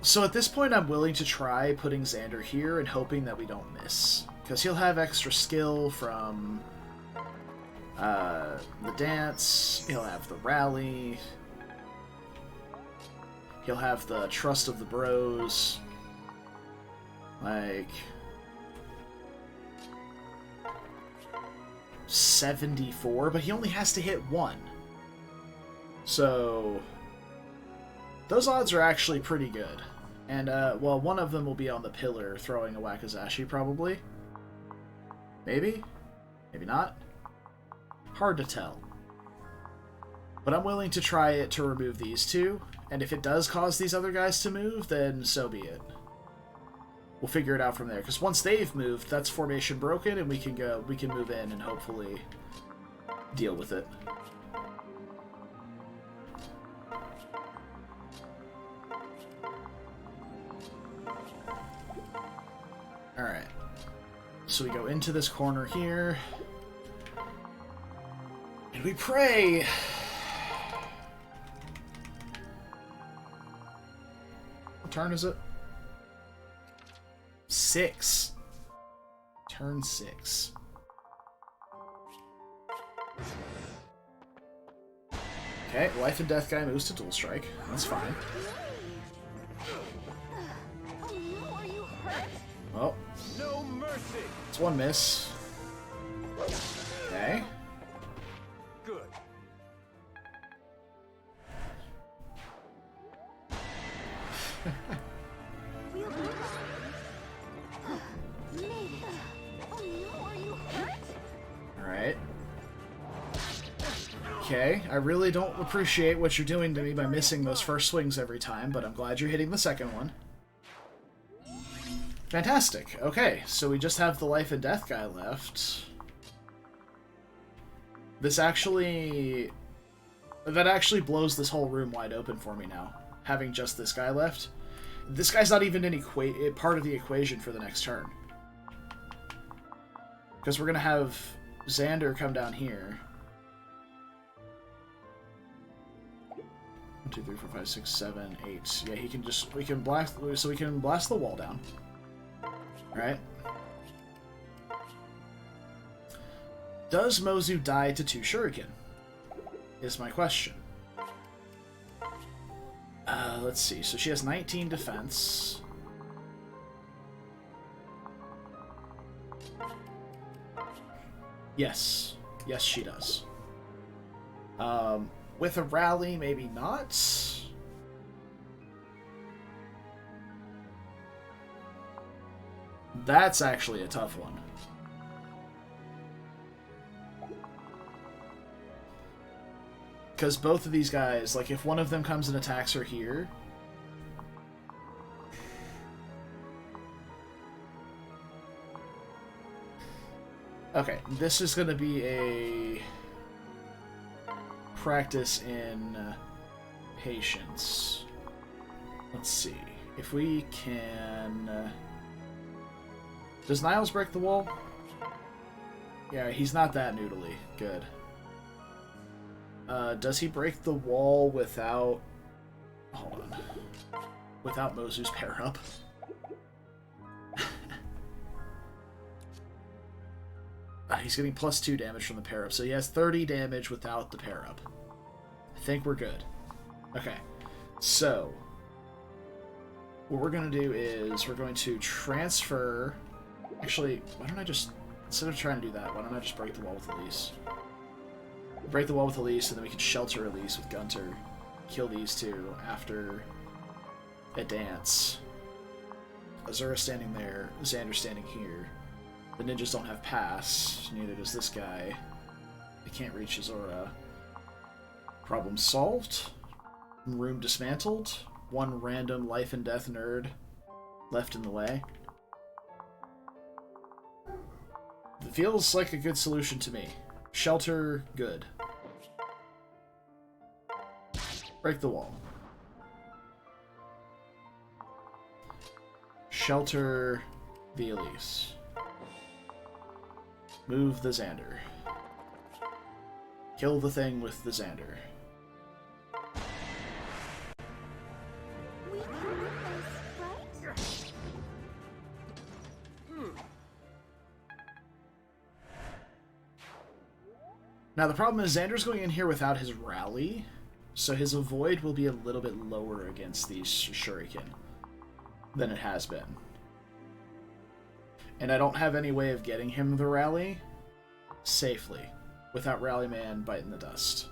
So at this point, I'm willing to try putting Xander here and hoping that we don't miss. Because he'll have extra skill from the dance, he'll have the rally, he'll have the trust of the bros. Like 74, but he only has to hit one. So those odds are actually pretty good. And, well, one of them will be on the pillar throwing a Wakizashi, probably. Maybe? Maybe not? Hard to tell. But I'm willing to try it to remove these two, and if it does cause these other guys to move, then so be it. We'll figure it out from there, because once they've moved, that's formation broken, and we can move in and hopefully deal with it. Alright. So we go into this corner here. And we pray. What turn is it? 6. Turn 6. Okay, life and death guy moves to dual strike. That's fine. Oh no, are you hurt? Oh. No mercy. It's one miss. Okay. Good. Feel the Maybe. Oh no, are you hurt? Alright. Okay, I really don't appreciate what you're doing to me by missing those first swings every time, but I'm glad you're hitting the second one. Fantastic. Okay, so we just have the life and death guy left. This actually... That actually blows this whole room wide open for me now, having just this guy left. This guy's not even part of the equation for the next turn. Because we're going to have Xander come down here. 1, 2, 3, 4, 5, 6, 7, 8. Yeah, he can just... we can blast the wall down. Right? Does Mozu die to 2 shuriken? Is my question. Let's see. So she has 19 defense. Yes. Yes, she does. With a rally, maybe not. That's actually a tough one. Because both of these guys, like, if one of them comes and attacks her here... Okay, this is going to be a practice in patience. Let's see. If we can... Does Niles break the wall? Yeah, he's not that noodly. Good. Does he break the wall without... Hold on. Without Mozu's pair up? He's getting +2 damage from the pair up, so he has 30 damage without the pair up. I think we're good. Okay. So, what we're going to do is we're going to transfer... Actually, why don't I just... Instead of trying to do that, why don't I just break the wall with Elise? Break the wall with Elise, and then we can shelter Elise with Gunter. Kill these two after a dance. Azura standing there, Xander standing here. The ninjas don't have pass, neither does this guy. They can't reach Azura. Problem solved. Room dismantled. One random life and death nerd left in the way. It feels like a good solution to me. Shelter, good. Break the wall. Shelter the Elise. Move the Xander. Kill the thing with the Xander. We can do this, right? Now the problem is Xander's going in here without his rally, so his avoid will be a little bit lower against these shuriken than it has been. And I don't have any way of getting him the rally safely without Rally Man biting the dust.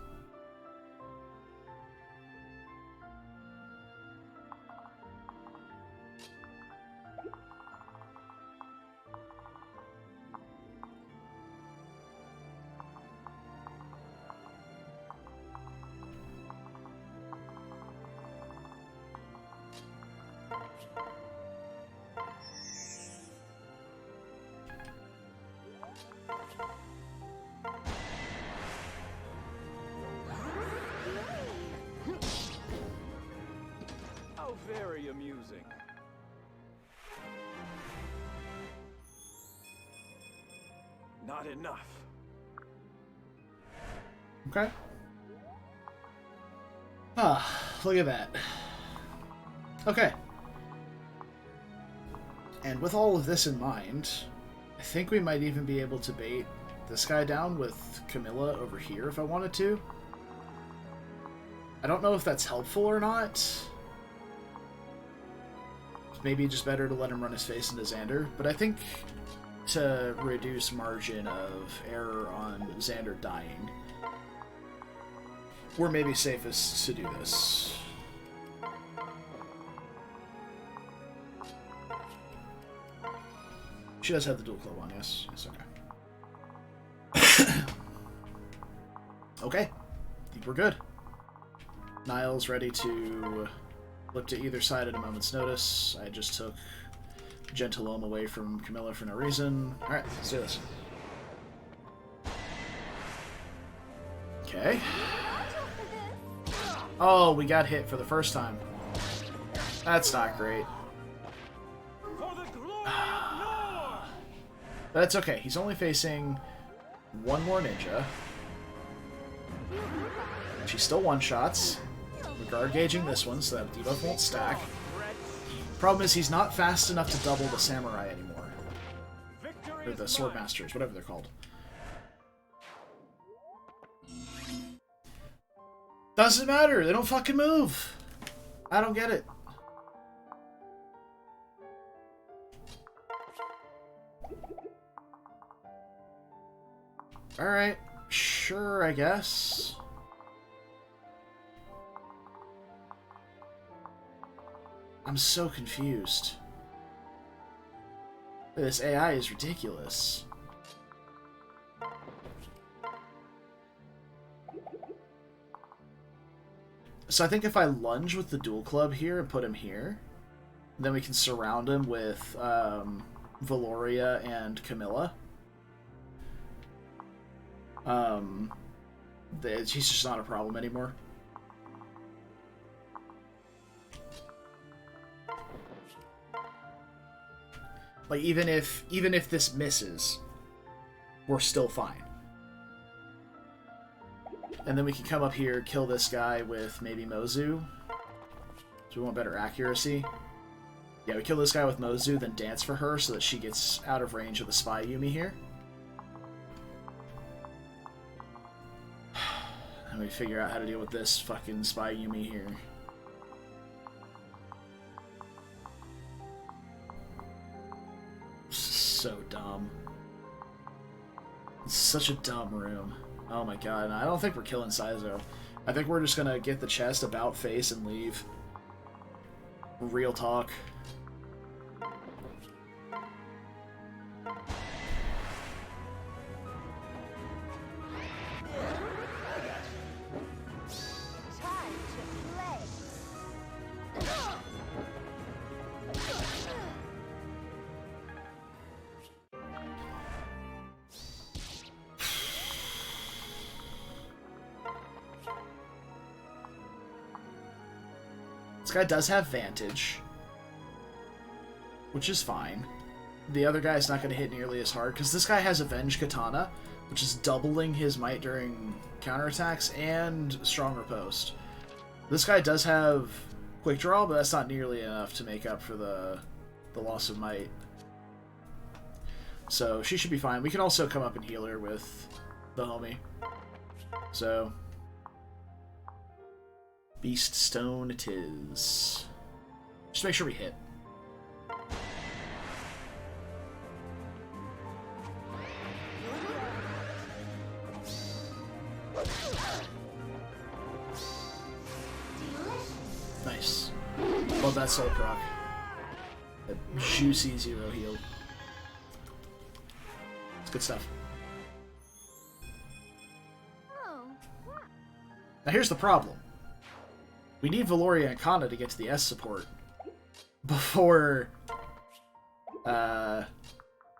How very amusing. Not enough. Okay. Ah, look at that. Okay. And with all of this in mind, I think we might even be able to bait this guy down with Camilla over here if I wanted to. I don't know if that's helpful or not. Maybe just better to let him run his face into Xander, but I think to reduce margin of error on Xander dying, we're maybe safest to do this. She does have the dual club on, yes. Yes, okay. Okay. I think we're good. Niall's ready to flip to either side at a moment's notice. I just took Gentilome away from Camilla for no reason. Alright, let's do this. Okay. Oh, we got hit for the first time. That's not great. For the glory of Lord! But that's okay. He's only facing one more ninja. She still one-shots. We're guard gauging this one so that debuff won't stack. Problem is he's not fast enough to double the samurai anymore. Or the sword masters, whatever they're called. Doesn't matter, they don't fucking move. I don't get it. Alright, sure, I guess. I'm so confused. This AI is ridiculous. So I think if I lunge with the dual club here and put him here, then we can surround him with Valoria and Camilla. He's just not a problem anymore. Like, even if this misses, we're still fine. And then we can come up here, kill this guy with maybe Mozu. So we want better accuracy. Yeah, we kill this guy with Mozu, then dance for her so that she gets out of range of the Spy Yumi here. And we figure out how to deal with this fucking Spy Yumi here. So dumb. It's such a dumb room. Oh my god, and I don't think we're killing Saizo. I think we're just gonna get the chest about face and leave. Real talk. Time to play. This guy does have Vantage. which is fine. The other guy's not going to hit nearly as hard, because this guy has Avenge Katana, which is doubling his might during counterattacks, and Strong Riposte. This guy does have Quick Draw, but that's not nearly enough to make up for the loss of might. So she should be fine. We can also come up and heal her with the homie. So, Beast Stone it is. Just make sure we hit. Nice. Love that soul proc. That juicy 0 heal. It's good stuff. Oh, what? Now here's the problem. We need Valoria and Kana to get to the S support before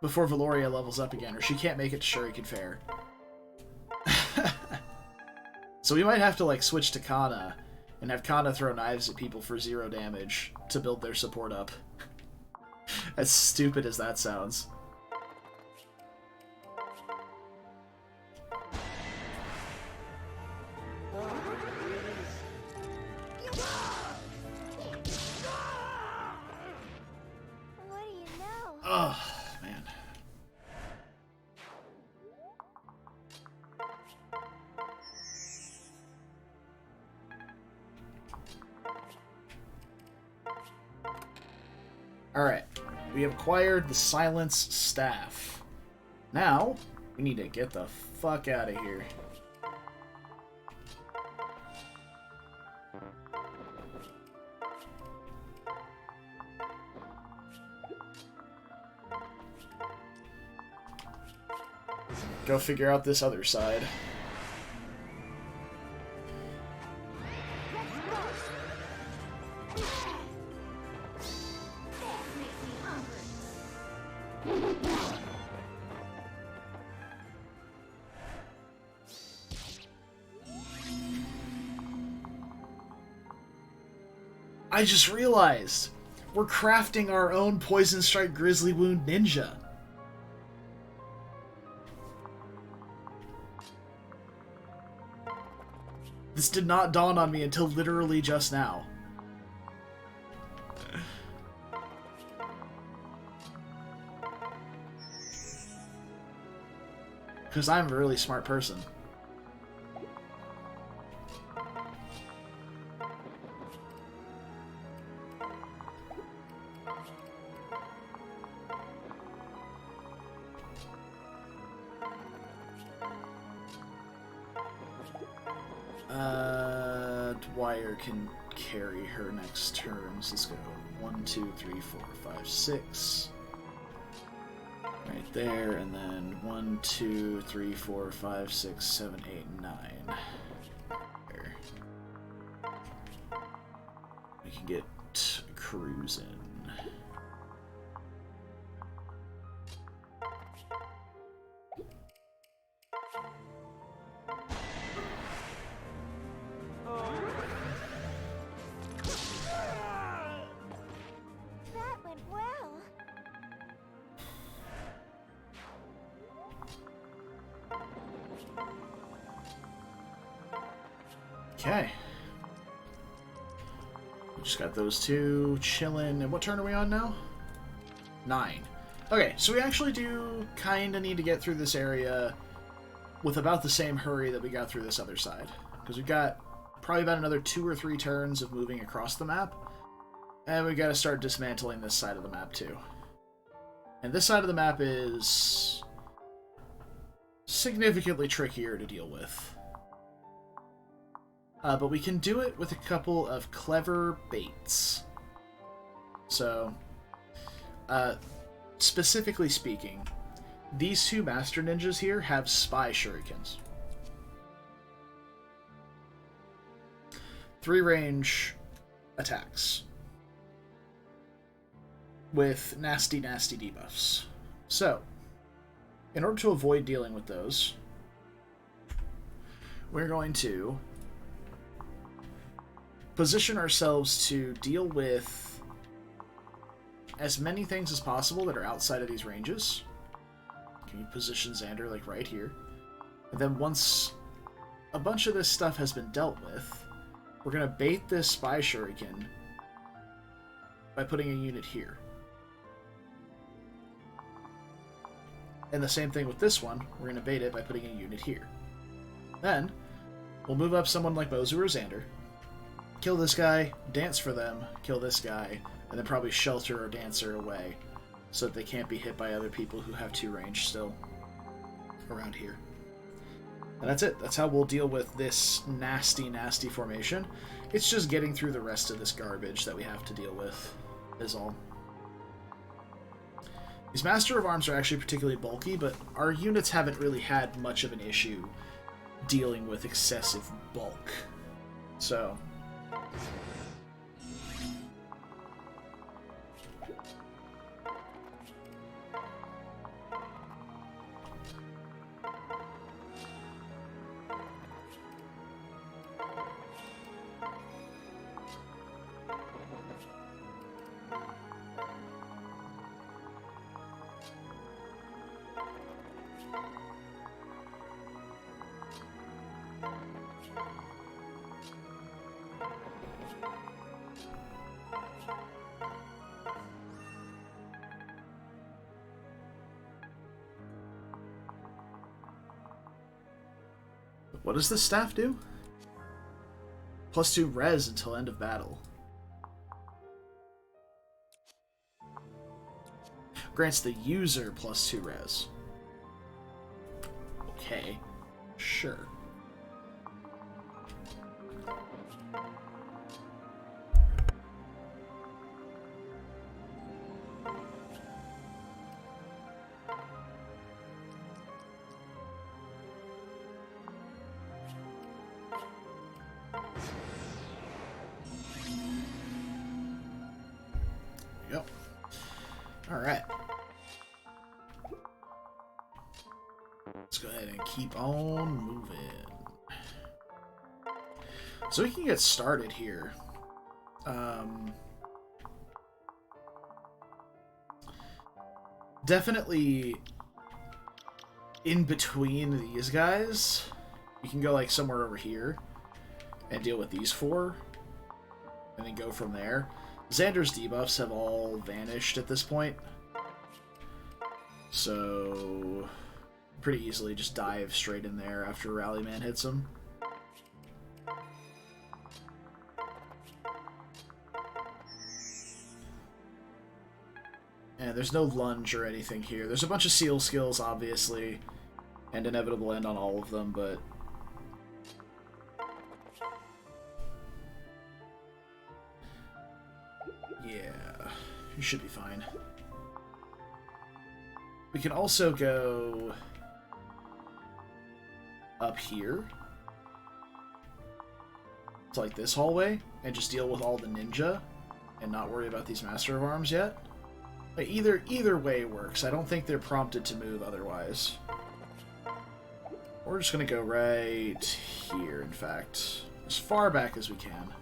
Valoria levels up again, or she can't make it to Shuriken Fair. So we might have to like switch to Kana and have Kana throw knives at people for 0 damage to build their support up. As stupid as that sounds. What do you know? Oh, man. Alright, we have acquired the Silence Staff. Now, we need to get the fuck out of here. Go figure out this other side. I just realized we're crafting our own Poison Strike Grizzly Wound Ninja. This did not dawn on me until literally just now. Because I'm a really smart person. Dwyer can carry her next turn. So let's go 1, 2, 3, 4, 5, 6. Right there, and then 1, 2, 3, 4, 5, 6, 7, 8, 9. There. We can get cruising. That went well. Okay. We just got those two chilling. And what turn are we on now? 9. Okay, so we actually do kind of need to get through this area with about the same hurry that we got through this other side. Because we've got probably about another 2 or 3 turns of moving across the map. And we got to start dismantling this side of the map too. And this side of the map is significantly trickier to deal with. But we can do it with a couple of clever baits. So, specifically speaking, these two Master Ninjas here have Spy Shurikens. 3-range attacks. With nasty, nasty debuffs. So, in order to avoid dealing with those, we're going to position ourselves to deal with as many things as possible that are outside of these ranges. Can you position Xander, like, right here? And then once a bunch of this stuff has been dealt with, we're going to bait this Spy Shuriken by putting a unit here. And the same thing with this one, we're going to bait it by putting a unit here. Then, we'll move up someone like Mozu or Xander, kill this guy, dance for them, kill this guy, and then probably shelter or dancer away so that they can't be hit by other people who have 2 range still around here. And that's it. That's how we'll deal with this nasty, nasty formation. It's just getting through the rest of this garbage that we have to deal with, is all. These Master of Arms are actually particularly bulky, but our units haven't really had much of an issue dealing with excessive bulk. So... what does this staff do? +2 res until end of battle. Grants the user +2 res. Okay, sure. Yep. Alright. Let's go ahead and keep on moving. So we can get started here. Definitely in between these guys. You can go like somewhere over here and deal with these 4. And then go from there. Xander's debuffs have all vanished at this point. So pretty easily just dive straight in there after Rallyman hits him. And there's no lunge or anything here. There's a bunch of seal skills, obviously, and inevitable end on all of them, but... yeah, you should be fine. We can also go up here to like this hallway and just deal with all the ninja and not worry about these Master of Arms yet. Like, either way works. I don't think they're prompted to move otherwise. We're just gonna go right here, in fact. As far back as we can.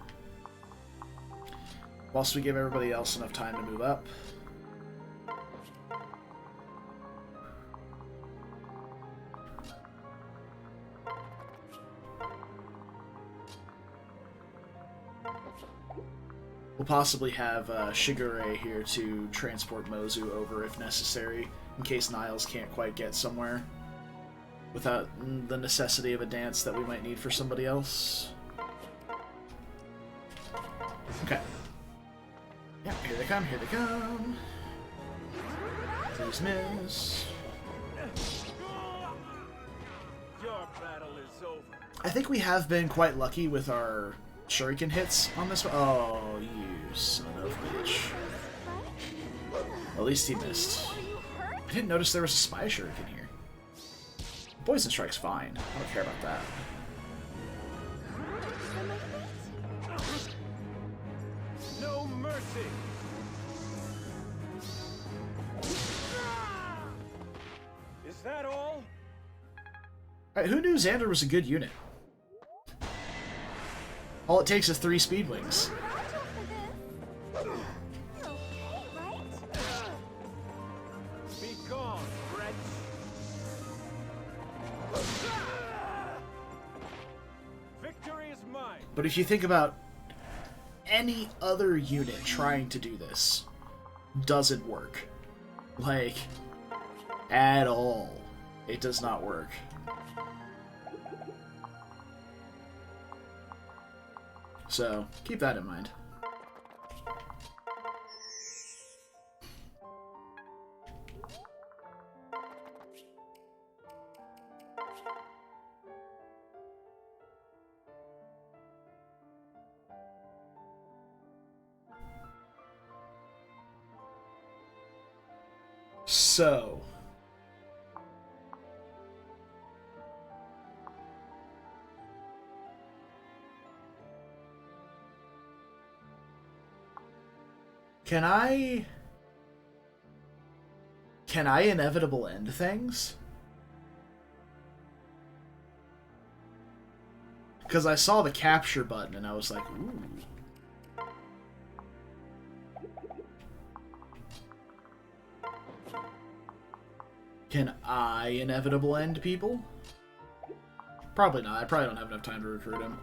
Whilst we give everybody else enough time to move up. We'll possibly have Shigure here to transport Mozu over if necessary, in case Niles can't quite get somewhere without the necessity of a dance that we might need for somebody else. Okay. Yeah, here they come, here they come. Please miss. Your battle is over. I think we have been quite lucky with our shuriken hits on this one. Oh, you son of a bitch. At least he missed. I didn't notice there was a spy shuriken here. Poison strike's fine. I don't care about that. No mercy. Is that all? Alright, who knew Xander was a good unit? All it takes is 3 speed wings. Okay, right? mine. But if you think about any other unit trying to do this, doesn't work. Like, at all. It does not work. So, keep that in mind. So, can I inevitable end things? Because I saw the capture button and I was like, ooh. Can I inevitable end people? Probably not. I probably don't have enough time to recruit him.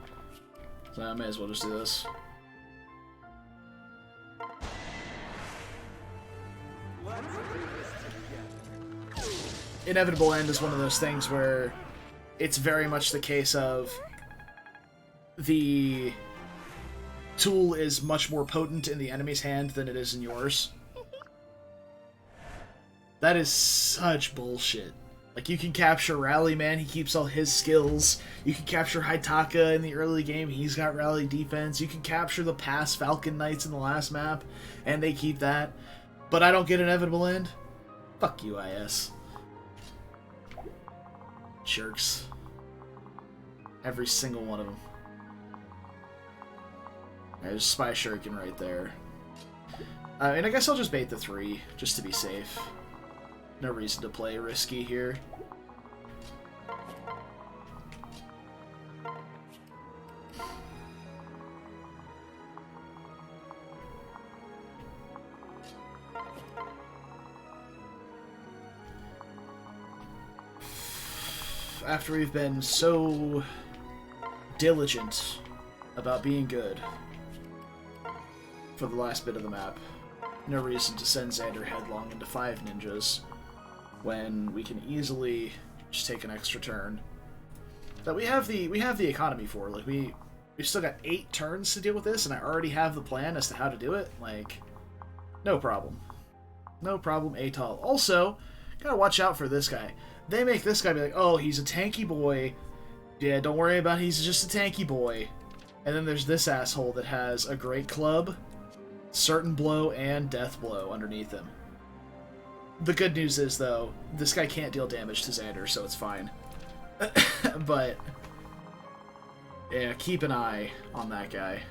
So I may as well just do this. Inevitable end is one of those things where it's very much the case of the tool is much more potent in the enemy's hand than it is in yours. That is such bullshit. Like, you can capture Rally Man, he keeps all his skills. You can capture Hinoka in the early game, he's got Rally defense. You can capture the past Falcon Knights in the last map, and they keep that. But I don't get inevitable end? Fuck you, IS. Jerks. Every single one of them. There's Spy Shuriken right there. And I guess I'll just bait the 3, just to be safe. No reason to play risky here. After we've been so diligent about being good for the last bit of the map, no reason to send Xander headlong into 5 ninjas when we can easily just take an extra turn that we have the economy for. Like, we've still got 8 turns to deal with this, and I already have the plan as to how to do it. Like, no problem. No problem at all. Also, gotta watch out for this guy. They make this guy be like, oh, he's a tanky boy. Yeah, don't worry about it, he's just a tanky boy. And then there's this asshole that has a great club, certain blow, and death blow underneath him. The good news is, though, this guy can't deal damage to Xander, so it's fine. But, yeah, keep an eye on that guy.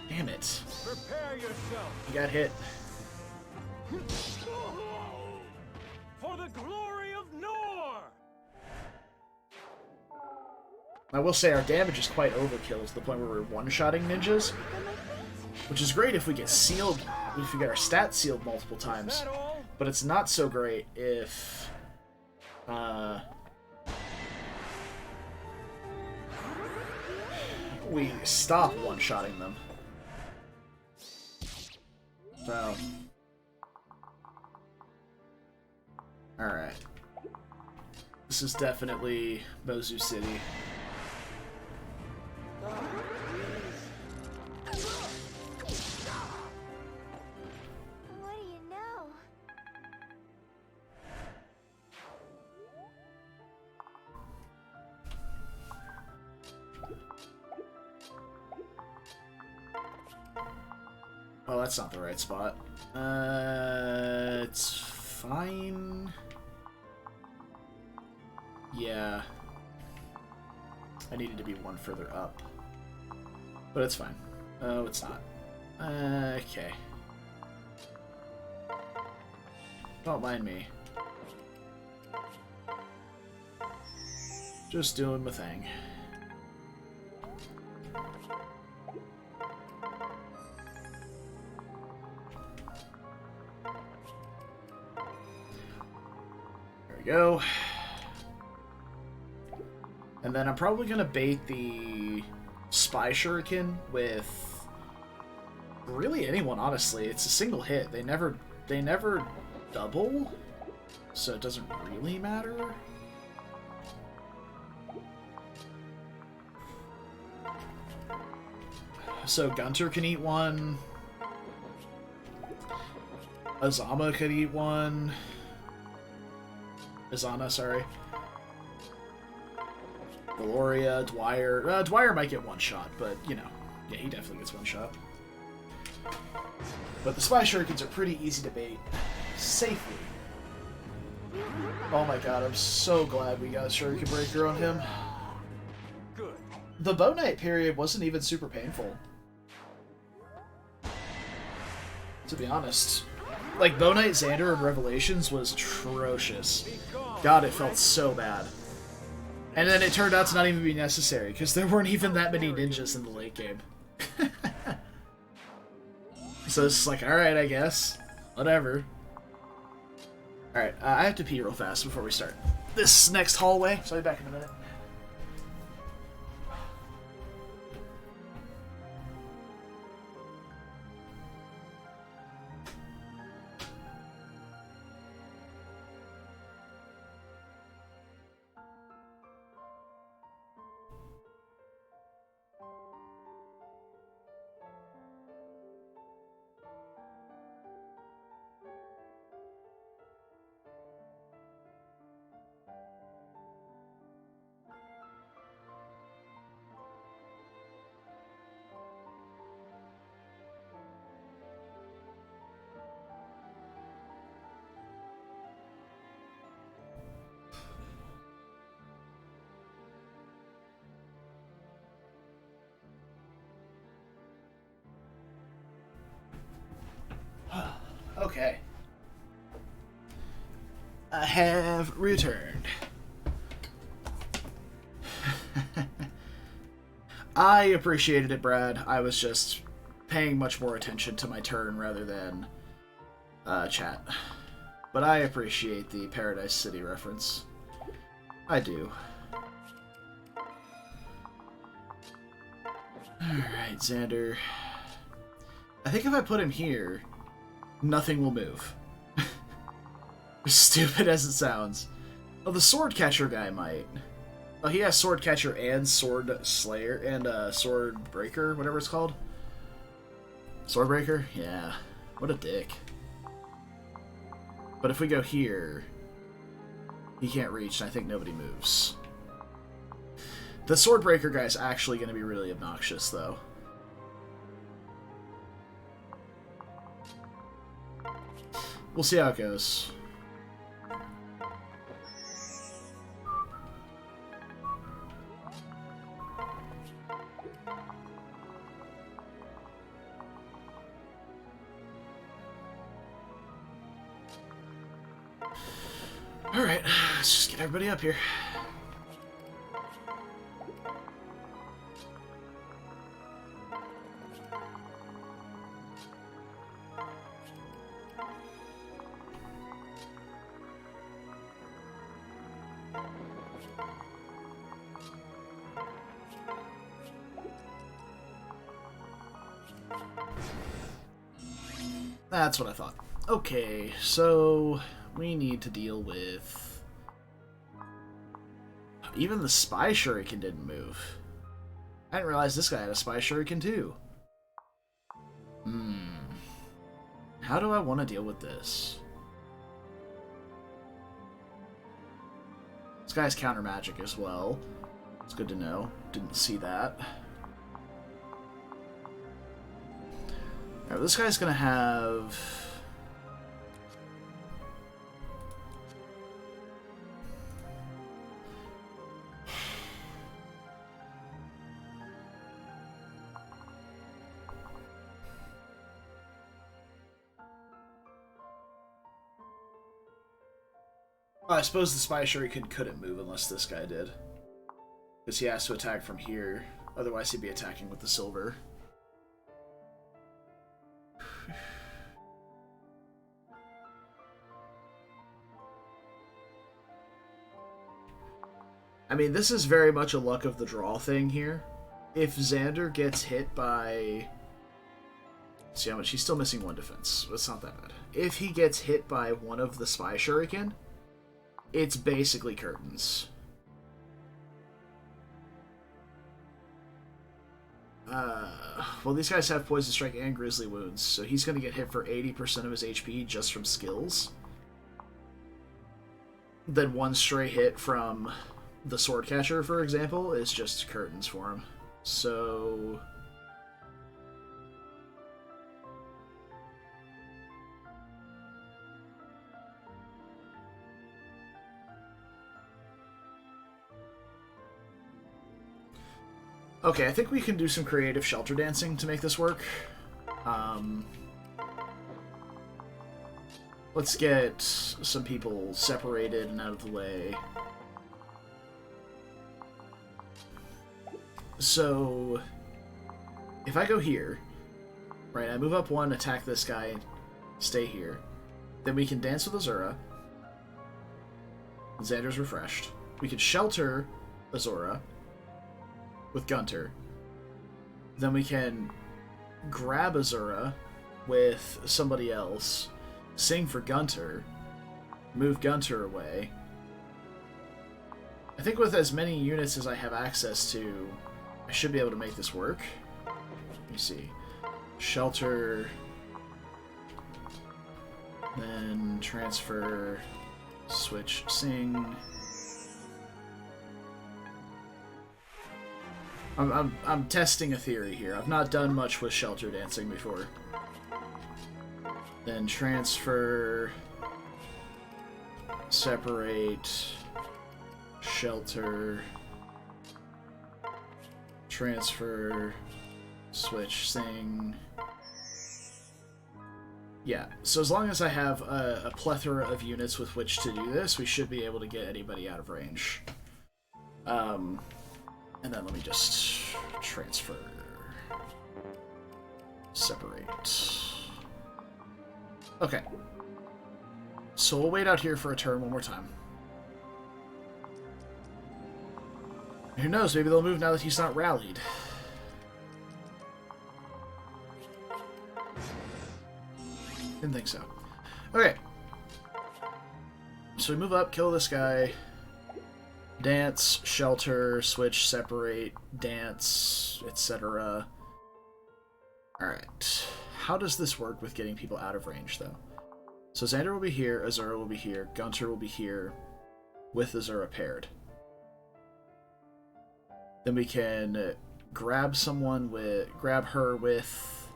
Damn it. Prepare yourself. You got hit. For the glory of Nor! I will say our damage is quite overkill to the point where we're one-shotting ninjas, which is great if we get sealed, if we get our stats sealed multiple times, but it's not so great if we stop one-shotting them. So, alright. This is definitely Mozu City. What do you know? Oh, that's not the right spot. It's fine. Yeah. I needed to be one further up. But it's fine. Oh, it's not. Okay. Don't mind me. Just doing my thing. we go. And then I'm probably going to bait the Spy Shuriken with really anyone, honestly. It's a single hit. They never double, so it doesn't really matter. So Gunter can eat one. Azama could eat one. Azana, sorry. Valoria, Dwyer. Dwyer might get one shot, but, you know. Yeah, he definitely gets one shot. But the Spy Shurikens are pretty easy to bait. Safely. Oh my god, I'm so glad we got Shuriken Breaker on him. Good. The Bow Knight period wasn't even super painful. To be honest. Like, Bow Knight Xander in Revelations was atrocious. God, it felt so bad. And then it turned out to not even be necessary, because there weren't even that many ninjas in the late game. So it's like, alright, I guess. Whatever. Alright, I have to pee real fast before we start this next hallway, so I'll be back in a minute. Okay. I have returned. I appreciated it, Brad. I was just paying much more attention to my turn rather than chat. But I appreciate the Paradise City reference. I do. Alright, Xander. I think if I put him here, nothing will move. As stupid as it sounds. Oh, the Sword Catcher guy might. Oh, he has Sword Catcher and Sword Slayer and Sword Breaker, whatever it's called. Sword Breaker? Yeah. What a dick. But if we go here, he can't reach, and I think nobody moves. The Sword Breaker guy's actually going to be really obnoxious, though. We'll see how it goes. Alright, let's just get everybody up here. That's what I thought. Okay, so we need to deal with... Even the Spy Shuriken didn't move. I didn't realize this guy had a Spy Shuriken too. How do I want to deal with this? This guy's counter magic as well. It's good to know. Didn't see that. Alright, this guy's gonna have... I suppose the Spy Shuriken couldn't move unless this guy did. Because he has to attack from here. Otherwise he'd be attacking with the silver. I mean, this is very much a luck of the draw thing here. If Xander gets hit by... See how much? He's still missing 1 defense. It's not that bad. If he gets hit by one of the Spy Shuriken, it's basically curtains. Well, these guys have Poison Strike and Grizzly Wounds, so he's going to get hit for 80% of his HP just from skills. Then 1 stray hit from the Sword Catcher, for example, is just curtains for him. So... Okay, I think we can do some creative shelter dancing to make this work. Let's get some people separated and out of the way. So, if I go here, right, I move up 1, attack this guy, stay here. Then we can dance with Azura. Xander's refreshed. We can shelter Azura with Gunter. Then we can grab Azura with somebody else, sing for Gunter, move Gunter away. I think with as many units as I have access to, I should be able to make this work. Let me see. Shelter, then transfer, switch, sing. I'm testing a theory here. I've not done much with shelter dancing before. Then transfer, separate, shelter, transfer, switch, sing. Yeah, so as long as I have a plethora of units with which to do this, we should be able to get anybody out of range. And then let me just transfer, separate. Okay. So we'll wait out here for a turn one more time. Who knows, maybe they'll move now that he's not rallied. Didn't think so. Okay. So we move up, kill this guy. Dance, shelter, switch, separate, dance, etc. Alright. How does this work with getting people out of range, though? So Xander will be here, Azura will be here, Gunter will be here, with Azura paired. Then we can grab her with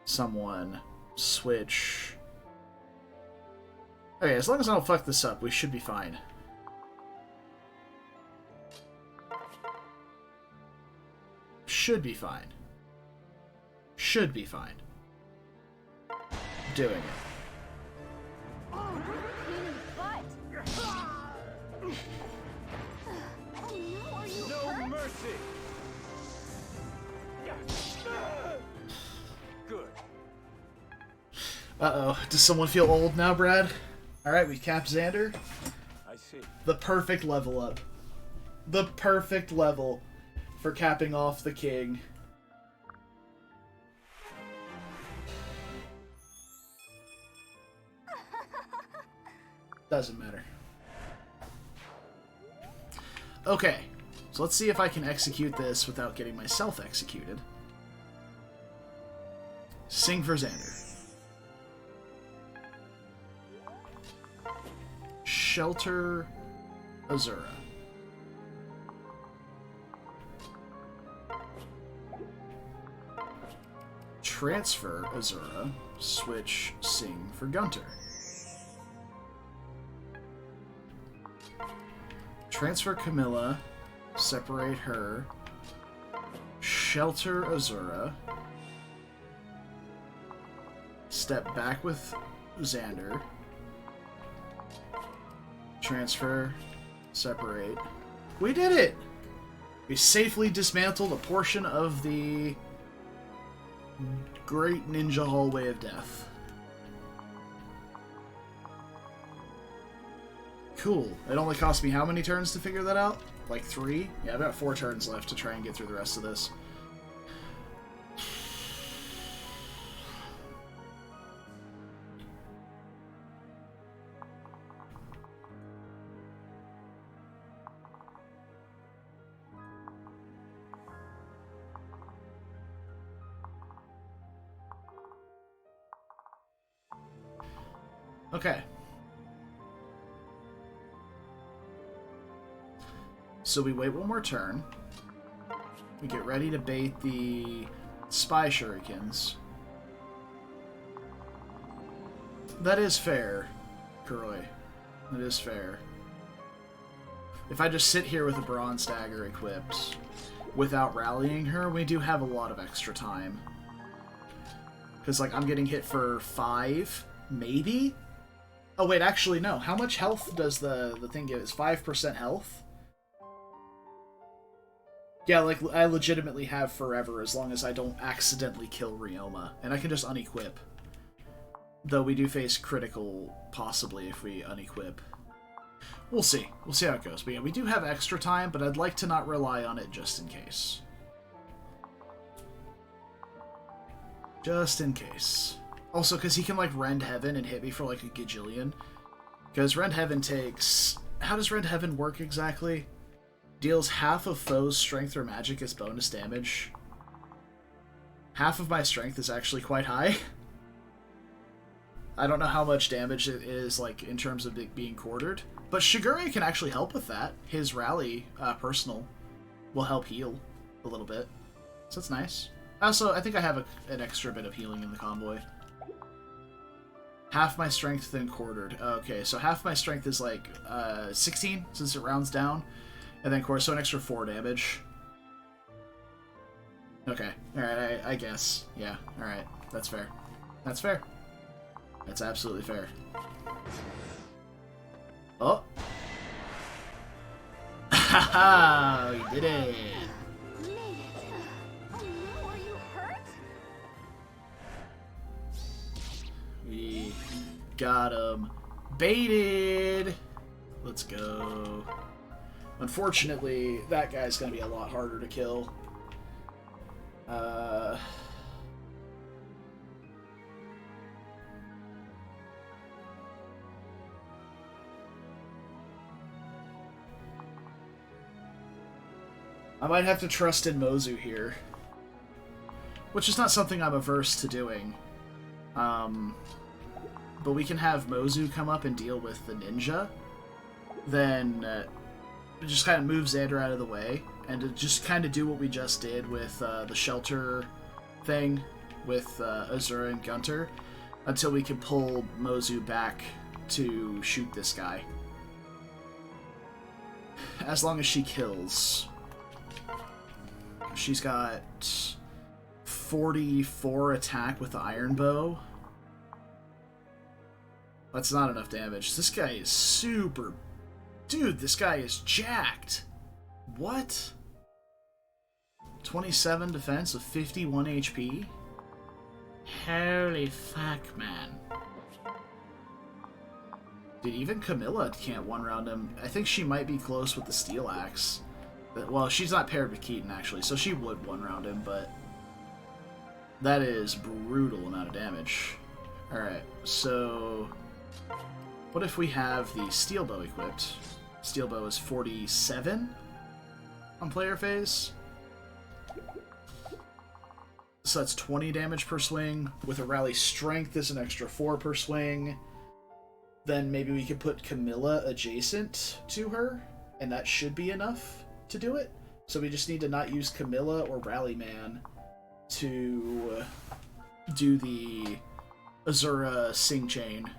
someone, switch. Okay, as long as I don't fuck this up, we should be fine. Should be fine. Should be fine. Doing it. Oh, pain in the butt. Oh no, are you No hurt? mercy! Good. Uh-oh. Does someone feel old now, Brad? Alright, we capped Xander. I see. The perfect level up. The perfect level for capping off the king. Doesn't matter. Okay, so let's see if I can execute this without getting myself executed. Sing for Xander. Shelter Azura. Transfer Azura. Switch Sing for Gunter. Transfer Camilla. Separate her. Shelter Azura. Step back with Xander. Transfer. Separate. We did it! We safely dismantled a portion of the Great Ninja Hallway of Death. Cool. It only cost me how many turns to figure that out? Like 3? Yeah, I've got 4 turns left to try and get through the rest of this. Okay. So we wait one more turn. We get ready to bait the spy shurikens. That is fair, Kuroi. That is fair. If I just sit here with a bronze dagger equipped without rallying her, we do have a lot of extra time. Because, like, I'm getting hit for 5, maybe? Oh, wait, actually, no. How much health does the thing give? It's 5% health? Yeah, like, I legitimately have forever as long as I don't accidentally kill Ryoma. And I can just unequip. Though we do face critical, possibly, if we unequip. We'll see. We'll see how it goes. But yeah, we do have extra time, but I'd like to not rely on it just in case. Just in case. Also, because he can, like, Rend Heaven and hit me for, like, a gajillion. Because Rend Heaven takes... How does Rend Heaven work exactly? Deals half of foes' strength or magic as bonus damage. Half of my strength is actually quite high. I don't know how much damage it is, like, in terms of it being quartered. But Shigure can actually help with that. His rally, personal, will help heal a little bit. So that's nice. Also, I think I have an extra bit of healing in the convoy. Half my strength, then quartered. Okay, so half my strength is like 16, since it rounds down. And then, of course, so an extra 4 damage. Okay, alright, I guess. Yeah, alright, that's fair. That's fair. That's absolutely fair. Oh! Haha! We did it! Made it. Oh no, are you hurt? We got him baited! Let's go. Unfortunately, that guy's gonna be a lot harder to kill. I might have to trust in Mozu here. Which is not something I'm averse to doing. But we can have Mozu come up and deal with the ninja. Then just kind of move Xander out of the way. And to just kind of do what we just did with the shelter thing with Azura and Gunter. Until we can pull Mozu back to shoot this guy. As long as she kills. She's got 44 attack with the iron bow. That's not enough damage. This guy is super... Dude, this guy is jacked. What? 27 defense with 51 HP? Holy fuck, man. Dude, even Camilla can't one-round him. I think she might be close with the steel axe. Well, she's not paired with Keaton, actually, so she would one-round him, but... That is brutal amount of damage. Alright, so... What if we have the steel bow equipped? Steel bow is 47 on player phase. So that's 20 damage per swing. With a rally strength is an extra 4 per swing. Then maybe we could put Camilla adjacent to her, and that should be enough to do it. So we just need to not use Camilla or Rally Man to do the Azura Sing Chain.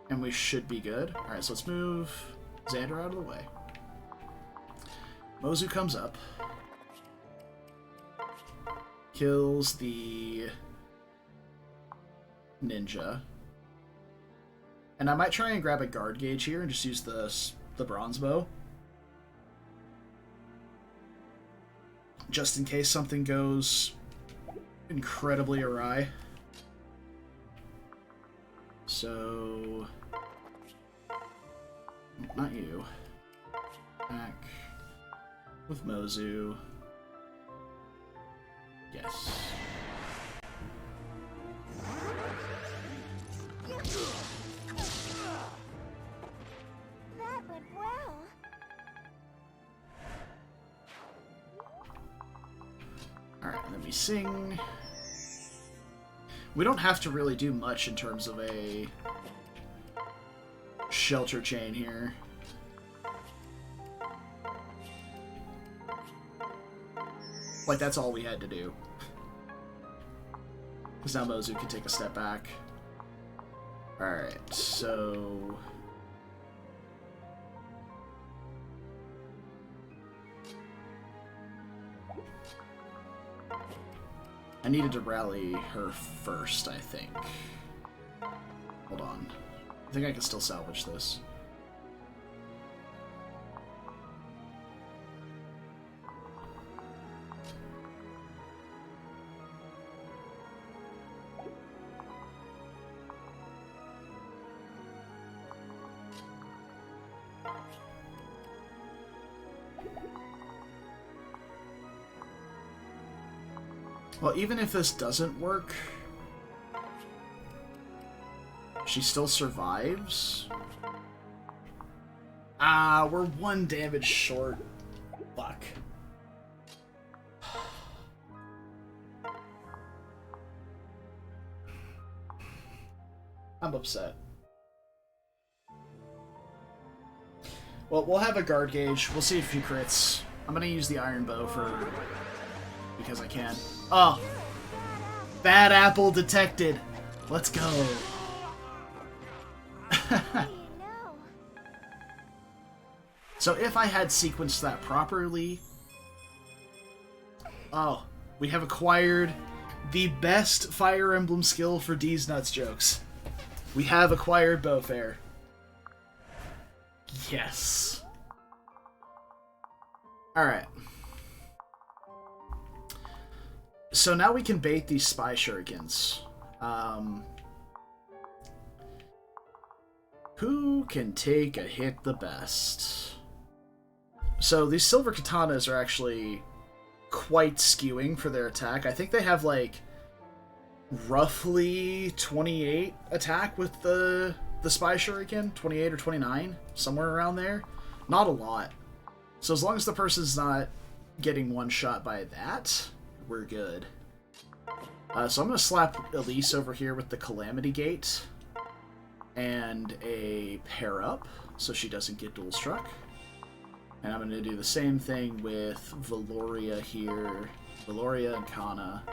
And we should be good. Alright, so let's move Xander out of the way. Mozu comes up. Kills the ninja. And I might try and grab a guard gauge here and just use the bronze bow. Just in case something goes incredibly awry. Not you. Back with Mozu. Yes. That went well. Alright, let me sing. We don't have to really do much in terms of a shelter chain here. Like, that's all we had to do. Because now Mozu can take a step back. Alright, so... I needed to rally her first, I think. Hold on. I think I can still salvage this. Well, even if this doesn't work, she still survives. Ah, we're 1 damage short. Fuck. I'm upset. Well, we'll have a guard gauge. We'll see if he crits. I'm gonna use the iron bow for... because I can. Oh! Bad apple detected! Let's go! So if I had sequenced that properly... Oh, we have acquired the best Fire Emblem skill for D's Nuts jokes. We have acquired Bowfair. Yes. Alright. So now we can bait these spy shurikens. Who can take a hit the best? So these silver katanas are actually quite skewing for their attack. I think they have like roughly 28 attack with the spy shuriken, 28 or 29, somewhere around there. Not a lot. So as long as the person's not getting one shot by that, we're good. So I'm going to slap Elise over here with the Calamity Gate and a pair up so she doesn't get dual struck. And I'm going to do the same thing with Valoria here, Valoria and Kana.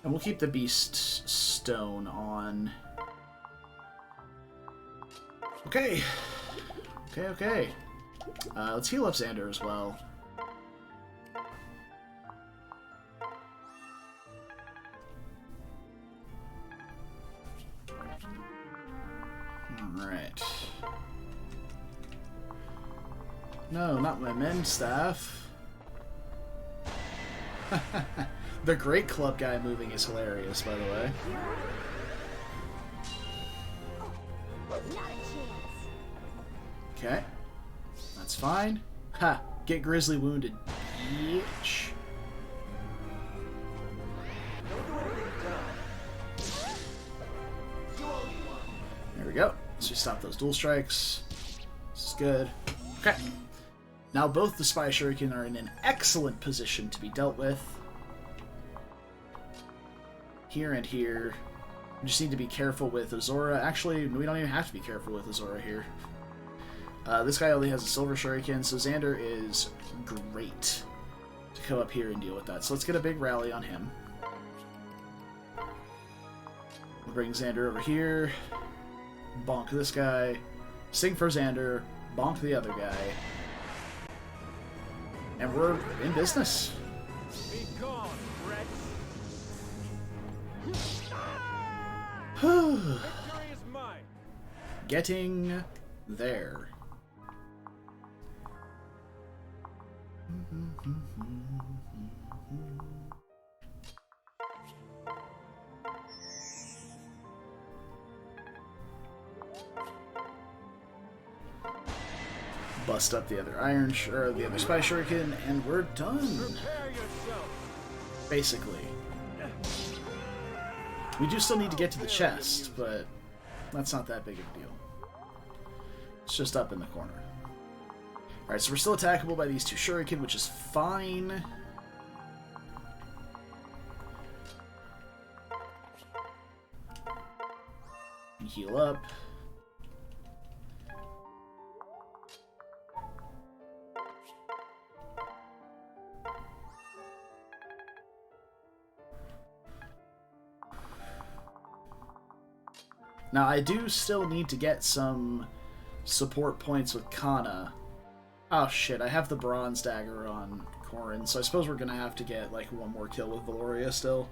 And we'll keep the Beast Stone on. Okay. Okay. Let's heal up Xander as well. Alright. No, not my men's staff. The Great Club guy moving is hilarious, by the way. Not a chance. Okay. That's fine. Ha! Get Grizzly wounded, bitch. Don't do anything dumb. You owe me one. There we go. So we stop those dual strikes. This is good. Okay. Now both the Spy Shuriken are in an excellent position to be dealt with. Here and here. We just need to be careful with Azora. Actually, we don't even have to be careful with Azora here. This guy only has a Silver Shuriken, so Xander is great to come up here and deal with that. So let's get a big rally on him. We'll bring Xander over here. Bonk this guy. Sing for Xander. Bonk the other guy. And we're in business. Be gone, Rex. Victory is mine. Getting there. Bust up the other the other spy shuriken, and we're done. Prepare yourself. Basically. We do still need to get to the chest, but that's not that big of a deal. It's just up in the corner. Alright, so we're still attackable by these two shuriken, which is fine. Heal up. Now, I do still need to get some support points with Kana. Oh shit, I have the bronze dagger on Corrin, so I suppose we're gonna have to get, like, one more kill with Valoria still.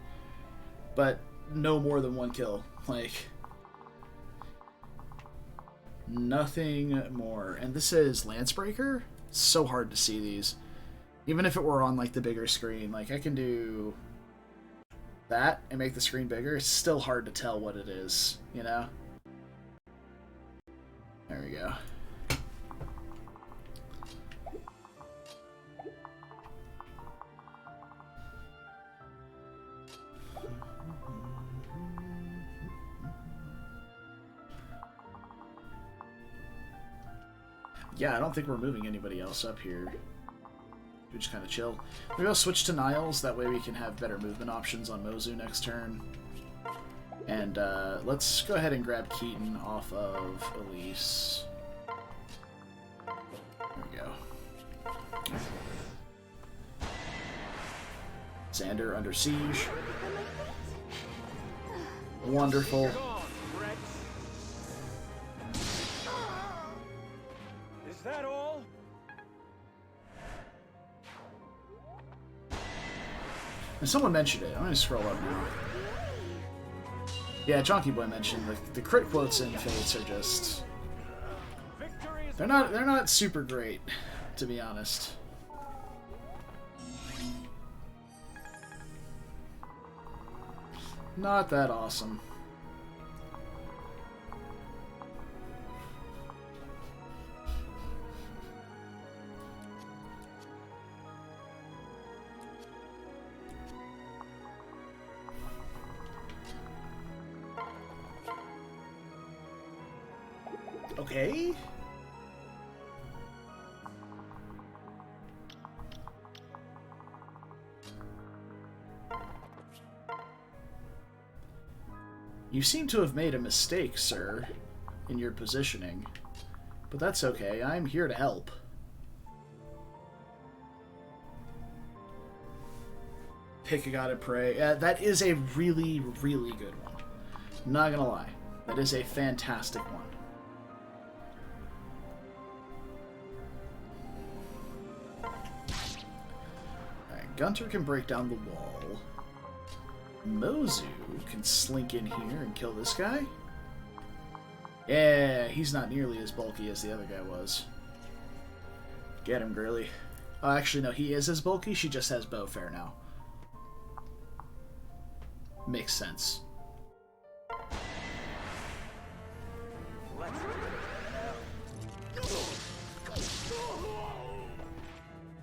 But no more than one kill. Like, nothing more. And this is Lancebreaker? It's so hard to see these. Even if it were on, like, the bigger screen. Like, I can do that and make the screen bigger. It's still hard to tell what it is, you know? There we go. Yeah, I don't think we're moving anybody else up here. We just kind of chill. Maybe I'll switch to Niles, that way we can have better movement options on Mozu next turn. And let's go ahead and grab Keaton off of Elise. There we go. Xander under siege. Wonderful. Is that all? And someone mentioned it. I'm gonna scroll up now. Yeah, Chonky Boy mentioned the crit quotes in Fates are just they're not super great, to be honest. Not that awesome. Okay. You seem to have made a mistake, sir, in your positioning. But that's okay, I'm here to help. Pick a God and Pray. That is a really, really good one. Not gonna lie. That is a fantastic one. Gunter can break down the wall. Mozu can slink in here and kill this guy. Yeah, he's not nearly as bulky as the other guy was. Get him, girly. Oh, actually, no, he is as bulky. She just has bow fair now. Makes sense.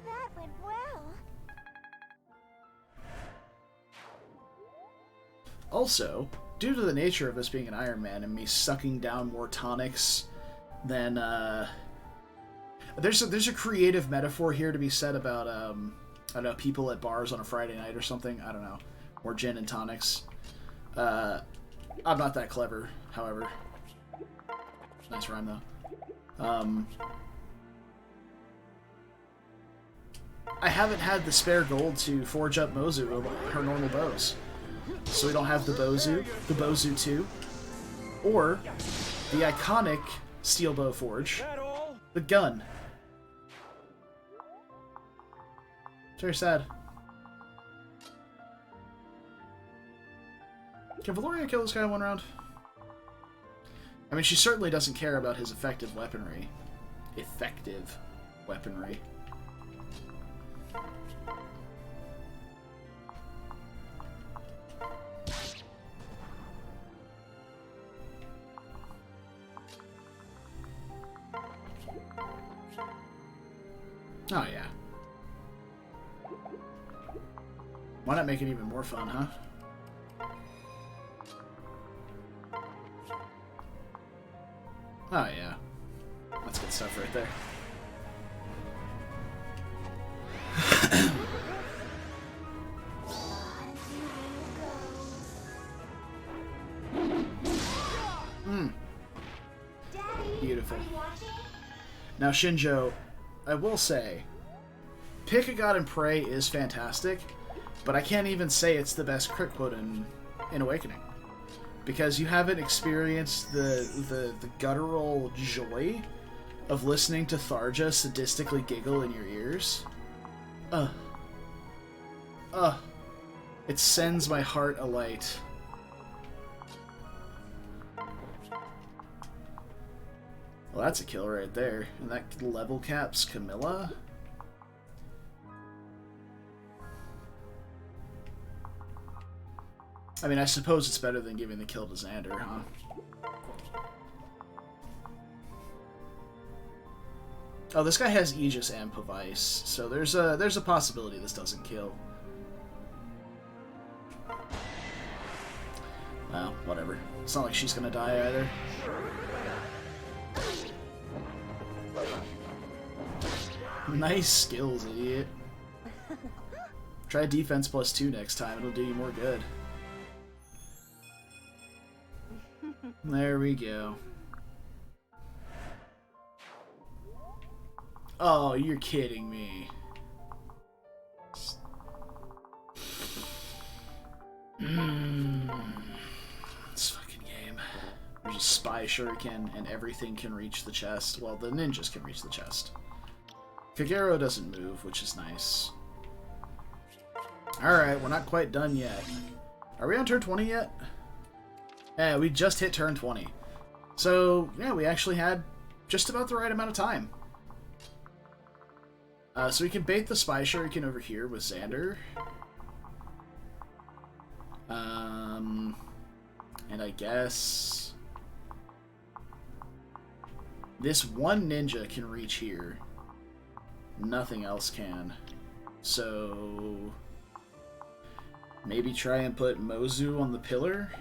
That went well. Also, due to the nature of this being an Iron Man and me sucking down more tonics than there's a creative metaphor here to be said about I don't know, people at bars on a Friday night or something. I don't know, or gin and tonics. I'm not that clever, however. Nice rhyme though. I haven't had the spare gold to forge up Mozu with her normal bows. So we don't have the Bozu 2, or the iconic steel bow forge, the gun. It's very sad. Can Valoria kill this guy in one round? I mean, she certainly doesn't care about his effective weaponry. Effective weaponry. Oh, yeah. Why not make it even more fun, huh? Oh, yeah. That's good stuff right there. Beautiful. Now, Shinjo, I will say, Pick a God and Pray is fantastic, but I can't even say it's the best crit quote in Awakening. Because you haven't experienced the guttural joy of listening to Tharja sadistically giggle in your ears. It sends my heart alight. Well, that's a kill right there. And that level caps Camilla. I mean, I suppose it's better than giving the kill to Xander, huh? Oh, this guy has Aegis and Pavice, so there's a possibility this doesn't kill. Well, whatever. It's not like she's gonna die either. Nice skills, idiot. Try defense +2 next time, it'll do you more good. There we go. Oh, you're kidding me. This fucking game. There's a spy shuriken and everything can reach the chest. Well, the ninjas can reach the chest. Kagero doesn't move, which is nice. Alright, we're not quite done yet. Are we on turn 20 yet? Yeah, we just hit turn 20. So, yeah, we actually had just about the right amount of time. So we can bait the Spy Shuriken over here with Xander. And I guess this one ninja can reach here. Nothing else can. So maybe try and put Mozu on the pillar.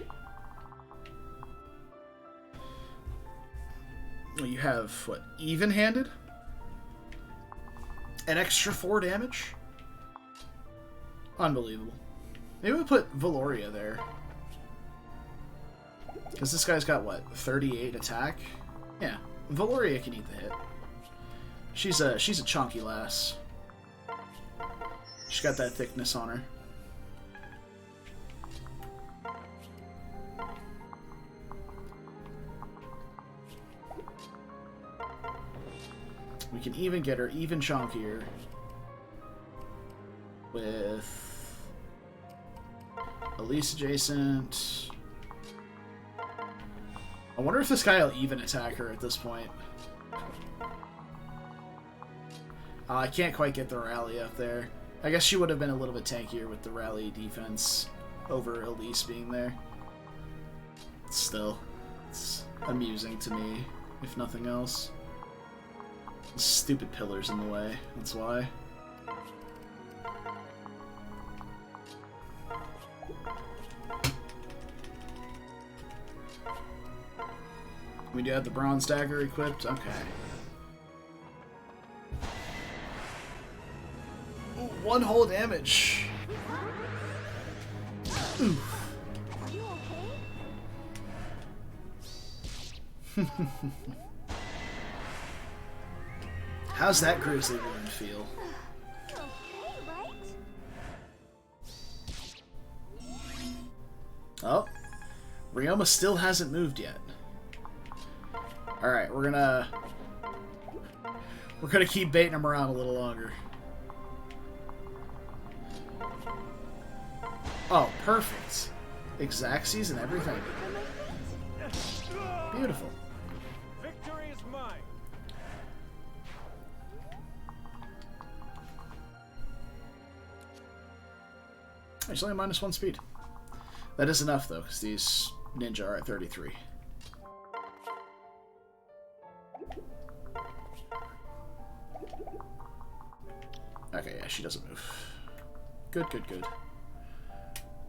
You have, what, even-handed? An extra 4 damage? Unbelievable. Maybe we'll put Valoria there. Because this guy's got, what, 38 attack? Yeah, Valoria can eat the hit. She's a chonky lass. She's got that thickness on her. We can even get her even chonkier with Elise adjacent. I wonder if this guy will even attack her at this point. I can't quite get the rally up there. I guess she would have been a little bit tankier with the rally defense over Elise being there. Still, it's amusing to me, if nothing else. Stupid pillars in the way, that's why. We do have the bronze dagger equipped? Okay. Ooh, 1 whole damage. Oof. Are you okay? How's that grizzly wound feel? You're okay, right? Oh, Ryoma still hasn't moved yet. Alright, we're gonna keep baiting him around a little longer. Oh, perfect. Exacxies and everything. Beautiful. Victory is mine. It's only -1 speed. That is enough, though, because these ninja are at 33. Okay, yeah, she doesn't move. Good, good, good.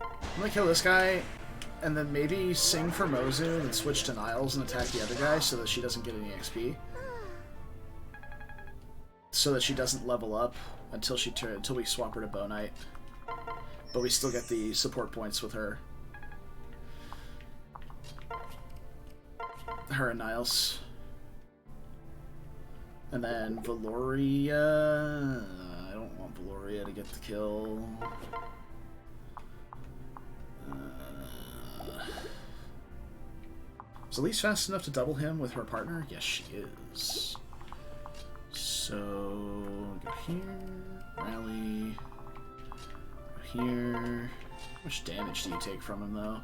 I'm gonna kill this guy, and then maybe sing for Mozu and switch to Niles and attack the other guy so that she doesn't get any XP. So that she doesn't level up until we swap her to Bow Knight. But we still get the support points with her. Her and Niles. And then Valoria... I don't want Valoria to get the kill. Is Elise fast enough to double him with her partner? Yes, she is. So, go here, rally, go here. How much damage do you take from him, though?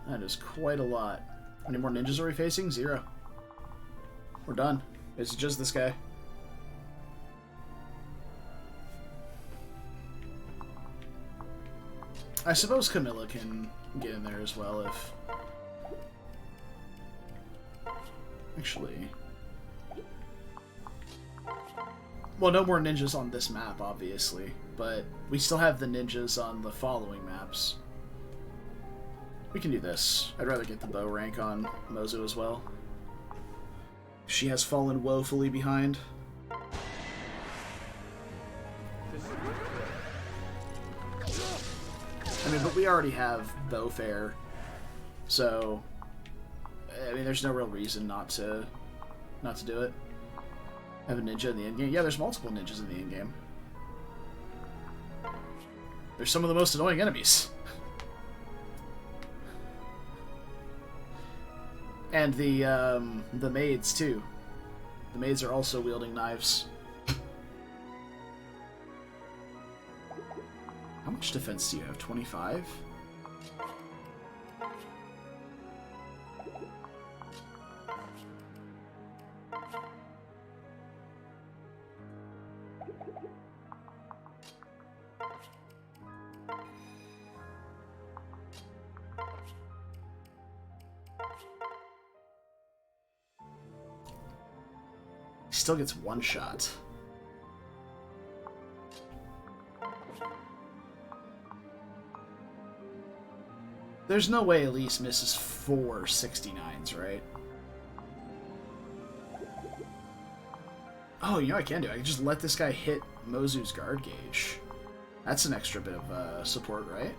That is quite a lot. How many more ninjas are we facing? 0. We're done. It's just this guy. I suppose Camilla can get in there as well if... Actually... Well, no more ninjas on this map, obviously, but we still have the ninjas on the following maps. We can do this. I'd rather get the bow rank on Mozu as well. She has fallen woefully behind. I mean, but we already have bow fair, so I mean, there's no real reason not to do it. Have a ninja in the end game. Yeah, there's multiple ninjas in the end game. They're some of the most annoying enemies. And the maids too. The maids are also wielding knives. How much defense do you have? 25? Still gets one shot. There's no way Elise misses 4 69s, right? Oh, you know what I can do? I can just let this guy hit Mozu's guard gauge. That's an extra bit of support, right?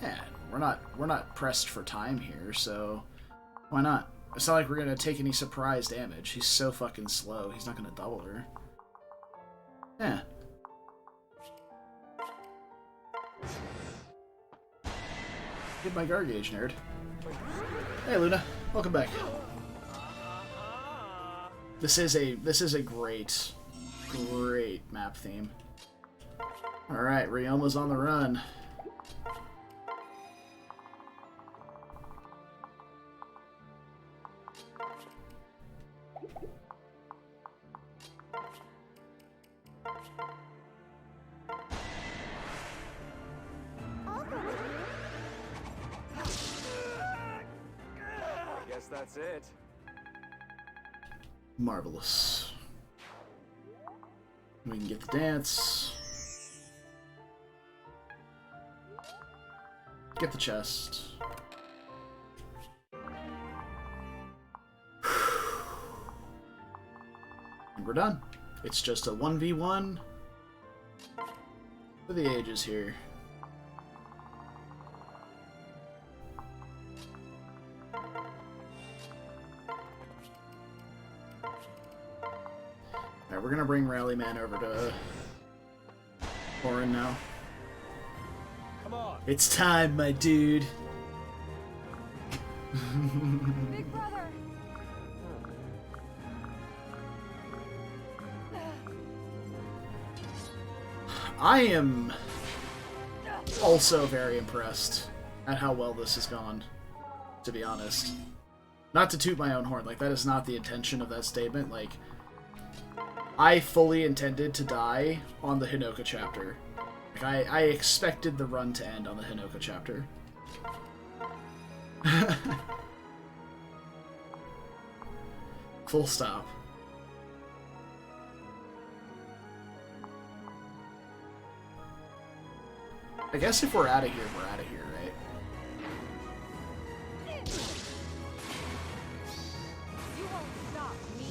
Yeah, we're not pressed for time here, so why not? It's not like we're gonna take any surprise damage. He's so fucking slow. He's not gonna double her. Yeah. Hit my guard gauge, nerd. Hey, Luna. Welcome back. This is a great map theme. Alright, Ryoma's on the run. That's it. Marvelous. We can get the dance. Get the chest. And we're done. It's just a 1v1 for the ages here. Alright, we're gonna bring Rallyman over to Orin now. Come on. It's time, my dude. Big brother! I am also very impressed at how well this has gone, to be honest. Not to toot my own horn, like, that is not the intention of that statement, like, I fully intended to die on the Hinoka chapter. Like, I expected the run to end on the Hinoka chapter. Full stop. I guess if we're out of here, we're out of here, right? You won't stop me.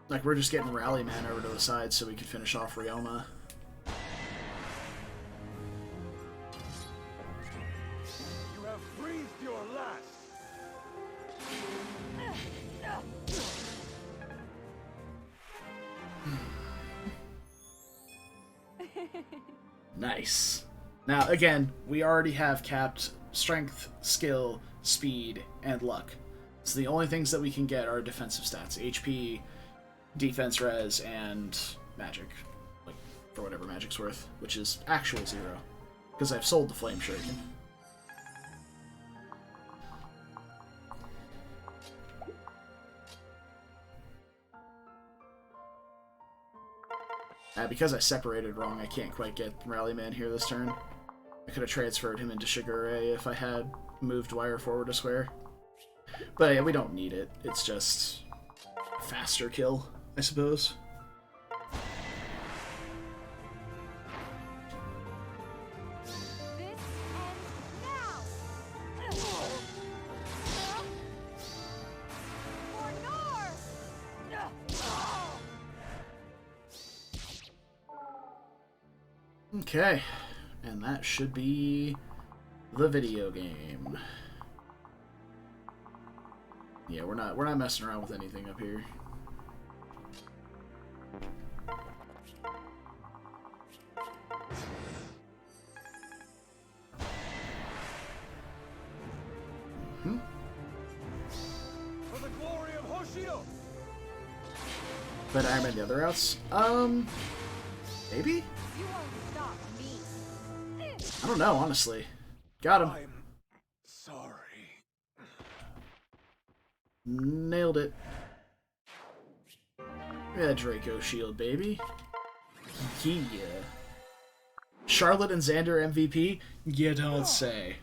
Like, we're just getting Rally Man over to the side so we can finish off Ryoma. You have breathed your last. Nice. Now, again, we already have capped strength, skill, speed, and luck. So the only things that we can get are defensive stats. HP, defense res, and magic. Like, for whatever magic's worth, which is actual 0. Because I've sold the Flame Shuriken. Because I separated wrong, I can't quite get Rally Man here this turn. I could have transferred him into Shigure if I had moved Wire forward a square. But yeah, we don't need it. It's just faster kill, I suppose. This ends now. For North. Okay, and that should be the video game. Yeah, we're not messing around with anything up here. For the glory of Hoshio! But Iron Man the other routes? Maybe? You won't stop me. I don't know, honestly. Got him. I'm sorry. Nailed it. Yeah, Draco Shield, baby. Yeah. Charlotte and Xander MVP? You don't say.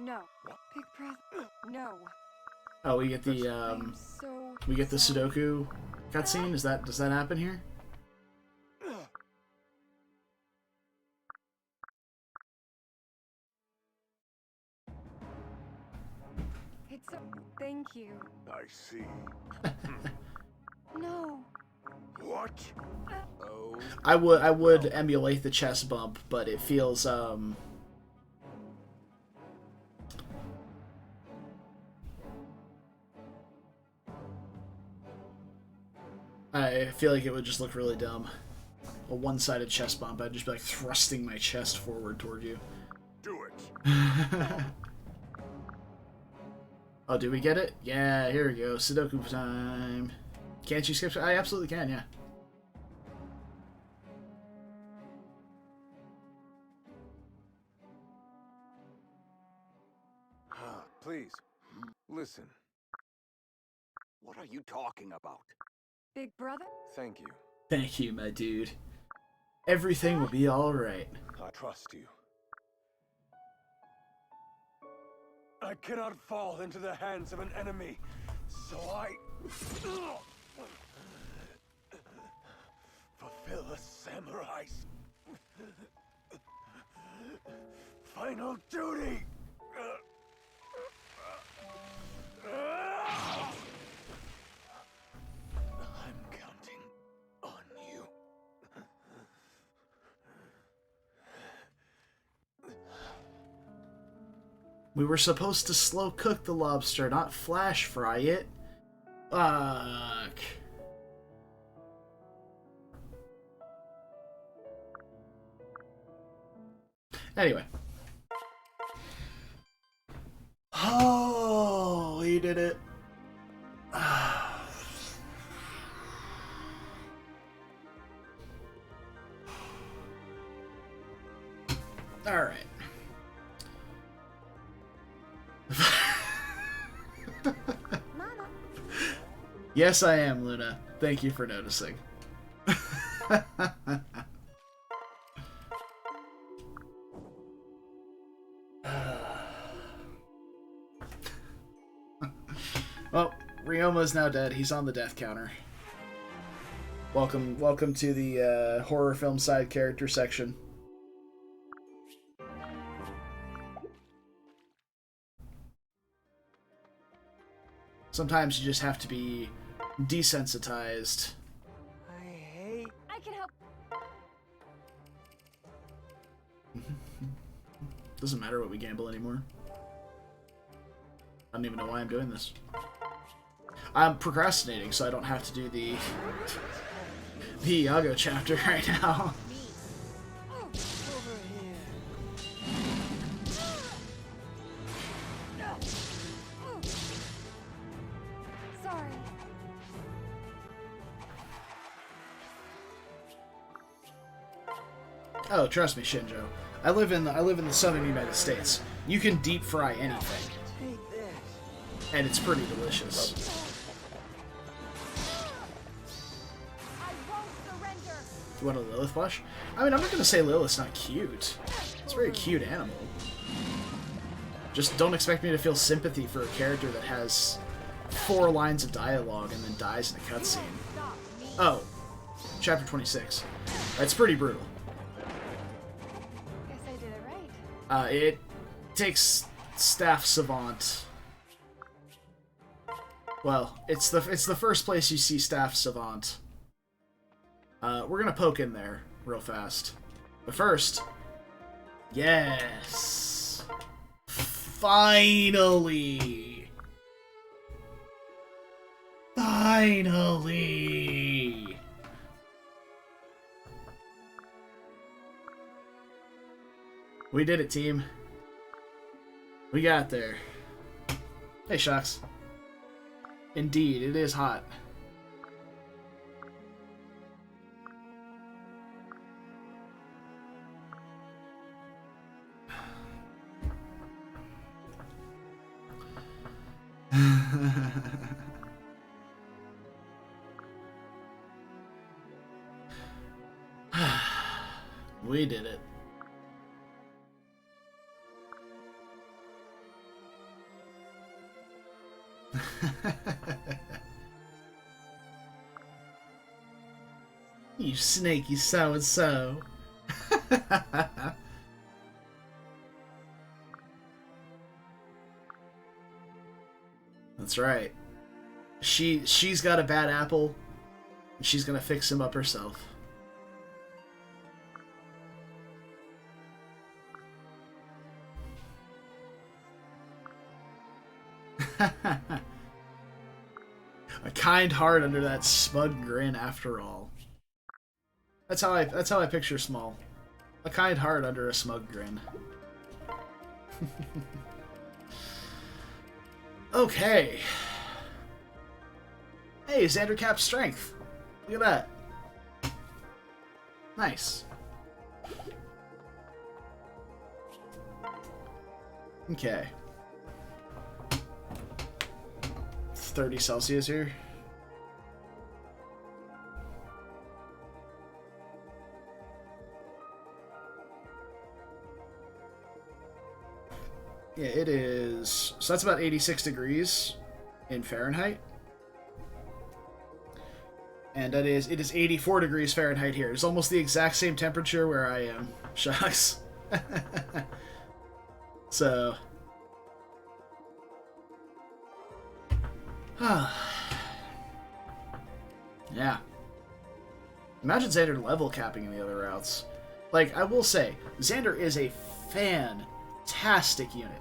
No. Big breath. No. Oh, we get the I'm so we get the Sudoku cutscene. Does that happen here? It's a thank you. I see. No. What? Oh. I would emulate the chest bump, but it feels I feel like it would just look really dumb. A one-sided chest bump. I'd just be like thrusting my chest forward toward you. Do it. Oh, do we get it? Yeah, here we go. Sudoku time. Can't you skip? I absolutely can, yeah. Please, listen. What are you talking about? Big brother? Thank you. Thank you, my dude. Everything will be alright. I trust you. I cannot fall into the hands of an enemy, so I fulfill a samurai's final duty. I'm counting on you. We were supposed to slow cook the lobster, not flash fry it. Fuck. Anyway. Oh, he did it. All right. Mama. Yes, I am, Luna. Thank you for noticing. Well, Ryoma's now dead. He's on the death counter. Welcome to the horror film side character section. Sometimes you just have to be desensitized. I can help. Doesn't matter what we gamble anymore. I don't even know why I'm doing this. I'm procrastinating, so I don't have to do the Iago chapter right now. Over here. Sorry. Oh, trust me, Shinjo. I live in the southern United States. You can deep fry anything, Take this. and it's pretty delicious. I won't surrender. You want a Lilith plush? I mean, I'm not gonna say Lilith's not cute. It's a very cute animal. Just don't expect me to feel sympathy for a character that has 4 lines of dialogue and then dies in a cutscene. Stop me. Oh, chapter 26. That's pretty brutal. Guess I did it right. It takes Staff Savant. Well, it's the first place you see Staff Savant. We're gonna poke in there real fast. But first, yes! Finally! Finally! We did it, team. We got there. Hey, Shucks. Indeed, it is hot. We did it. You snaky so-and-so. That's right. She's got a bad apple, and she's gonna fix him up herself. A kind heart under that smug grin, after all. That's how I picture Small. A kind heart under a smug grin. Okay. Hey, Xander Cap's strength. Look at that. Nice. Okay. 30 Celsius here. Yeah, it is. So that's about 86 degrees in Fahrenheit. And it is 84 degrees Fahrenheit here. It's almost the exact same temperature where I am. Shucks. So. Yeah. Imagine Xander level capping in the other routes. Like, I will say, Xander is a fantastic unit.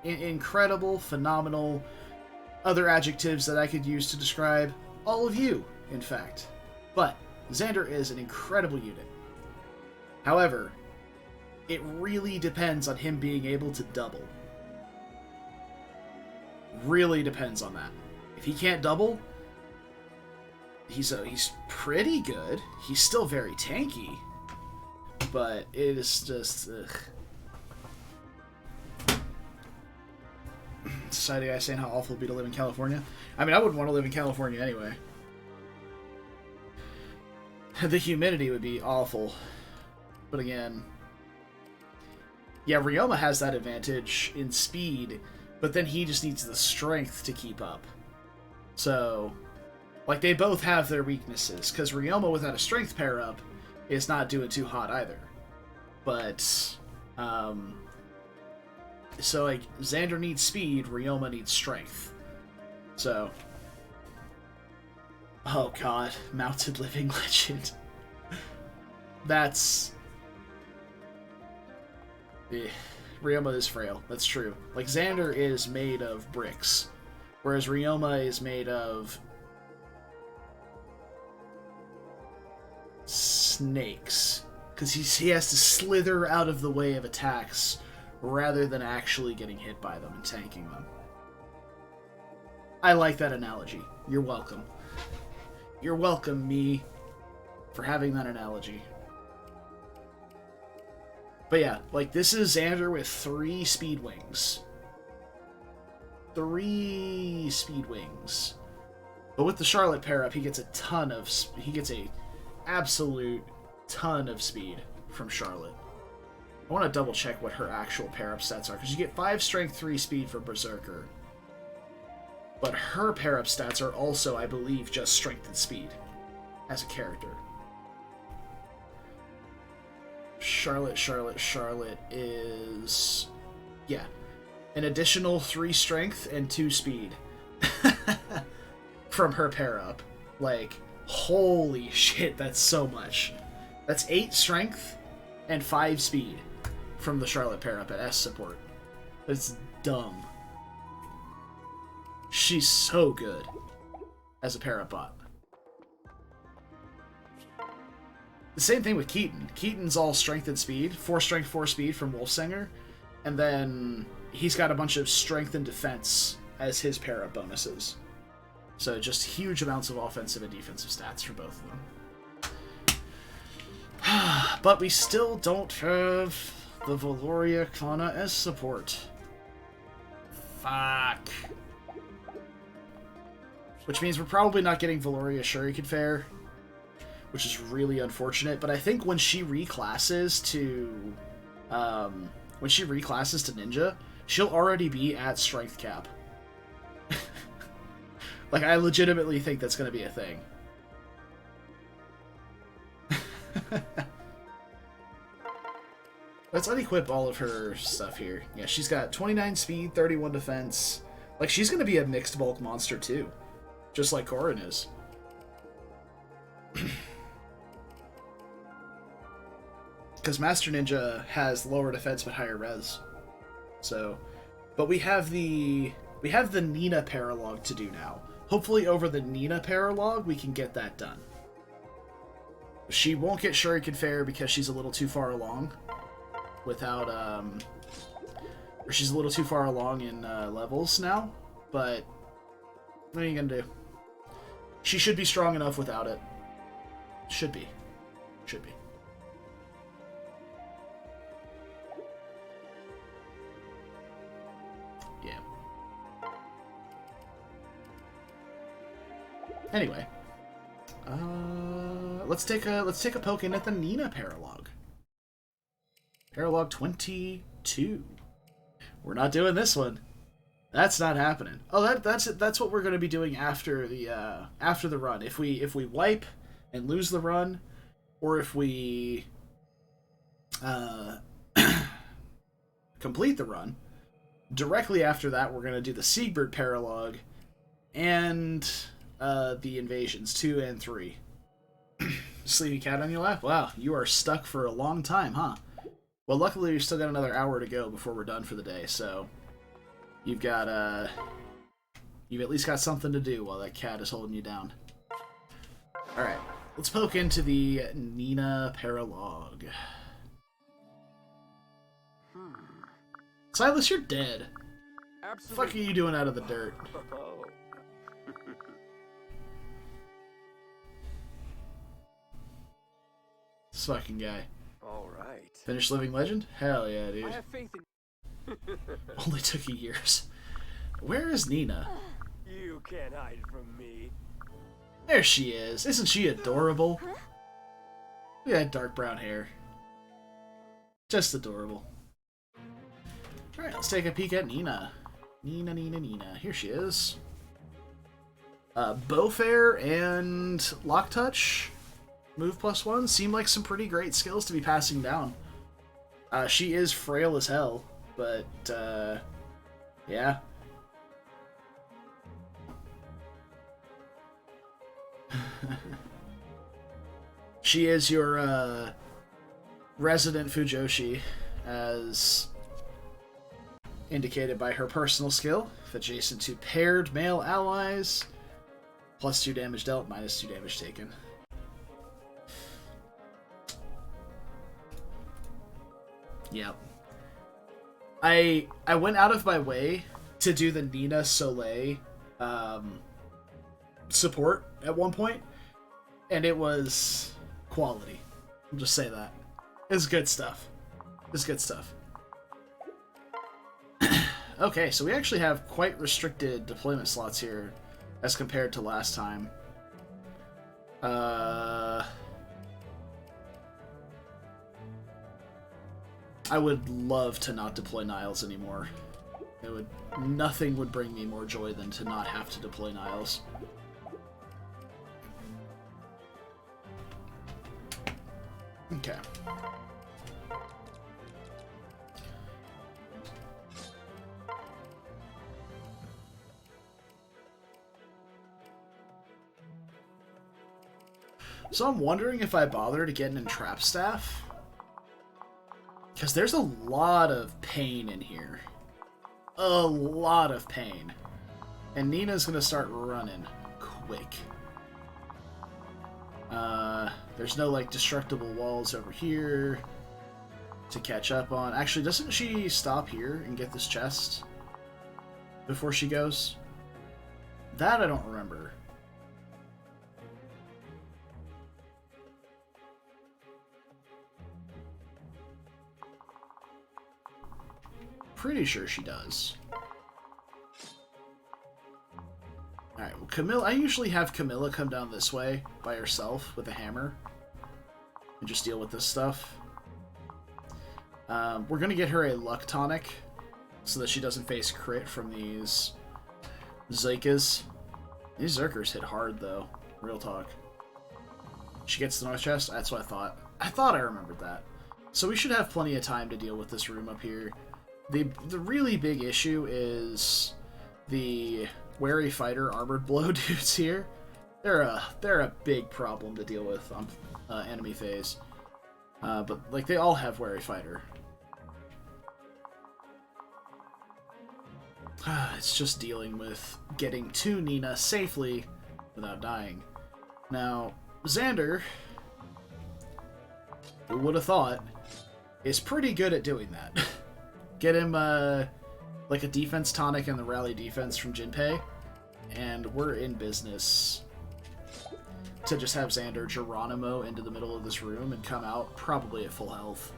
Incredible, phenomenal, other adjectives that I could use to describe all of you, in fact. But Xander is an incredible unit. However, it really depends on him being able to double. Really depends on that. If he can't double, he's pretty good. He's still very tanky, but it is just Society guy saying how awful it'd be to live in California. I mean, I wouldn't want to live in California anyway. The humidity would be awful. But again, yeah, Ryoma has that advantage in speed, but then he just needs the strength to keep up. So, like, they both have their weaknesses, because Ryoma without a strength pair-up is not doing too hot either. But, so, like, Xander needs speed, Ryoma needs strength. So, oh god, Mounted Living Legend. That's... Ryoma is frail, that's true. Like, Xander is made of bricks, whereas Ryoma is made of... snakes. Because he has to slither out of the way of attacks rather than actually getting hit by them and tanking them. I like that analogy. You're welcome. You're welcome, me, for having that analogy. But yeah, like, this is Xander with 3 speed wings. 3 speed wings. But with the Charlotte pair up, he gets a absolute ton of speed from Charlotte. I want to double check what her actual pair up stats are, because you get 5 strength, 3 speed for Berserker. But her pair up stats are also, I believe, just strength and speed as a character. Charlotte is... yeah. An additional 3 strength and 2 speed from her pair up. Like, holy shit, that's so much. That's 8 strength and 5 speed from the Charlotte pair up at S support. That's dumb. She's so good as a pair up bot. The same thing with Keaton. Keaton's all strength and speed. 4 strength, 4 speed from Wolfsinger. And then he's got a bunch of strength and defense as his pair-up bonuses. So just huge amounts of offensive and defensive stats for both of them. But we still don't have the Valoria Kana as support. Fuck. Which means we're probably not getting Valoria Shuriken Fair, which is really unfortunate. But I think when she reclasses to Ninja, she'll already be at strength cap. Like, I legitimately think that's going to be a thing. Let's unequip all of her stuff here. Yeah, she's got 29 speed, 31 defense. Like, she's going to be a mixed bulk monster too, just like Korin is. Because Master Ninja has lower defense but higher res. So, but we have the Nina Paralogue to do now. Hopefully over the Nina Paralogue we can get that done. She won't get Shuriken Fair because she's a little too far along without or she's a little too far along in levels now, but what are you gonna do? She should be strong enough without it. Should be. Yeah. Anyway, let's take a poke in at the Nina Paralogue. Paralogue 22. We're not doing this one. That's not happening. Oh, that's what we're going to be doing after the run. If we wipe and lose the run, or if we complete the run, directly after that we're going to do the Siegbert Paralogue and the Invasions 2 and 3. Sleepy cat on your lap? Wow, you are stuck for a long time, huh? Well, luckily we've still got another hour to go before we're done for the day, so you've got you've at least got something to do while that cat is holding you down. Alright, let's poke into the Nina Paralogue. Silas, you're dead. What the fuck are you doing out of the dirt? This fucking guy. All right. Finished Living Legend? Hell yeah, dude. I have faith in Only took years. Where is Nina? you. Can't hide from me. There she is. Isn't she adorable? Look at that dark brown hair. Just adorable. Alright, let's take a peek at Nina. Nina. Here she is. Bowfair and Lock Touch, move +1, seem like some pretty great skills to be passing down. She is frail as hell, but yeah. She is your resident Fujoshi, as indicated by her personal skill. If adjacent to paired male allies, +2 damage dealt, -2 damage taken. Yep. I went out of my way to do the Nina Soleil support at one point, and it was quality. I'll just say that. It's good stuff. It's good stuff. Okay, so we actually have quite restricted deployment slots here as compared to last time. I would love to not deploy Niles anymore. Nothing would bring me more joy than to not have to deploy Niles. Okay. So I'm wondering if I bother to get an Entrap Staff. Because there's a lot of pain in here. A lot of pain. And Nina's going to start running quick. There's no, like, destructible walls over here to catch up on. Actually, doesn't she stop here and get this chest before she goes? That I don't remember. Pretty sure she does. Alright, well, Camilla, I usually have Camilla come down this way by herself with a hammer and just deal with this stuff. We're gonna get her a luck tonic so that she doesn't face crit from these Zeikas. These Zerkers hit hard, though. Real talk. She gets the north chest? That's what I thought. I thought I remembered that. So we should have plenty of time to deal with this room up here. The really big issue is the Wary Fighter Armored Blow dudes here. They're a big problem to deal with on enemy phase. But like they all have Wary Fighter. It's just dealing with getting to Nina safely without dying. Now, Xander, who would have thought, is pretty good at doing that. Get him like a defense tonic and the rally defense from Jinpei, and we're in business to just have Xander Geronimo into the middle of this room and come out probably at full health.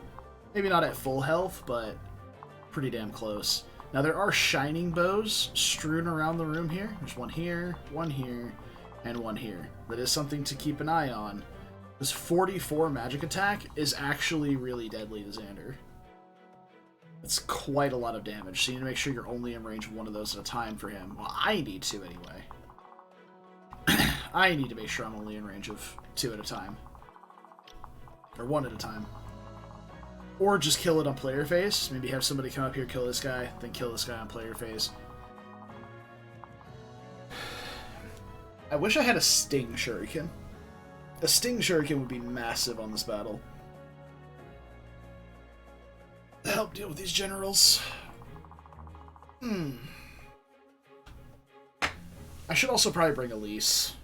Maybe not at full health, but pretty damn close. Now there are shining bows strewn around the room here. There's one here, and one here. That is something to keep an eye on. This 44 magic attack is actually really deadly to Xander. It's quite a lot of damage, so you need to make sure you're only in range of one of those at a time for him. Well, I need to anyway. I need to make sure I'm only in range of 2 at a time. Or 1 at a time. Or just kill it on player phase. Maybe have somebody come up here, kill this guy, then kill this guy on player phase. I wish I had a Sting Shuriken. A Sting Shuriken would be massive on this battle. To help deal with these generals. I should also probably bring Elise.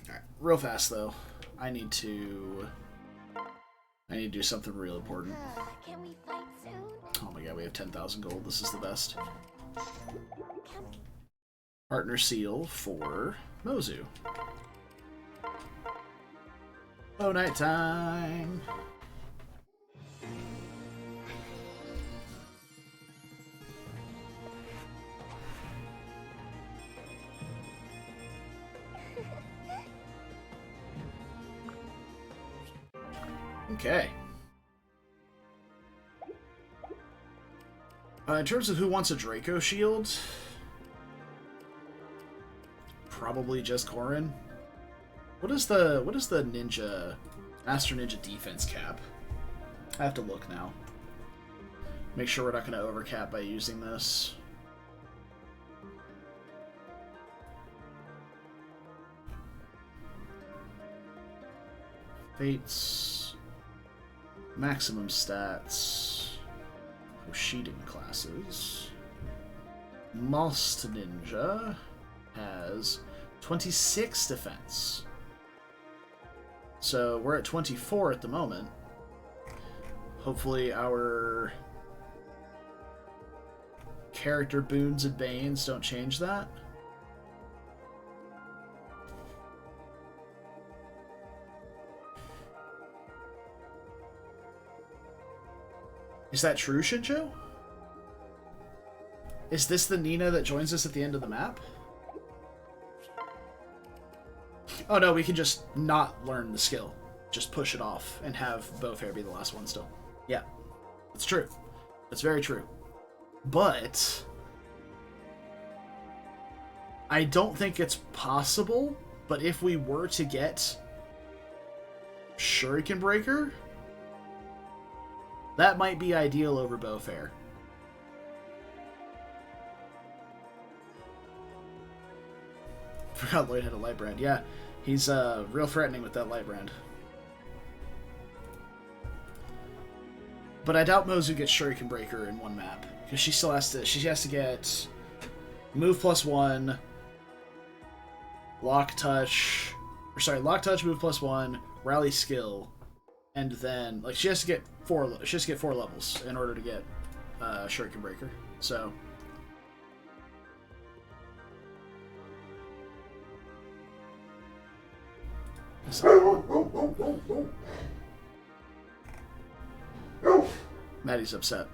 Alright, real fast though. I need to do something real important. Can we fight soon? Oh my god, we have 10,000 gold. This is the best. Partner seal for Mozu. Oh, night time. Okay. In terms of who wants a Draco shield, probably just Corrin. What is the ninja Master Ninja defense cap? I have to look now. Make sure we're not going to overcap by using this. Fates, maximum stats, Hoshiden classes. Most Ninja has 26 defense. So we're at 24 at the moment. Hopefully our character boons and banes don't change that. Is that true, Shinjo? Is this the Nina that joins us at the end of the map? Oh no, we can just not learn the skill. Just push it off and have Beaufair be the last one still. Yeah, it's true. That's very true. But I don't think it's possible, but if we were to get Shuriken Breaker, that might be ideal over Beaufair. Forgot Lloyd had a light brand. Yeah, he's real threatening with that light brand. But I doubt Mozu gets Shuriken Breaker in one map, because she still has to. She has to get move +1, lock touch, lock touch, move +1, rally skill, and then like she has to get 4. She has to get 4 levels in order to get Shuriken Breaker. So. Maddie's upset.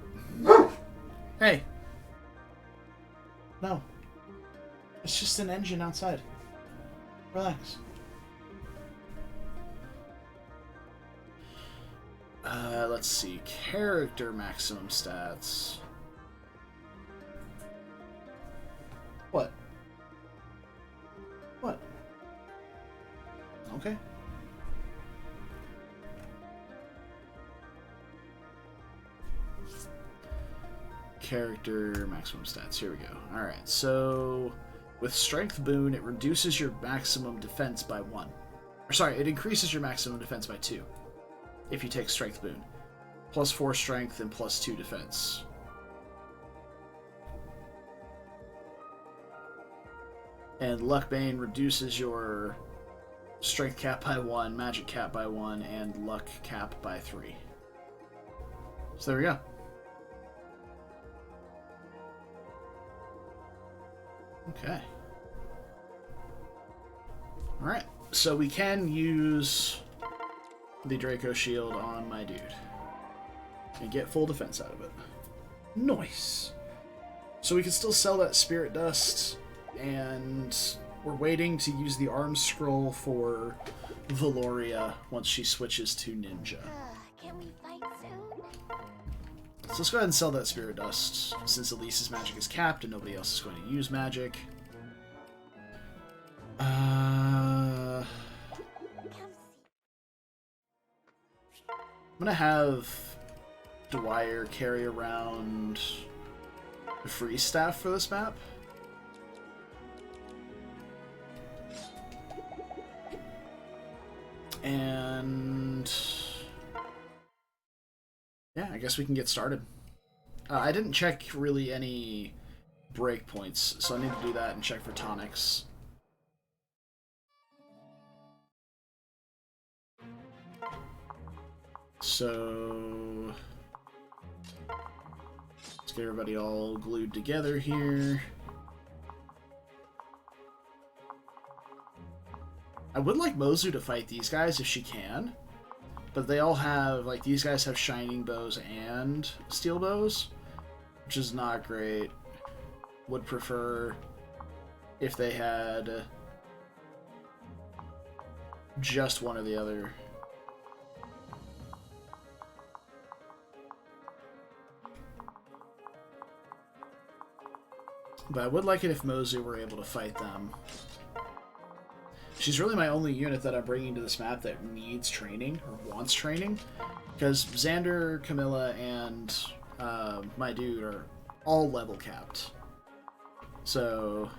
Hey. No. It's just an engine outside. Relax. Let's see. Character maximum stats. What? What? Okay. Character maximum stats. Here we go. Alright, so with Strength Boon, it reduces your maximum defense by 1. Or sorry, it increases your maximum defense by 2 if you take Strength Boon. +4 strength and +2 defense. And Luck Bane reduces your Strength cap by 1, Magic cap by 1, and Luck cap by 3. So there we go. Okay. Alright, so we can use the Draco Shield on my dude and get full defense out of it. Nice! So we can still sell that Spirit Dust, and we're waiting to use the Arm Scroll for Valoria once she switches to Ninja. Can we fight soon? So let's go ahead and sell that Spirit Dust, since Elise's magic is capped and nobody else is going to use magic. I'm gonna have Dwyer carry around the Freeze Staff for this map. And yeah, I guess we can get started. I didn't check really any breakpoints, so I need to do that and check for tonics. So let's get everybody all glued together here. I would like Mozu to fight these guys if she can, but they all have, like, these guys have shining bows and steel bows, which is not great. Would prefer if they had just one or the other. But I would like it if Mozu were able to fight them. She's really my only unit that I'm bringing to this map that needs training, or wants training. Because Xander, Camilla, and my dude are all level capped. So...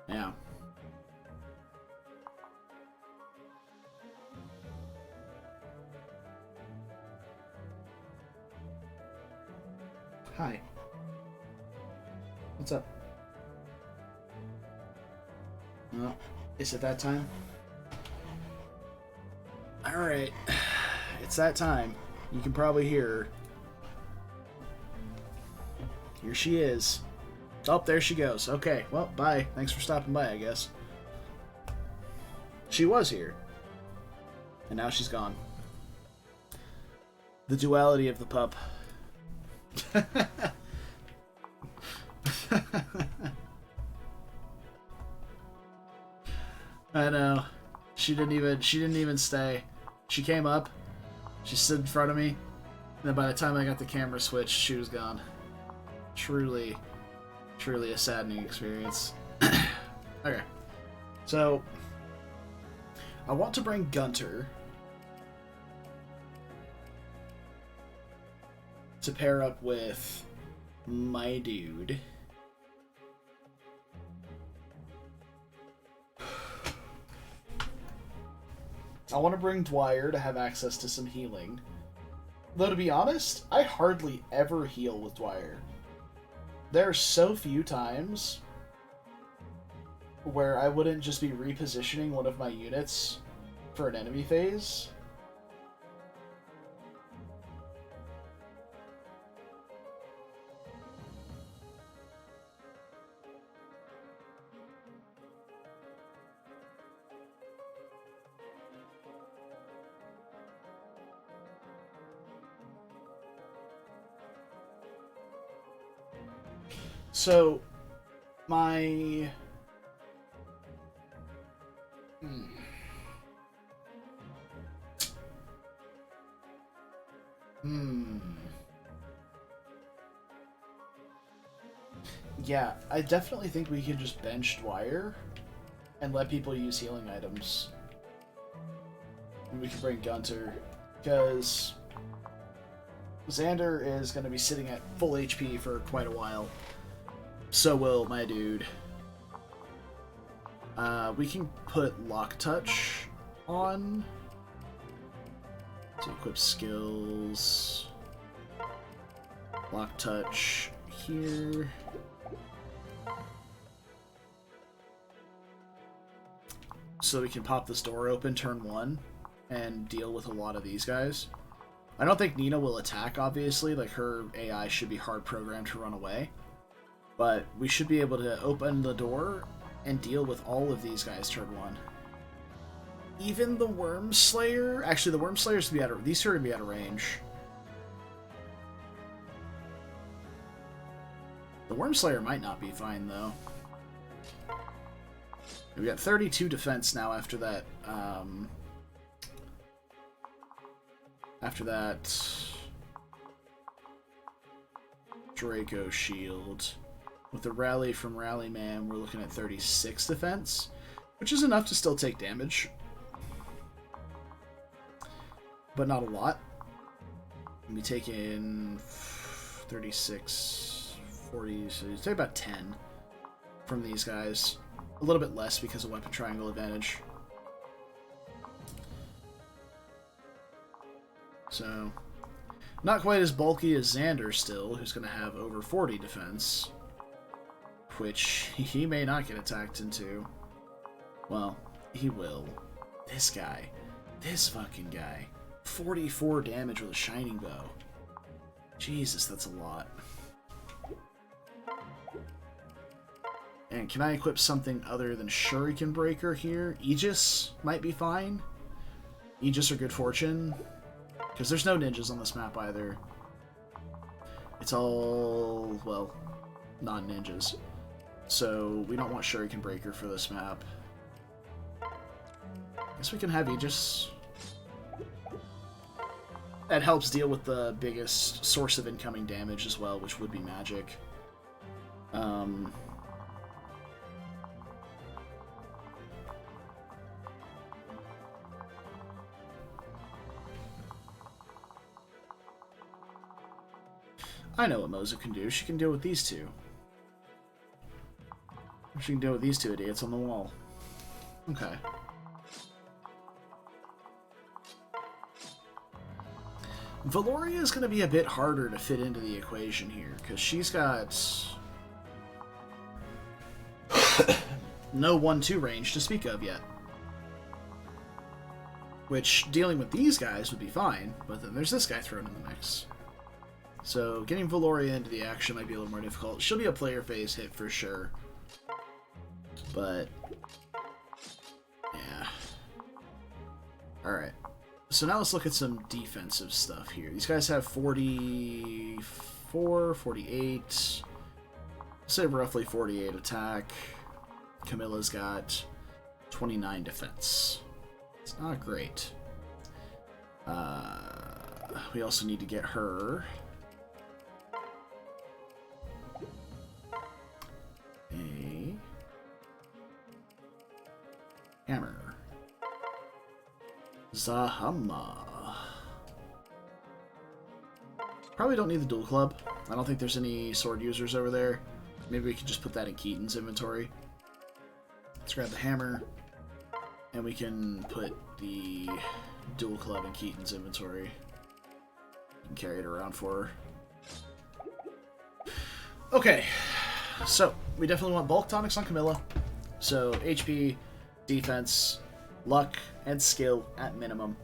yeah. Hi. What's up? Well, is it that time? Alright. It's that time. You can probably hear her. Here she is. Oh, there she goes. Okay, well, bye. Thanks for stopping by, I guess. She was here. And now she's gone. The duality of the pup. I know. She didn't even stay. She came up, she stood in front of me, and then by the time I got the camera switched, she was gone. Truly a saddening experience. Okay. So I want to bring Gunter to pair up with my dude. I want to bring Dwyer to have access to some healing. Though, to be honest, I hardly ever heal with Dwyer. There are so few times where I wouldn't just be repositioning one of my units for an enemy phase. So, my... Yeah, I definitely think we could just bench Dwyer and let people use healing items. And we can bring Gunter, because Xander is going to be sitting at full HP for quite a while. So will my dude. We can put Lock Touch on to equip skills. Lock Touch here. So we can pop this door open turn 1 and deal with a lot of these guys. I don't think Nina will attack, obviously. Like, her AI should be hard programmed to run away. But we should be able to open the door and deal with all of these guys turn 1. Even the Worm Slayer... Actually, the Worm Slayers to be out of... These two are going to be out of range. The Worm Slayer might not be fine, though. We got 32 defense now after that, Draco shield. With the rally from Rallyman, we're looking at 36 defense, which is enough to still take damage, but not a lot. We'll be taking 36, 40, so you take about 10 from these guys. A little bit less because of weapon triangle advantage. So, not quite as bulky as Xander still, who's going to have over 40 defense. Which he may not get attacked into. Well, he will. This guy. This fucking guy. 44 damage with a Shining Bow. Jesus, that's a lot. And can I equip something other than Shuriken Breaker here? Aegis might be fine. Aegis or Good Fortune. Because there's no ninjas on this map either. It's all, well, non-ninjas. So we don't want Shuriken Breaker for this map. Guess we can have Aegis. That helps deal with the biggest source of incoming damage as well, which would be magic. I know what Mozu can do. She can deal with these two. She can deal with these two idiots on the wall. Okay. Valoria is going to be a bit harder to fit into the equation here, because she's got no 1-2 range to speak of yet. Which, dealing with these guys would be fine, but then there's this guy thrown in the mix. So, getting Valoria into the action might be a little more difficult. She'll be a player phase hit for sure. But, yeah. Alright. So now let's look at some defensive stuff here. These guys have 44, 48. Let's say roughly 48 attack. Camilla's got 29 defense. It's not great. We also need to get her a hammer. Zahama. Probably don't need the dual club. I don't think there's any sword users over there. Maybe we could just put that in Keaton's inventory. Let's grab the hammer, and we can put the dual club in Keaton's inventory. You can carry it around for her. Okay, so we definitely want bulk tonics on Camilla. So HP, defense, luck, and skill at minimum.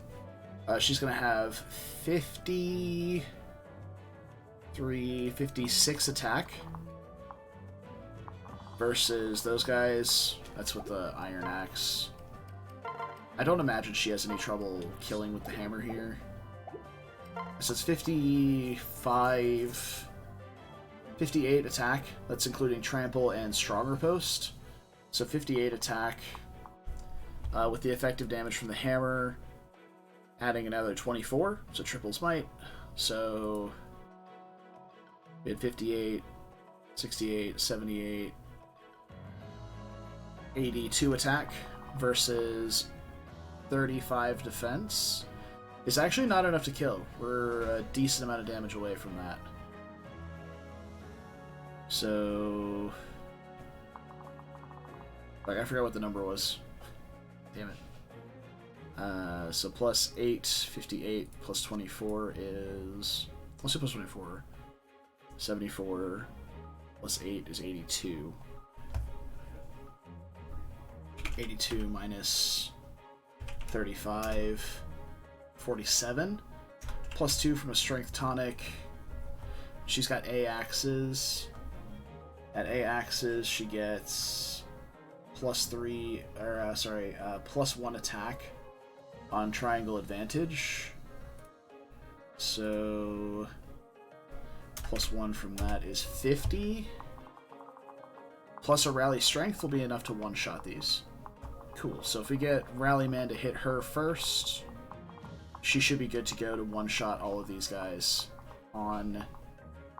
She's going to have 53, 56 attack versus those guys. That's with the Iron Axe. I don't imagine she has any trouble killing with the hammer here. So it's 55, 58 attack. That's including trample and stronger post. So 58 attack. With the effective damage from the hammer, adding another 24, so triple smite. So we had 58, 68, 78, 82 attack versus 35 defense. It's actually not enough to kill. We're a decent amount of damage away from that. So, like, I forgot what the number was. Damn it. So plus 8, 58, plus 24 is... Let's say plus 24. 74, plus 8 is 82. 82 minus 35, 47. Plus 2 from a strength tonic. She's got A axes. At A axes, she gets... plus 3, or plus 1 attack on triangle advantage. So plus 1 from that is 50. Plus a rally strength will be enough to one-shot these. Cool. So if we get Rally Man to hit her first, she should be good to go to one-shot all of these guys on...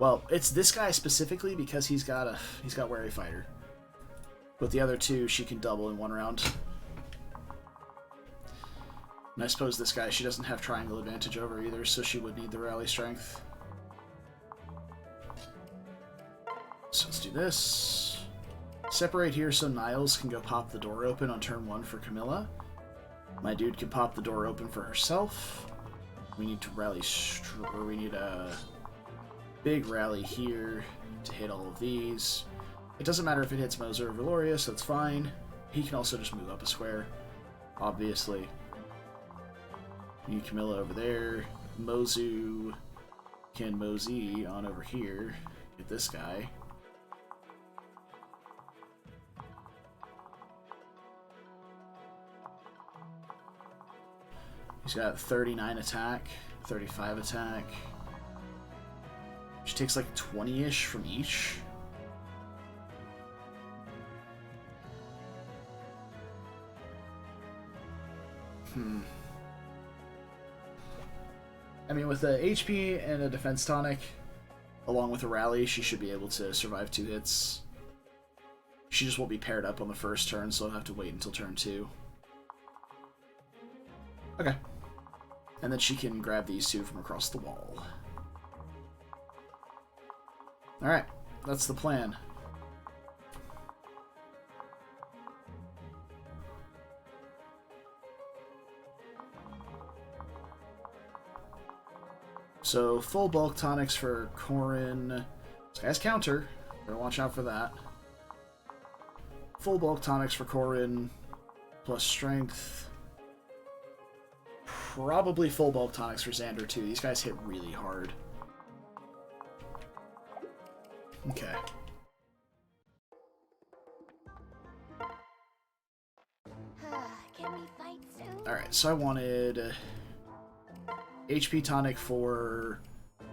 Well, it's this guy specifically because he's got Wary Fighter. With the other two, she can double in one round. And I suppose this guy, she doesn't have triangle advantage over either, so she would need the rally strength. So let's do this. Separate here so Niles can go pop the door open on turn 1 for Camilla. My dude can pop the door open for herself. We need to rally, or we need a big rally here to hit all of these. It doesn't matter if it hits Moser or Valoria, so it's fine. He can also just move up a square, obviously. We need Camilla over there. Mozu can mosey on over here. Get this guy. He's got 39 attack, 35 attack. She takes like 20-ish from each. I mean, with a HP and a defense tonic, along with a rally, she should be able to survive 2 hits. She just won't be paired up on the first turn, so I'll have to wait until turn 2. Okay. And then she can grab these 2 from across the wall. Alright, that's the plan. So, full bulk tonics for Corrin. This guy's counter. Better watch out for that. Full bulk tonics for Corrin, plus strength. Probably full bulk tonics for Xander, too. These guys hit really hard. Okay. Can we fight soon? Alright, so I wanted HP tonic for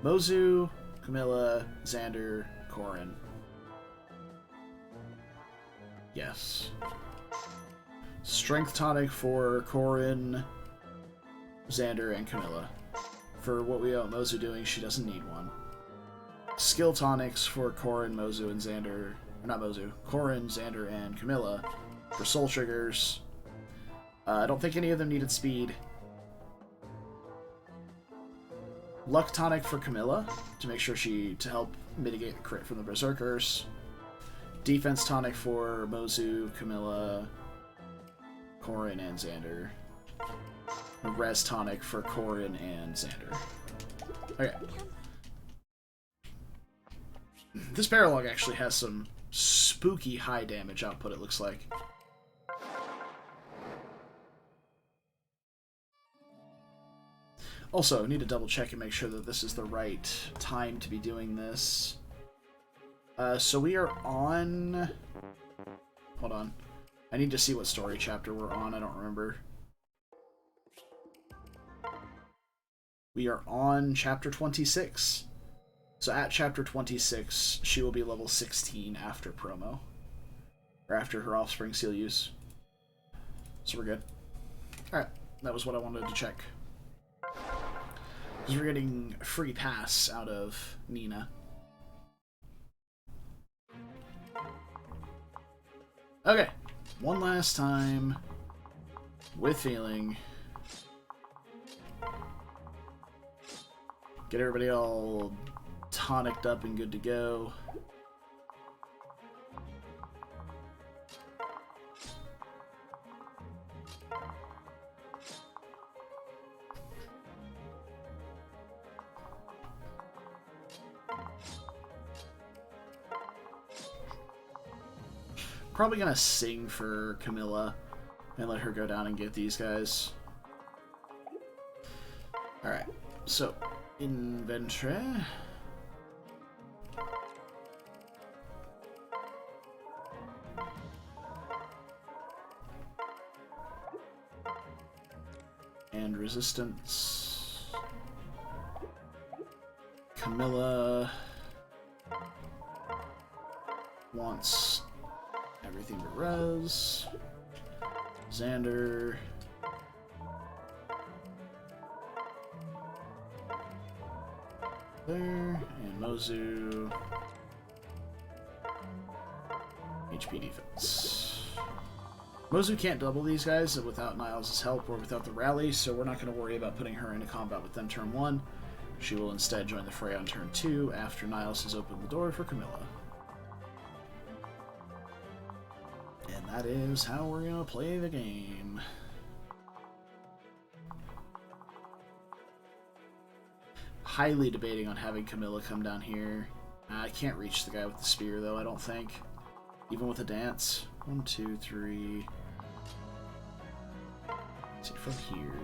Mozu, Camilla, Xander, Corrin. Yes. Strength tonic for Corrin, Xander, and Camilla. For what we owe Mozu doing, she doesn't need one. Skill tonics for Corrin, Mozu, and Xander. Or not Mozu. Corrin, Xander, and Camilla. For soul triggers. I don't think any of them needed speed. Luck tonic for Camilla to make sure to help mitigate the crit from the Berserkers. Defense tonic for Mozu, Camilla, Corrin, and Xander. A res tonic for Corrin and Xander. Okay. This Paralogue actually has some spooky high damage output, it looks like. Also, I need to double check and make sure that this is the right time to be doing this. So we are on... Hold on. I need to see what story chapter we're on, I don't remember. We are on chapter 26. So at chapter 26, she will be level 16 after promo. Or after her offspring seal use. So we're good. Alright, that was what I wanted to check. Because we're getting a free pass out of Nina. Okay, one last time. With feeling. Get everybody all tonicked up and good to go. Probably gonna sing for Camilla and let her go down and get these guys. Alright, so inventory. And resistance. Camilla wants everything but res. Xander. There. And Mozu. HP defense. Mozu can't double these guys without Niles' help or without the rally, so we're not going to worry about putting her into combat with them turn 1. She will instead join the fray on turn 2 after Niles has opened the door for Camilla. And that is how we're going to play the game. Highly debating on having Camilla come down here. I can't reach the guy with the spear, though, I don't think. Even with a dance. 1, 2, 3. Let's see, from here.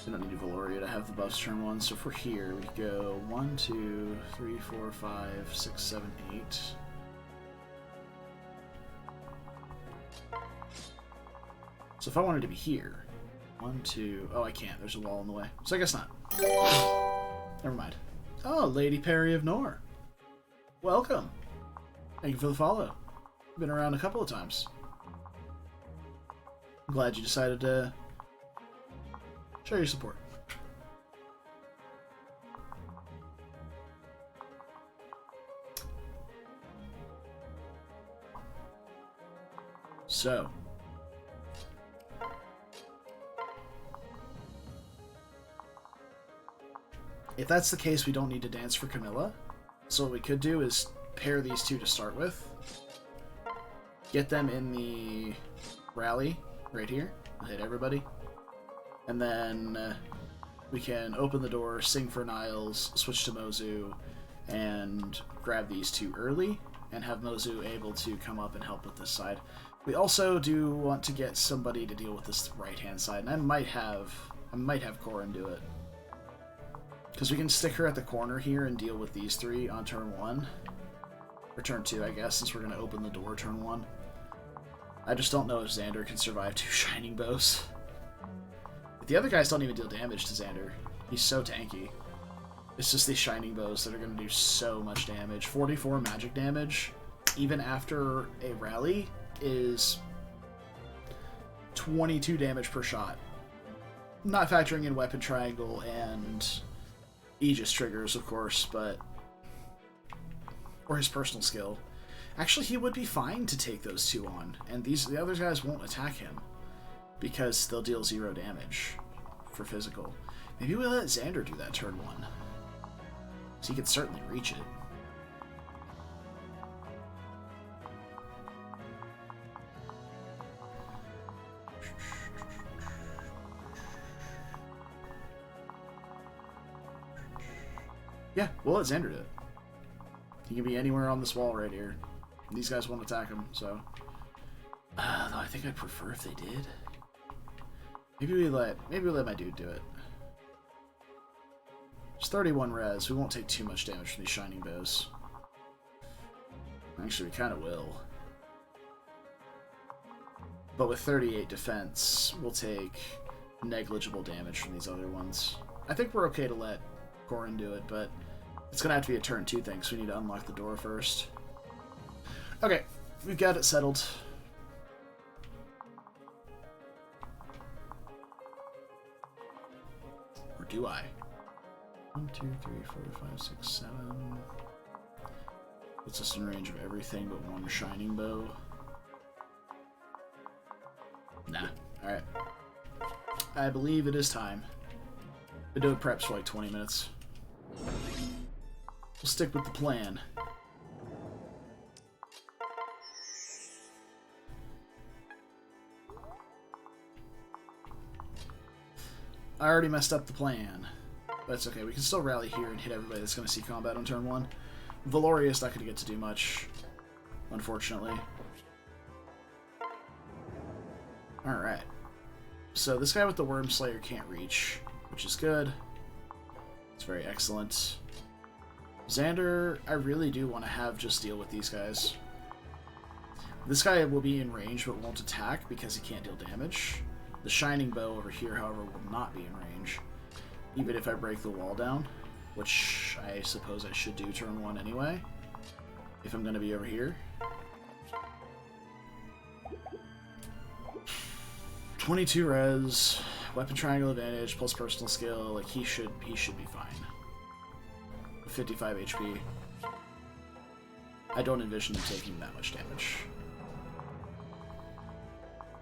We don't need Valoria to have the buffs turn 1, so if we're here, we go 1, 2, 3, 4, 5, 6, 7, 8. So if I wanted to be here, 1, 2... Oh, I can't. There's a wall in the way. So I guess not. Never mind. Oh, Lady Perry of Nor. Welcome. Thank you for the follow. Been around a couple of times. I'm glad you decided to show your support. So, if that's the case, we don't need to dance for Camilla. So what we could do is pair these two to start with. Get them in the rally right here. Hit everybody. And then we can open the door, sing for Niles, switch to Mozu, and grab these two early, and have Mozu able to come up and help with this side. We also do want to get somebody to deal with this right-hand side, and I might have Corin do it. Because we can stick her at the corner here and deal with these three on turn 1. Or turn 2, I guess, since we're going to open the door turn 1. I just don't know if Xander can survive 2 Shining Bows. But the other guys don't even deal damage to Xander. He's so tanky. It's just these Shining Bows that are going to do so much damage. 44 magic damage, even after a rally, is 22 damage per shot. Not factoring in Weapon Triangle and Aegis triggers, of course, but... or his personal skill. Actually, he would be fine to take those 2 on, and the other guys won't attack him, because they'll deal 0 damage for physical. Maybe we'll let Xander do that turn 1. So he could certainly reach it. Yeah, we'll let Xander do it. He can be anywhere on this wall right here. These guys won't attack him, so... though I think I'd prefer if they did. Maybe we let my dude do it. It's 31 res. We won't take too much damage from these Shining Bows. Actually, we kind of will. But with 38 defense, we'll take negligible damage from these other ones. I think we're okay to let Corin do it, but it's going to have to be a turn 2 thing, so we need to unlock the door first. Okay, we've got it settled. Or do I? 1, 2, 3, 4, 5, 6, 7. Puts us in range of everything but 1 Shining Bow. Nah. Alright. I believe it is time. Been doing preps for like 20 minutes. We'll stick with the plan. I already messed up the plan. But it's okay, we can still rally here and hit everybody that's going to see combat on turn 1. Valoria's not going to get to do much, unfortunately. Alright. So this guy with the Worm Slayer can't reach, which is good. It's very excellent. Xander, I really do want to have just deal with these guys. This guy will be in range but won't attack because he can't deal damage. The Shining Bow over here, however, will not be in range, even if I break the wall down, which I suppose I should do turn 1 anyway, if I'm going to be over here. 22 res, weapon triangle advantage, plus personal skill, like he should be fine. 55 HP. I don't envision him taking that much damage.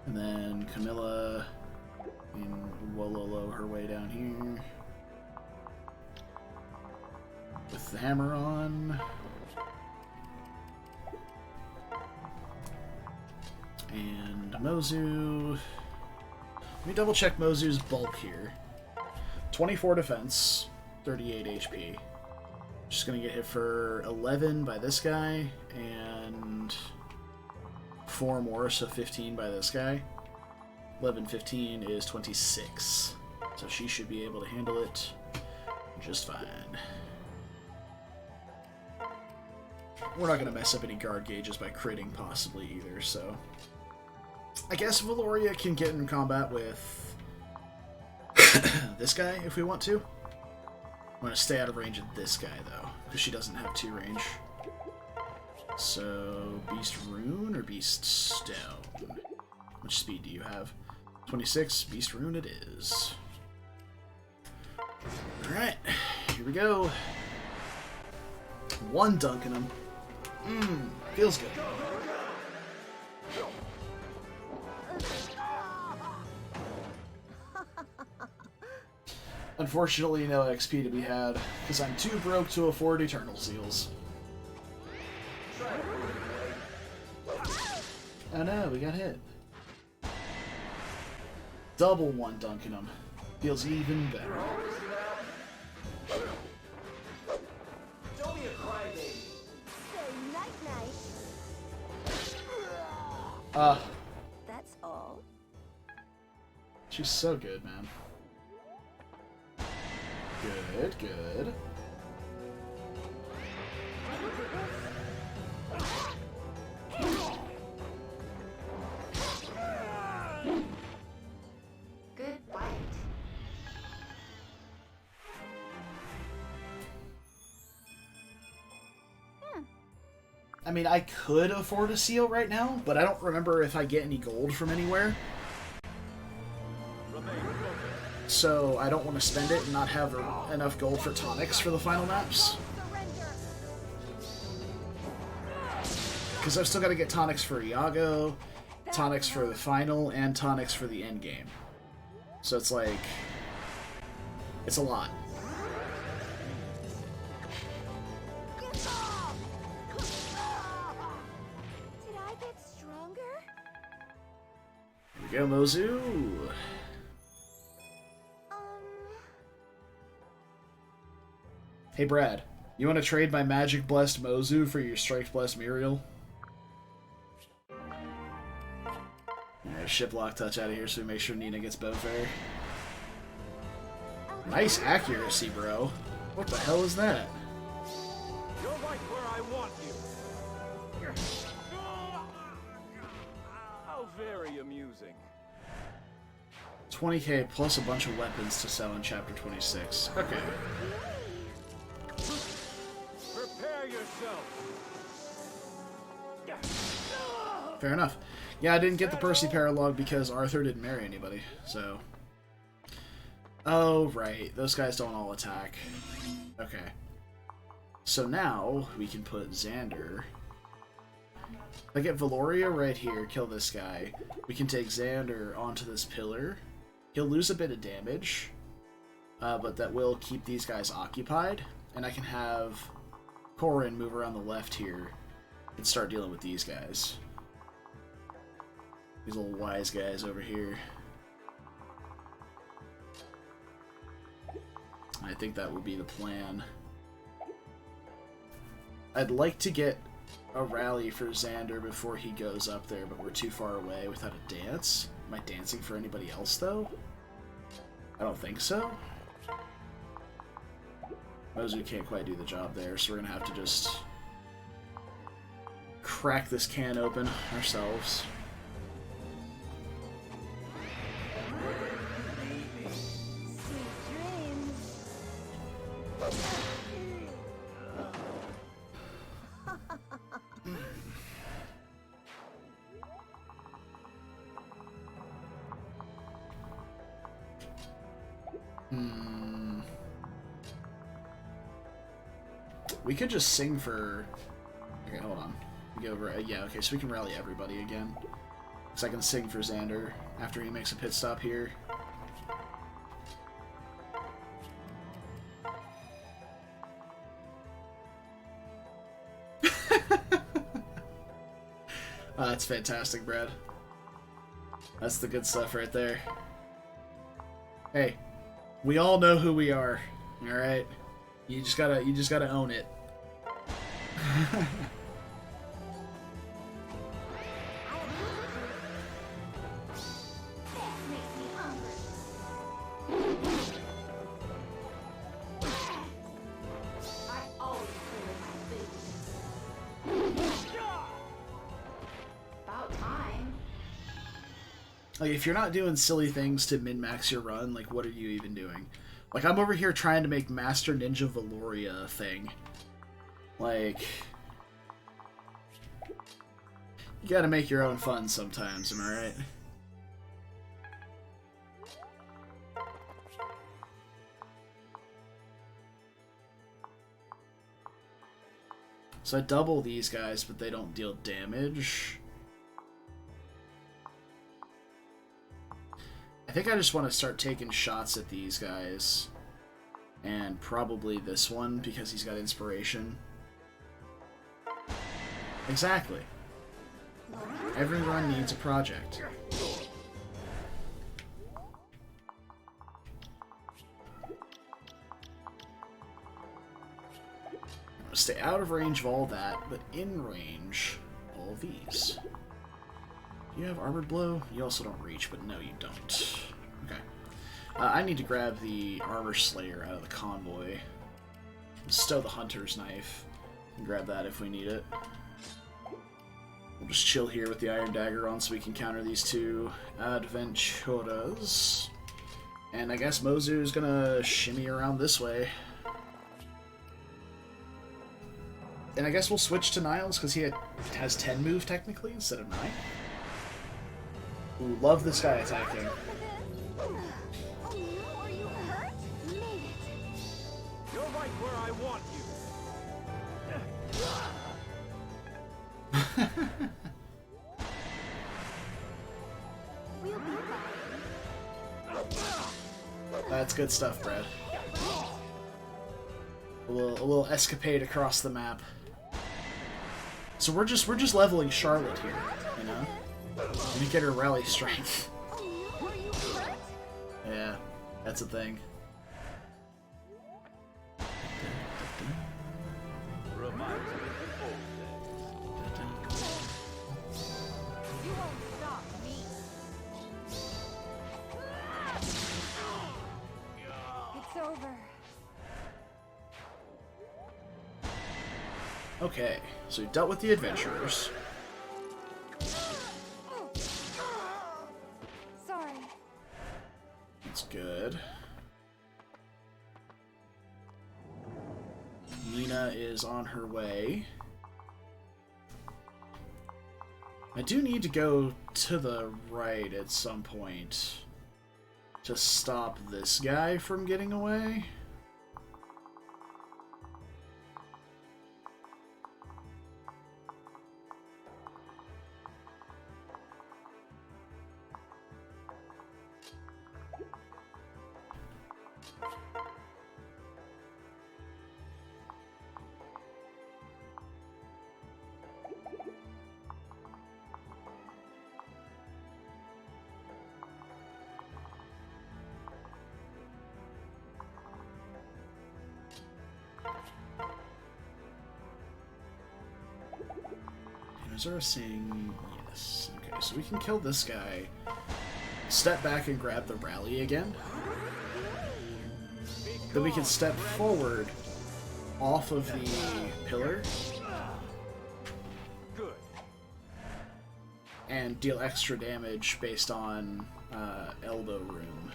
And then Camilla and Wololo her way down here. With the hammer on. And Mozu. Let me double check Mozu's bulk here. 24 defense, 38 HP. Just gonna get hit for 11 by this guy, and 4 more, so 15 by this guy. 11, 15 is 26. So she should be able to handle it just fine. We're not gonna mess up any guard gauges by critting possibly either, so... I guess Valoria can get in combat with this guy if we want to. I'm going to stay out of range of this guy though, because she doesn't have 2 range. So, Beast Rune or Beast Stone? Which speed do you have? 26, Beast Rune it is. Alright, here we go. 1 dunking him. Feels good. Unfortunately, no XP to be had, because I'm too broke to afford Eternal Seals. Oh no, we got hit. Double one dunking him. Feels even better. Don't be a crybaby. Say night-night. That's all. She's so good, man. Good, good. Good bite. I mean, I could afford a seal right now, but I don't remember if I get any gold from anywhere. Remain focused. So I don't want to spend it and not have enough gold for tonics for the final maps. Surrender. Because I've still got to get tonics for Iago, tonics for the final, and tonics for the end game. So it's like... it's a lot. Did I get stronger? Here we go, Mozu. Hey Brad, you want to trade my magic blessed Mozu for your strike blessed Muriel? Yeah, shiplock touch out of here so we make sure Nina gets Bowfair. Nice accuracy, bro. What the hell is that? You're right where I want you. How very amusing. 20k plus a bunch of weapons to sell in chapter 26. Okay. Prepare yourself. Fair enough. Yeah, I didn't get the Percy Paralogue because Arthur didn't marry anybody, so... oh, right. Those guys don't all attack. Okay. So now, we can put Xander... if I get Valoria right here, kill this guy, we can take Xander onto this pillar. He'll lose a bit of damage, but that will keep these guys occupied, and I can have Corin move around the left here and start dealing with these guys. These little wise guys over here. I think that would be the plan. I'd like to get a rally for Xander before he goes up there, but we're too far away without a dance. Am I dancing for anybody else, though? I don't think so. Mozu can't quite do the job there, so we're gonna have to just crack this can open ourselves. Sweet dreams. We could just sing for... okay, hold on. We go over... yeah, okay, so we can rally everybody again. So I can sing for Xander after he makes a pit stop here. That's fantastic, Brad. That's the good stuff right there. Hey, we all know who we are, all right? You just gotta own it. Makes me hungry. I always play with my food. About time. Like, if you're not doing silly things to min-max your run, like, what are you even doing? Like, I'm over here trying to make Master Ninja Valoria a thing. Like... you gotta make your own fun sometimes, am I right? So I double these guys, but they don't deal damage. I think I just want to start taking shots at these guys And probably this one, because he's got inspiration. Exactly. Every run needs a project. Stay out of range of all that, but in range of all these. Do you have Armored Blow? You also don't reach, but no, you don't. Okay. I need to grab the Armor Slayer out of the convoy. Stow the Hunter's Knife. And grab that if we need it. We'll just chill here with the Iron Dagger on so we can counter these two Adventuras. And I guess Mozu's gonna shimmy around this way. And I guess we'll switch to Niles, because he has 10 move, technically, instead of 9. Ooh, love this guy attacking. Oh no, are you hurt? Made it. You're right where I want you. We'll be fine. That's good stuff, Brad. A little escapade across the map. So we're just leveling Charlotte here, you know? And get her rally strength. Oh no, are you hurt? Yeah, that's a thing. Reminds me of the old days. You won't stop me. It's over. Okay, so we dealt with the adventurers. Sorry. That's good. Nina is on her way. I do need to go to the right at some point to stop this guy from getting away. Zara saying yes. Okay, so we can kill this guy. Step back and grab the rally again. Then we can step forward off of the pillar Good. and deal extra damage based on elbow room.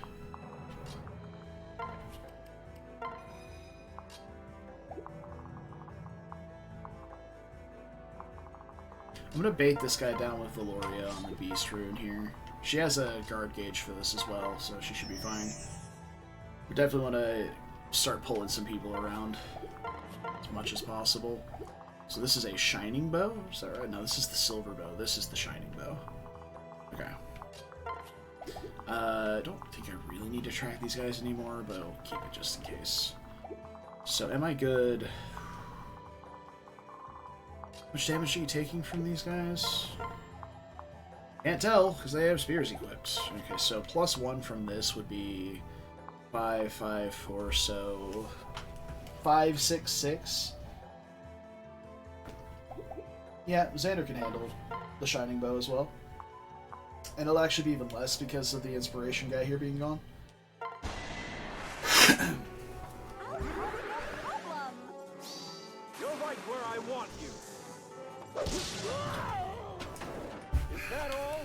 I'm gonna bait this guy down with Valoria on the Beast rune here. She has a guard gauge for this as well, so she should be fine. We definitely want to start pulling some people around as much as possible. So this is a shining bow? Is that right? No, this is the silver bow. This is the shining bow. Okay. I don't think I really need to track these guys anymore, but I'll keep it just in case. So am I good? How much damage are you taking from these guys? Can't tell, because they have spears equipped. Okay, so +1 from this would be 5, 5, 4, so 5, 6, 6. Yeah, Xander can handle the Shining Bow as well. And it'll actually be even less because of the inspiration guy here being gone. I'll have no problem. You're right where I want you. Is that all?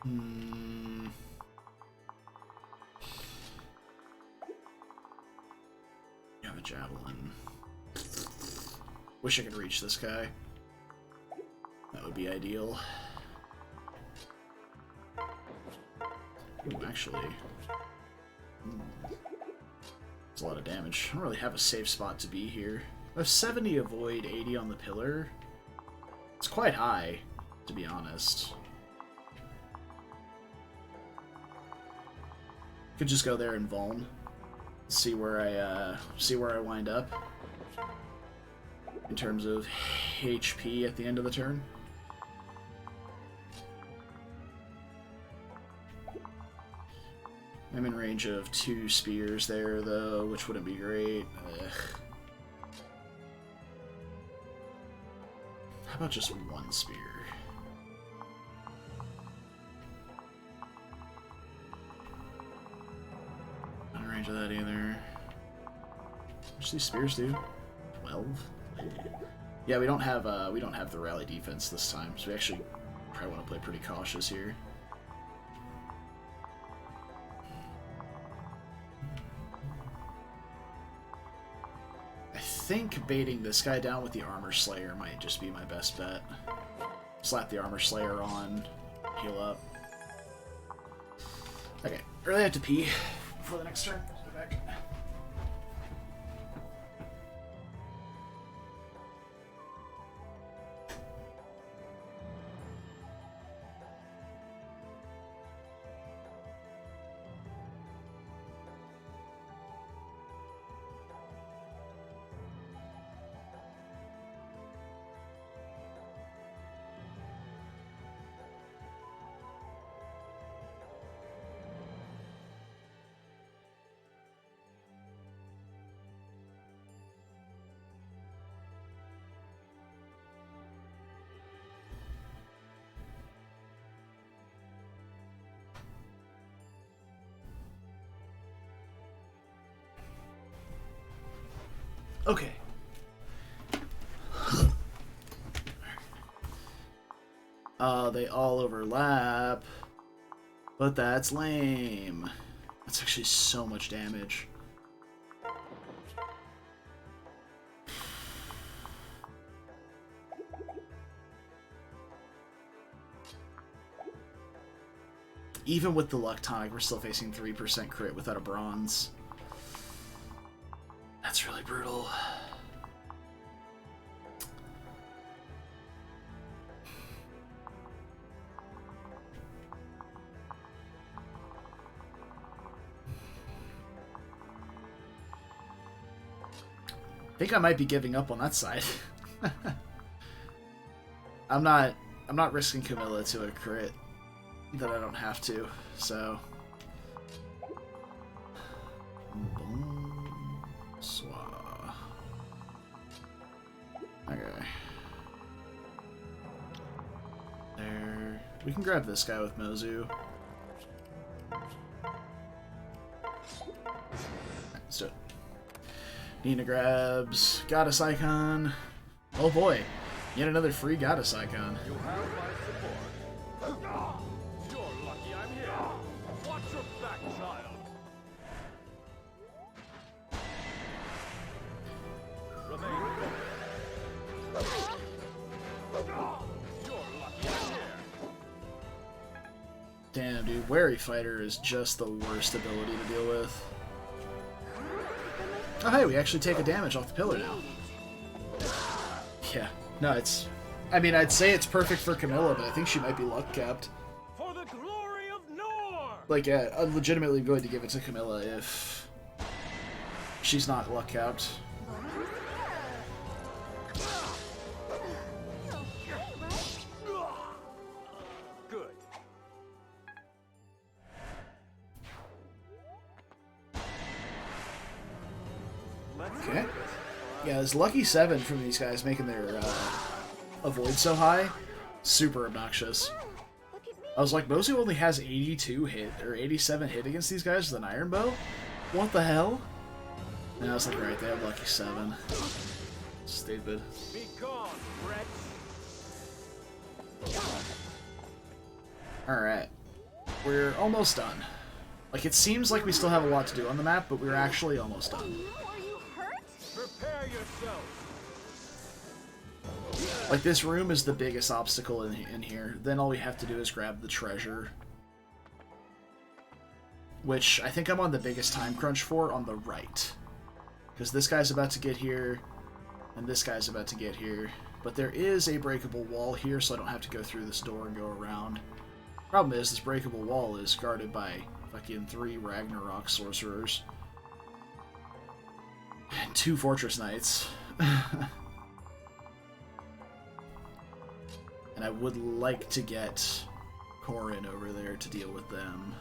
You have a javelin. Wish I could reach this guy. That would be ideal. Ooh, actually. It's a lot of damage. I don't really have a safe spot to be here. I have 70 avoid, 80 on the pillar. It's quite high. to be honest. Could just go there and Vuln. See where I wind up in terms of HP at the end of the turn. I'm in range of 2 spears there, though, which wouldn't be great. Ugh. How about just 1 spear? Not in range of that either. How much these spears do? 12? Yeah, we don't have the rally defense this time, so we actually probably want to play pretty cautious here. I think baiting this guy down with the Armor Slayer might just be my best bet. Slap the Armor Slayer on, heal up. Okay, I really have to pee before the next turn. Go back. Okay. They all overlap. But that's lame. That's actually so much damage. Even with the luck tonic, we're still facing 3% crit without a bronze. That's really brutal. I think I might be giving up on that side. I'm not risking Camilla to a crit that I don't have to, so. Bonsoir. Okay. There. We can grab this guy with Mozu. Let's do it. Nina grabs Goddess Icon. Oh boy, yet another free Goddess Icon. You have my support. You're lucky I'm here. Watch your back, child. Remain focused. You're lucky I'm here. Damn, dude, Wary Fighter is just the worst ability to deal with. Oh hey, we actually take a damage off the pillar now. Yeah, no, it's... I mean, I'd say it's perfect for Camilla, but I think she might be luck capped. For the glory of Nor! Like, yeah, I'm legitimately going to give it to Camilla if she's not luck capped. Good. Okay. Yeah, this lucky 7 from these guys making their avoid so high, super obnoxious. I was like, Mozu only has 82 hit, or 87 hit against these guys with an iron bow? What the hell? And I was like, right, they have lucky 7. Stupid. Be gone, wretch. Alright. We're almost done. Like, it seems like we still have a lot to do on the map, but we're actually almost done. No, are you hurt? Prepare yourself. Like, this room is the biggest obstacle in here. Then all we have to do is grab the treasure. Which I think I'm on the biggest time crunch for on the right. Because this guy's about to get here, and this guy's about to get here. but there is a breakable wall here, so I don't have to go through this door and go around. Problem is, this breakable wall is guarded by fucking 3 Ragnarok sorcerers. And 2 Fortress Knights. And I would like to get Corin over there to deal with them.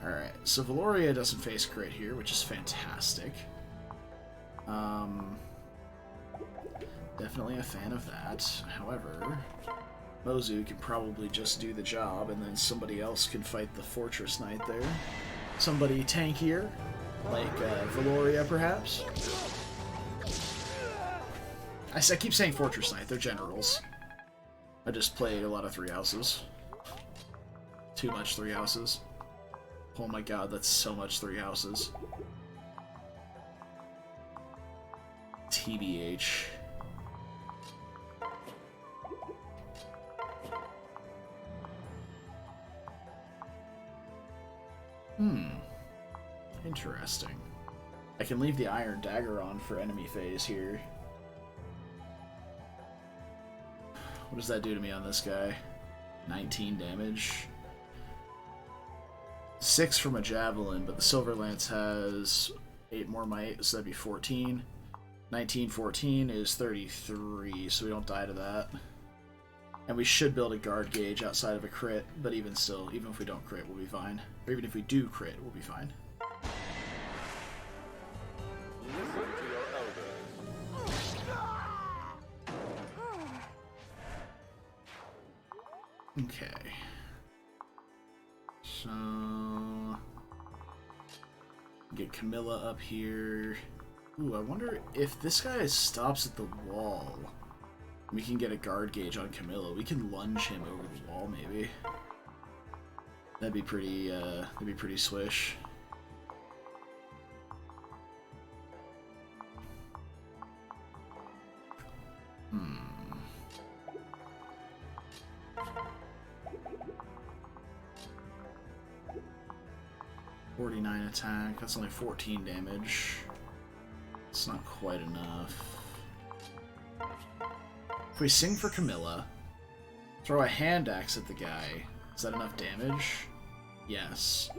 Alright, so Valoria doesn't face crit here, which is fantastic. Definitely a fan of that. However, Mozu can probably just do the job, and then somebody else can fight the Fortress Knight there. Somebody tankier, like Valoria, perhaps. I keep saying Fortress Knight, they're generals. I just played a lot of 3 houses. Too much 3 houses. Oh my god, that's so much 3 houses. TBH. Interesting. I can leave the Iron Dagger on for enemy phase here. What does that do to me on this guy? 19 damage. 6 from a Javelin, but the Silver Lance has 8 more might, so that'd be 14. 19, 14 is 33, so we don't die to that. And we should build a guard gauge outside of a crit, but even still, even if we don't crit, we'll be fine. Or even if we do crit, we'll be fine. Listen to your elders. Okay. So... get Camilla up here. Ooh, I wonder if this guy stops at the wall. We can get a guard gauge on Camilla. We can lunge him over the wall, maybe. That'd be pretty swish. Hmm. 49 attack. That's only 14 damage. It's not quite enough. If we sing for Camilla, throw a hand axe at the guy, is that enough damage? Yes.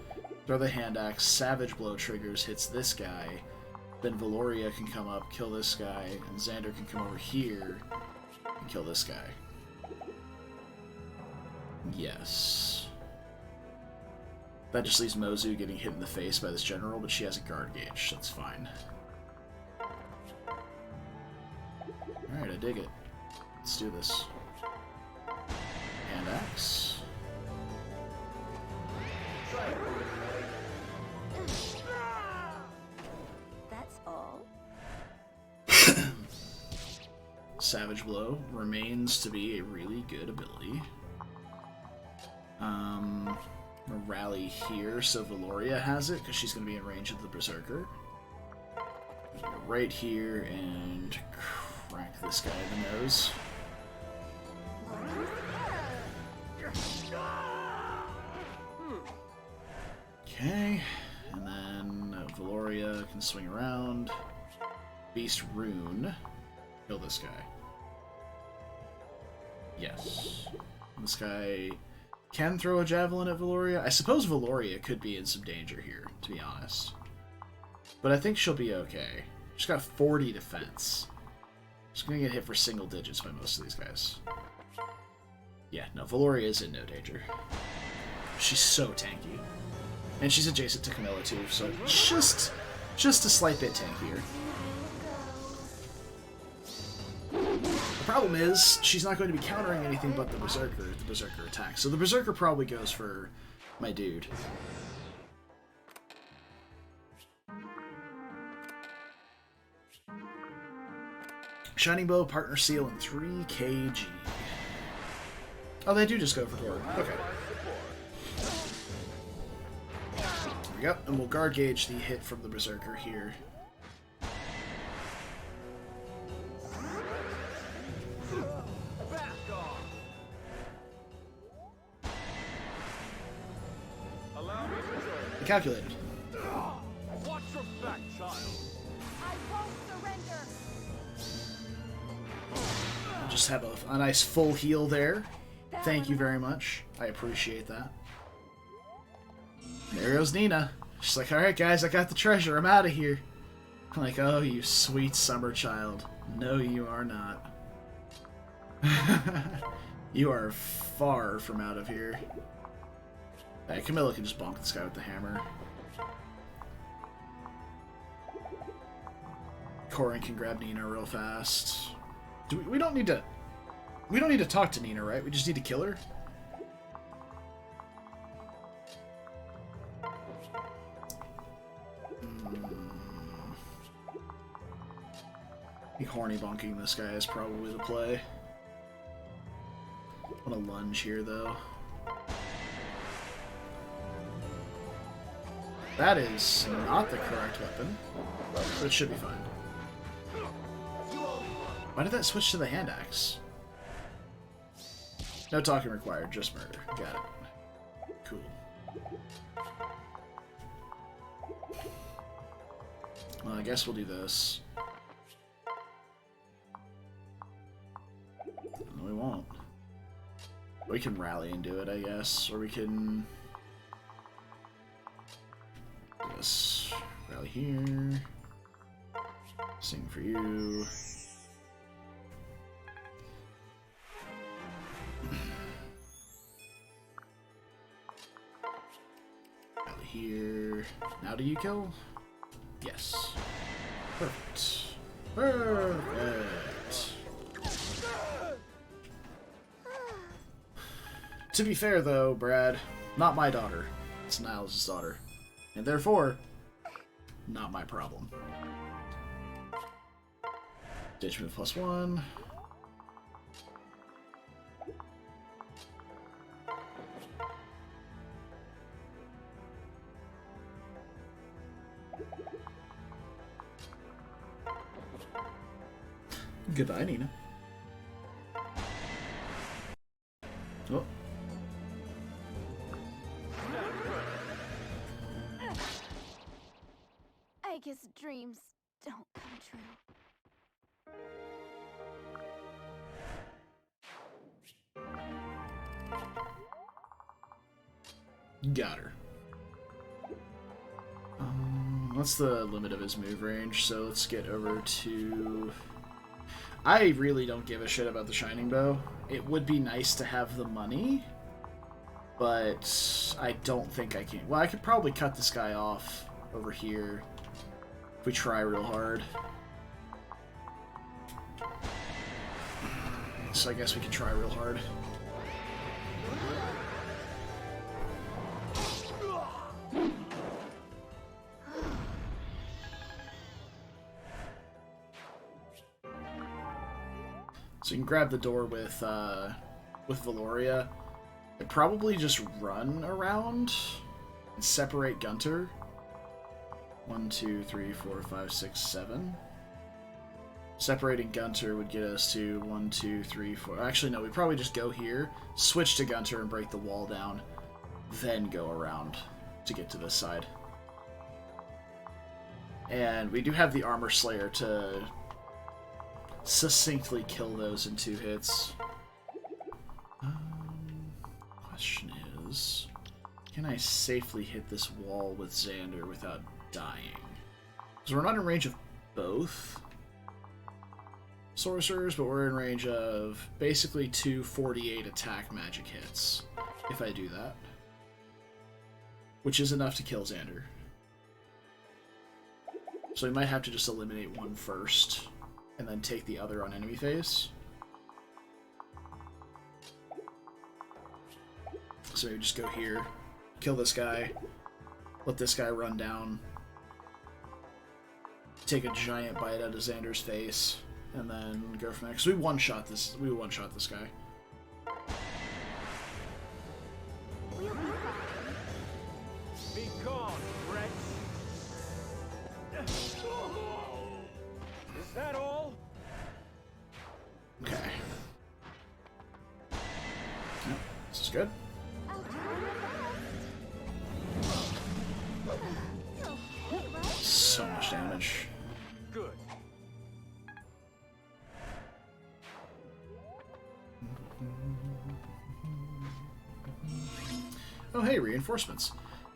Throw the hand axe, Savage Blow triggers, hits this guy, then Valoria can come up, kill this guy, and Xander can come over here and kill this guy. Yes. That just leaves Mozu getting hit in the face by this general, but she has a guard gauge, so that's fine. Alright, I dig it. Let's do this. Hand axe. That's all. Savage Blow remains to be a really good ability. I'll rally here so Valoria has it, because she's going to be in range of the Berserker. Right here and crack this guy in the nose. Okay, and then Valoria can swing around. Beast Rune. Kill this guy. Yes. This guy can throw a javelin at Valoria. I suppose Valoria could be in some danger here, to be honest. But I think she'll be okay. She's got 40 defense. She's gonna get hit for single digits by most of these guys. Yeah, no, Valoria is in no danger. She's so tanky. And she's adjacent to Camilla too, so just a slight bit tankier. The problem is, she's not going to be countering anything but the Berserker attack. So the Berserker probably goes for my dude. Shining Bow, Partner Seal, and 3 kg. Oh, they do just go for Gord. Okay. There we go. And we'll guard gauge the hit from the Berserker here. Back off. Allow me to join. Calculated. Watch your back, child. I won't surrender. just have a nice full heal there. Thank you very much. I appreciate that. There goes Nina. She's like, alright guys, I got the treasure. I'm out of here. I'm like, oh, you sweet summer child. No, you are not. You are far from out of here. Hey, Camilla can just bonk this guy with the hammer. Corin can grab Nina real fast. We don't need to... We don't need to talk to Nina, right? We just need to kill her? I think horny bonking this guy is probably the play. I want to lunge here, though. That is not the correct weapon, but it should be fine. Why did that switch to the hand axe? No talking required, just murder. Got it. Cool. Well, I guess we'll do this. No, we won't. We can rally and do it, I guess. Or we can... do this. Rally here. Sing for you. Rally here. Now do you kill? Yes. Perfect. Perfect. To be fair, though, Brad, not my daughter. It's Niles' daughter. And therefore, not my problem. Ditch move +1. Goodbye, Nina. Oh. I guess dreams don't come true. Got her. What's the limit of his move range? So let's get over to... I really don't give a shit about the Shining Bow. It would be nice to have the money, but I don't think I can. Well, I could probably cut this guy off over here if we try real hard. So I guess we can try real hard. So you can grab the door with Valoria. I'd probably just run around and separate Gunter. 1, 2, 3, 4, 5, 6, 7. Separating Gunter would get us to 1, 2, 3, 4. Actually, no, we probably just go here, switch to Gunter and break the wall down, then go around to get to this side. And we do have the Armor Slayer to succinctly kill those in 2 hits. Question is, can I safely hit this wall with Xander without dying? Because we're not in range of both sorcerers, but we're in range of basically 2 48 attack magic hits, if I do that. Which is enough to kill Xander. So we might have to just eliminate one first, and then take the other on enemy phase. So maybe just go here, kill this guy, let this guy run down, take a giant bite out of Xander's face, and then go from there. Because we one-shot this. We one-shot this guy. Be gone, Rex. Is that all? Okay. Yep, this is good. I'll try my best. Okay, right? So much damage. Good. Oh, hey, reinforcements.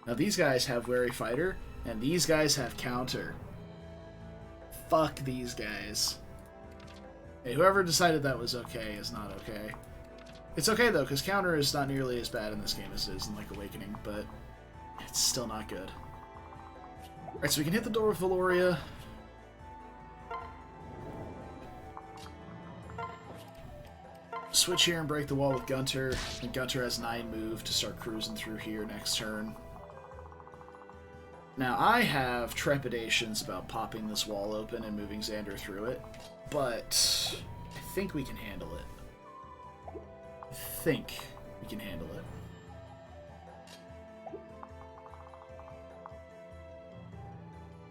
Now these guys have Wary Fighter, and these guys have Counter. Fuck these guys. Hey, whoever decided that was okay is not okay. It's okay, though, because Counter is not nearly as bad in this game as it is in, like, Awakening, but it's still not good. Alright, so we can hit the door with Valoria. Switch here and break the wall with Gunter. And Gunter has 9 move to start cruising through here next turn. Now, I have trepidations about popping this wall open and moving Xander through it, but I think we can handle it. I think we can handle it.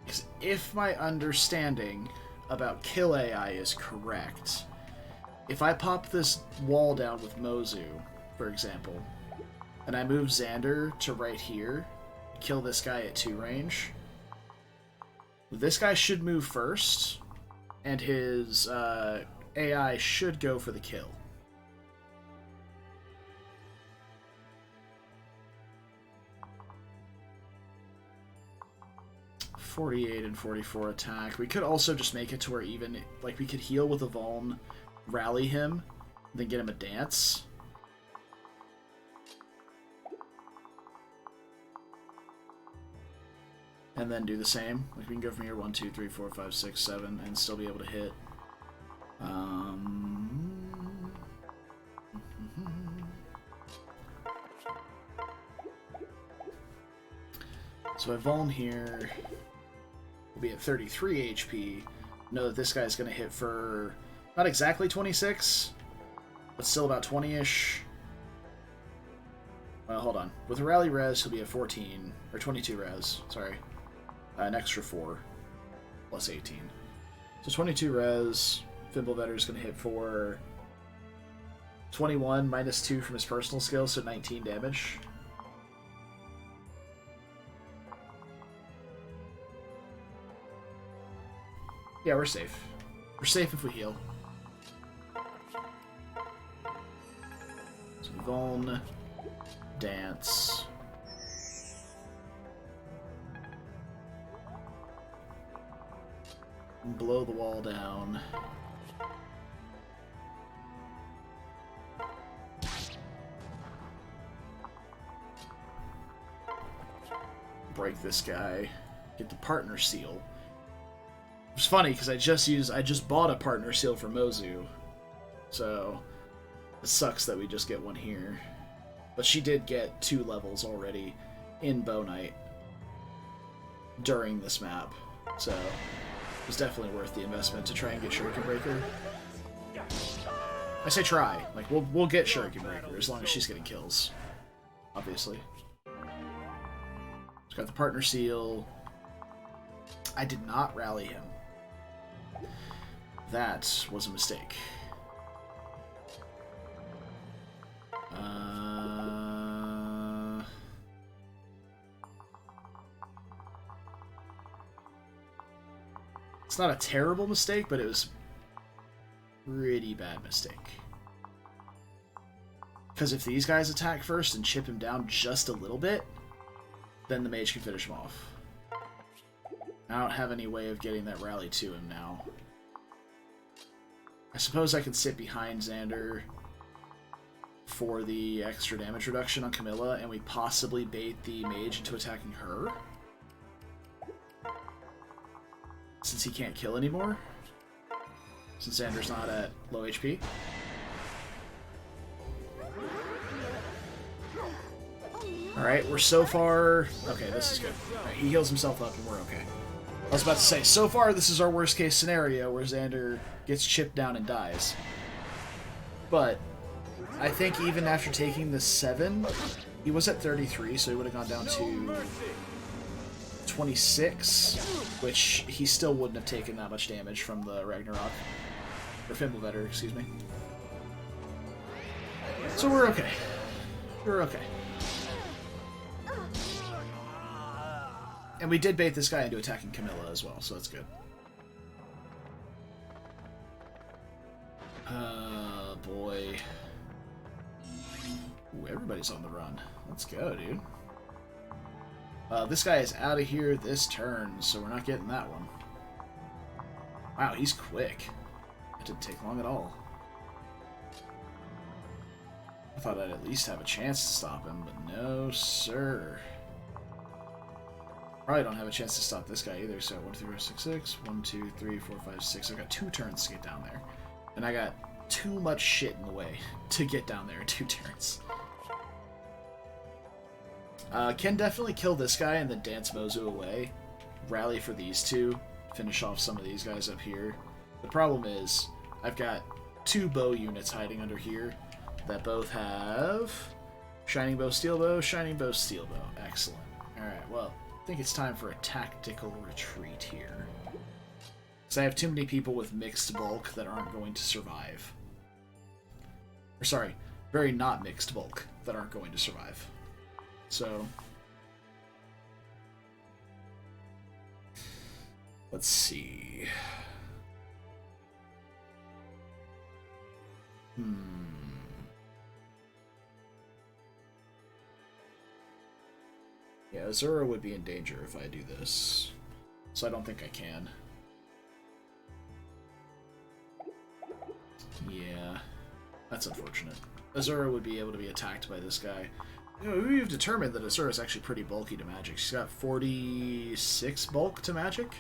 Because if my understanding about kill AI is correct, if I pop this wall down with Mozu, for example, and I move Xander to right here, kill this guy at 2 range, this guy should move first, and his AI should go for the kill. .48 and 44 attack. We could also just make it to where even, like, we could heal with a Vuln, rally him, then get him a dance. And then do the same. Like, we can go from here 1, 2, 3, 4, 5, 6, 7, and still be able to hit. So I Vuln here. We'll be at 33 HP. Know that this guy's going to hit for not exactly 26, but still about 20-ish. Well, hold on. With a rally res, he'll be at 14, or 22 res, sorry. An extra 4, plus 18. So 22 res, Fimbulvetter's going to hit for 21, minus 2 from his personal skill, so 19 damage. Yeah, we're safe. We're safe if we heal. So Vuln, dance. Blow the wall down. Break this guy. Get the partner seal. It's funny because I just bought a partner seal for Mozu, so it sucks that we just get one here. But she did get 2 levels already in Bow Knight during this map, so it was definitely worth the investment to try and get Shuriken Breaker. I say try, like we'll get Shuriken Breaker as long as she's getting kills, obviously. She's got the partner seal. I did not rally him. That was a mistake. It's not a terrible mistake, but it was a pretty bad mistake. Because if these guys attack first and chip him down just a little bit, then the mage can finish him off. I don't have any way of getting that rally to him now. I suppose I can sit behind Xander for the extra damage reduction on Camilla, and we possibly bait the mage into attacking her. Since he can't kill anymore. Since Xander's not at low HP. Alright, we're so far... Okay, this is good. Right, he heals himself up and we're okay. I was about to say, so far this is our worst case scenario where Xander gets chipped down and dies. But I think even after taking the 7, he was at 33, so he would have gone down to 26, which he still wouldn't have taken that much damage from the Ragnarok. Or Fimbulvetter, excuse me. So we're okay. We're okay. And we did bait this guy into attacking Camilla as well, so that's good. Boy. Ooh, everybody's on the run. Let's go, dude. This guy is out of here this turn, so we're not getting that one. Wow, he's quick. It didn't take long at all. I thought I'd at least have a chance to stop him, but no, sir. Probably don't have a chance to stop this guy either, so 1, 2, 3, 4, 6, 6. 1, 2, 3, 4, 5, 6. I've got 2 turns to get down there. And I got too much shit in the way to get down there in 2 turns. Can definitely kill this guy and then dance Mozu away. Rally for these two. Finish off some of these guys up here. The problem is, I've got 2 bow units hiding under here that both have Shining Bow, Steel Bow, Shining Bow, Steel Bow. Excellent. Alright, well, I think it's time for a tactical retreat here. Because I have too many people with mixed bulk that aren't going to survive. Or sorry, very not mixed bulk that aren't going to survive. So, let's see. Yeah, Azura would be in danger if I do this. So I don't think I can. Yeah, that's unfortunate. Azura would be able to be attacked by this guy. You know, we've determined that Azura is actually pretty bulky to magic. She's got 46 bulk to magic.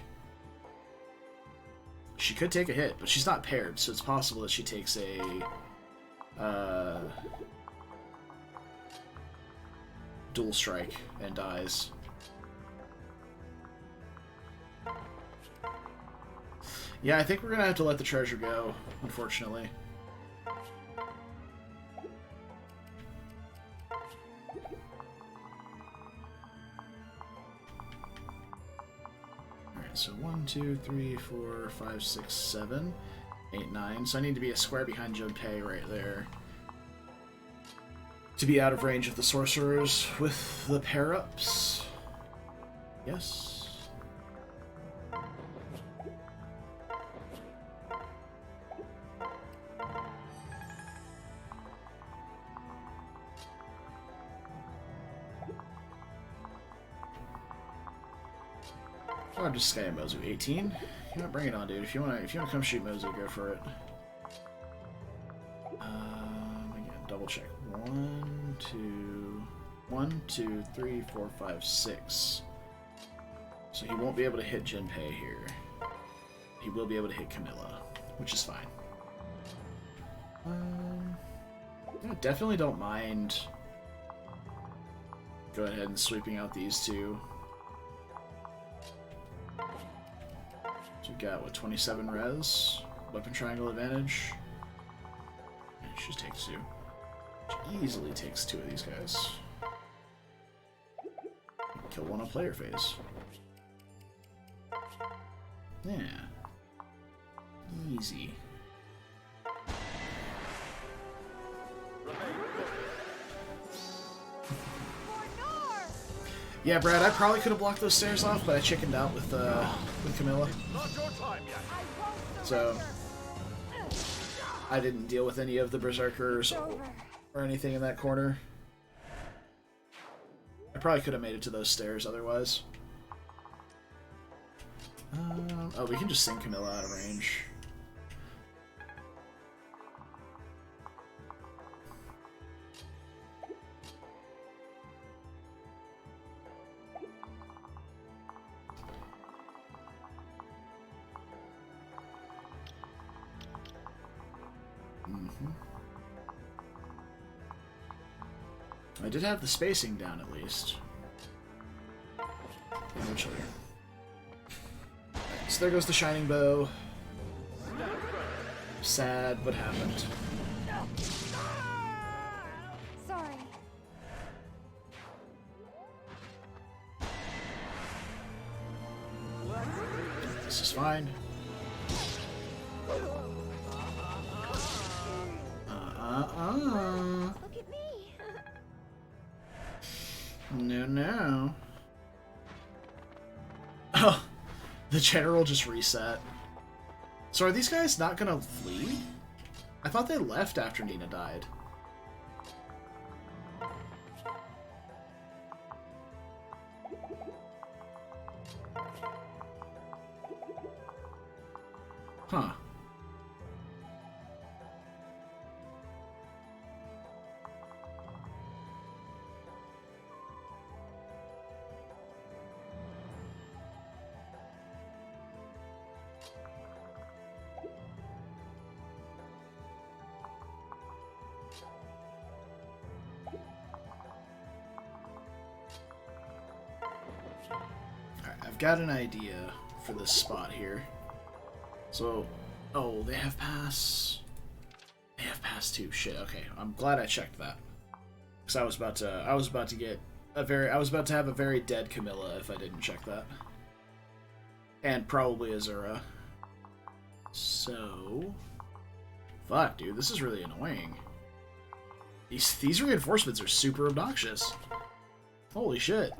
She could take a hit, but she's not paired, so it's possible that she takes a... dual strike and dies. Yeah, I think we're gonna have to let the treasure go, unfortunately. So 1, 2, 3, 4, 5, 6, 7, 8, 9. So I need to be a square behind Junpei right there to be out of range of the sorcerers with the pair-ups. Yes. I'm just Sky Mozu 18. You know, bring it on, dude. If you wanna come shoot Mozu, go for it. Again, double check. 1, 2, 3, 4, 5, 6. So he won't be able to hit Jinpei here. He will be able to hit Camilla, which is fine. I definitely don't mind. Go ahead and sweeping out these two. So we've got, what, 27 res? Weapon triangle advantage. And she just takes 2. She easily takes 2 of these guys. Kill one on player phase. Yeah. Easy. Yeah, Brad, I probably could have blocked those stairs off, but I chickened out with Camilla. So I didn't deal with any of the berserkers or anything in that corner. I probably could have made it to those stairs otherwise. Oh, we can just sing Camilla out of range. I did have the spacing down at least. Eventually. So there goes the Shining Bow. Sad, what happened? Sorry. This is fine. Look at me. No. Oh, the general just reset. So are these guys not gonna flee? I thought they left after Nina died. Huh. Alright, I've got an idea for this spot here. So, oh, they have pass. They have pass too. Shit. Okay, I'm glad I checked that. Because I was about to get I was about to have a very dead Camilla if I didn't check that. And probably Azura. So, fuck, dude, this is really annoying. These reinforcements are super obnoxious. Holy shit.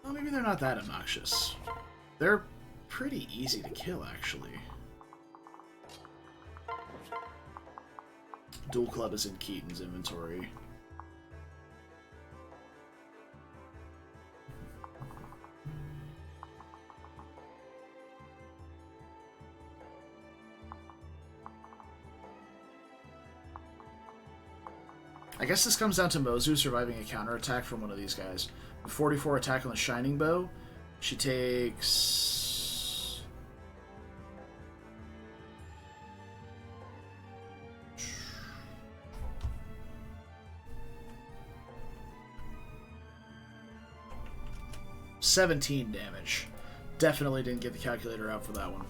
Well, maybe they're not that obnoxious. They're pretty easy to kill, actually. Dual Club is in Keaton's inventory. I guess this comes down to Mozu surviving a counterattack from one of these guys. With 44 attack on the Shining Bow, she takes... $17 damage. Definitely didn't get the calculator out for that one.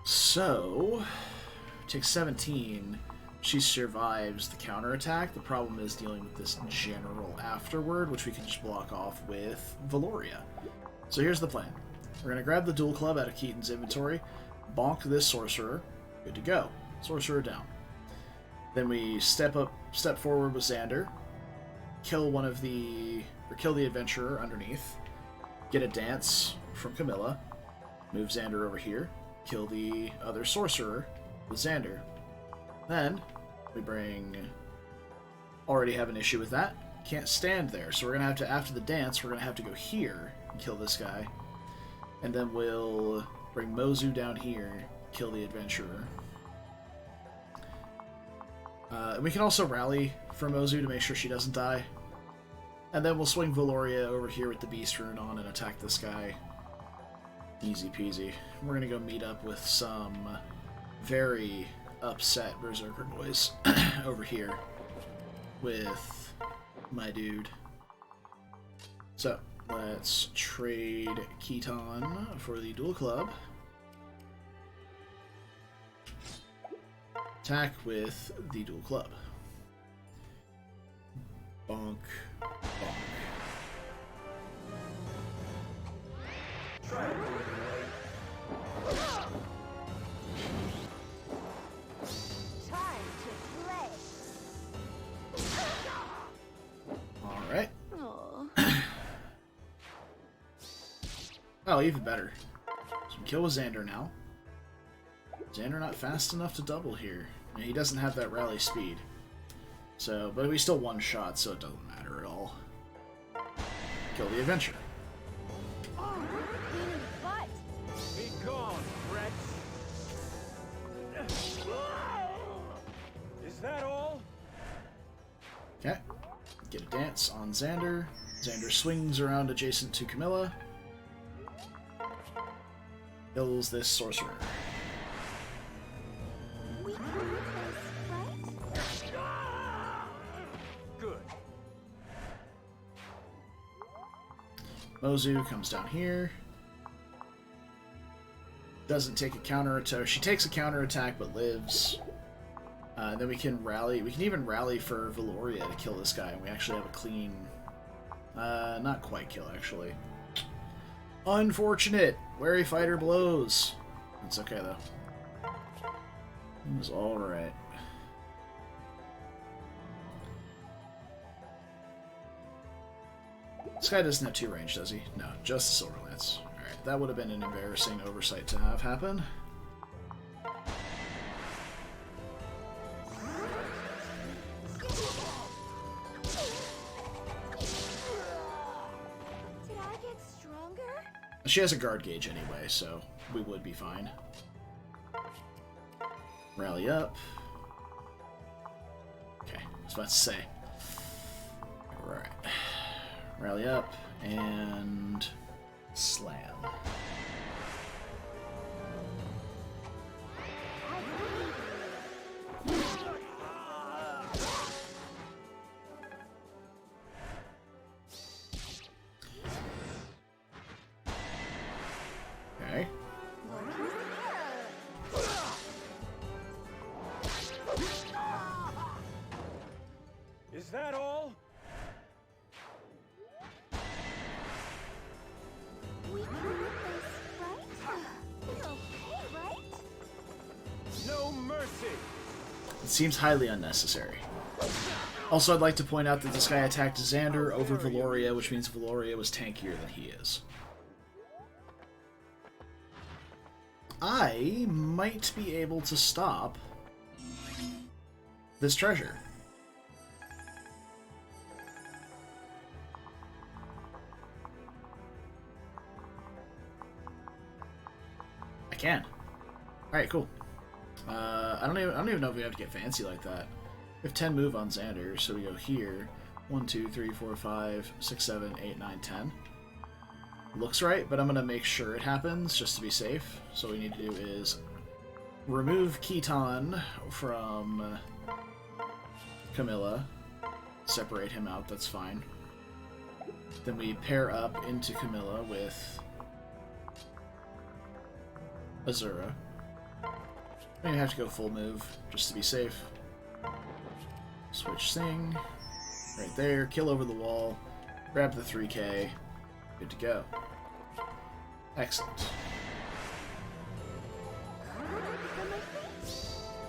So, takes 17. She survives the counterattack. The problem is dealing with this general afterward, which we can just block off with Valoria. So here's the plan. We're going to grab the Dual Club out of Keaton's inventory, bonk this Sorcerer, good to go. Sorcerer down. Then we step forward with Xander, kill the Adventurer underneath, get a dance from Camilla, move Xander over here, kill the other Sorcerer with Xander. Then, we already have an issue with that. Can't stand there, so we're going to have to, after the dance, we're going to have to go here and kill this guy. And then we'll bring Mozu down here, kill the Adventurer. And we can also rally for Mozu to make sure she doesn't die. And then we'll swing Valoria over here with the Beast Rune on and attack this guy. Easy peasy. We're going to go meet up with some very upset Berserker boys over here with my dude. So, let's trade Keaton for the Dual Club. Attack with the Dual Club. Bonk, bonk. Alright. Oh, even better. So we kill with Xander now. Xander not fast enough to double here. And he doesn't have that rally speed. So, but we still one shot, so it doesn't matter at all. Kill the Adventurer. Be gone, Brett. Is that all? Okay. Get a dance on Xander. Xander swings around adjacent to Camilla. Kills this Sorcerer. We can replace, right? Good. Mozu comes down here. Doesn't take a counterattack. She takes a counterattack but lives. Then we can rally. We can even rally for Valoria to kill this guy, and we actually have a clean... not quite kill, actually. Unfortunate! Wary fighter blows. It's okay, though. It was alright. This guy doesn't have 2 range, does he? No, just Silver Lance. Alright, that would have been an embarrassing oversight to have happen. She has a guard gauge anyway, so we would be fine. Rally up. Okay, I was about to say. Right. Rally up and slam. Okay. Is that all? We can do this, right? It's okay, right? No mercy! It seems highly unnecessary. Also, I'd like to point out that this guy attacked Xander over Valoria, which means Valoria was tankier than he is. I might be able to stop this treasure. I can. Alright, cool. I don't even know if we have to get fancy like that. We have 10 move on Xander, so we go here. 1, 2, 3, 4, 5, 6, 7, 8, 9, 10. Looks right, but I'm gonna make sure it happens just to be safe. So what we need to do is remove Keaton from Camilla. Separate him out, that's fine. Then we pair up into Camilla with Azura. I'm gonna have to go full move just to be safe. Switch Sing. Right there. Kill over the wall. Grab the 3K. Good to go. Excellent.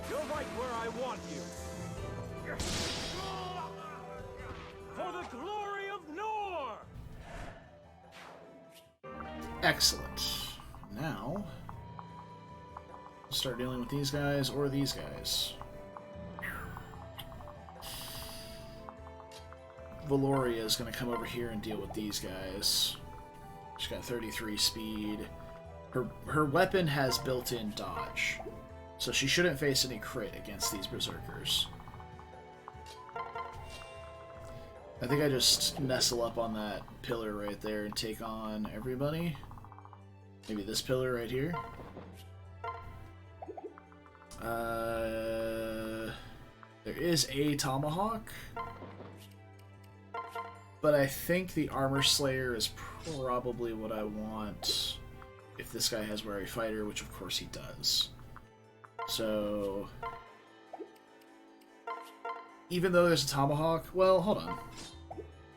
You're right where I want you. For the glory of Nor! Excellent. Now, start dealing with these guys or these guys. Valoria is going to come over here and deal with these guys. She's got 33 speed. Her weapon has built-in dodge, so she shouldn't face any crit against these berserkers. I think I just nestle up on that pillar right there and take on everybody. Maybe this pillar right here. There is a tomahawk, but I think the Armor Slayer is probably what I want if this guy has Wary Fighter, which of course he does. So, even though there's a tomahawk, well, hold on.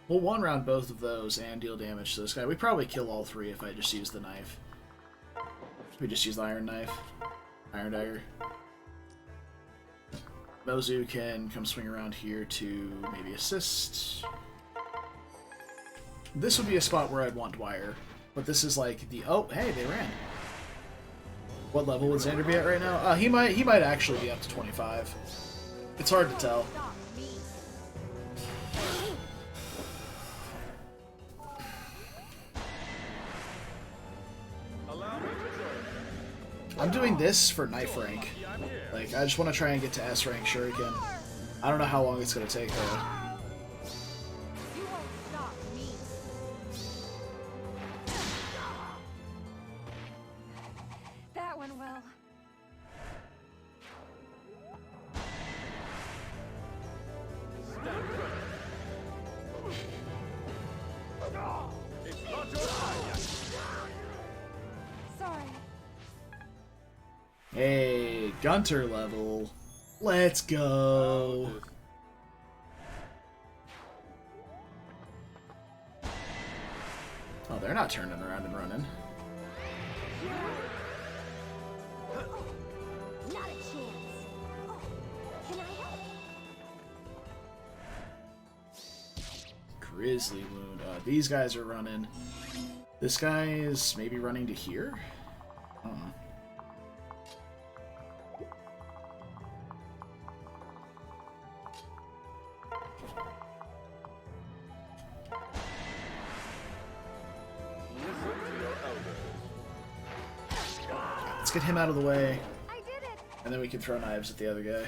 We'll one-round both of those and deal damage to this guy. We probably kill all three if I just use the knife. We just use the iron knife. Iron dagger. Mozu can come swing around here to maybe assist. This would be a spot where I'd want Dwyer, but this is like the... Oh, hey, they ran. What level would Xander be at right now? He might actually be up to 25. It's hard to tell. Stop me. Allow me to join. I'm doing this for knife rank. I'm here. Like, I just want to try and get to S rank Shuriken. I don't know how long it's going to take, though. You won't stop me. That went well. Stand ready. It's not your time yet. Sorry. Hey, Gunter level. Let's go. Oh, they're not turning around and running. Not a chance. Oh, can I help? Grizzly wound. These guys are running. This guy is maybe running to here? I don't know. Listen to your elders. get him out of the way, I did it. and then we can throw knives at the other guy.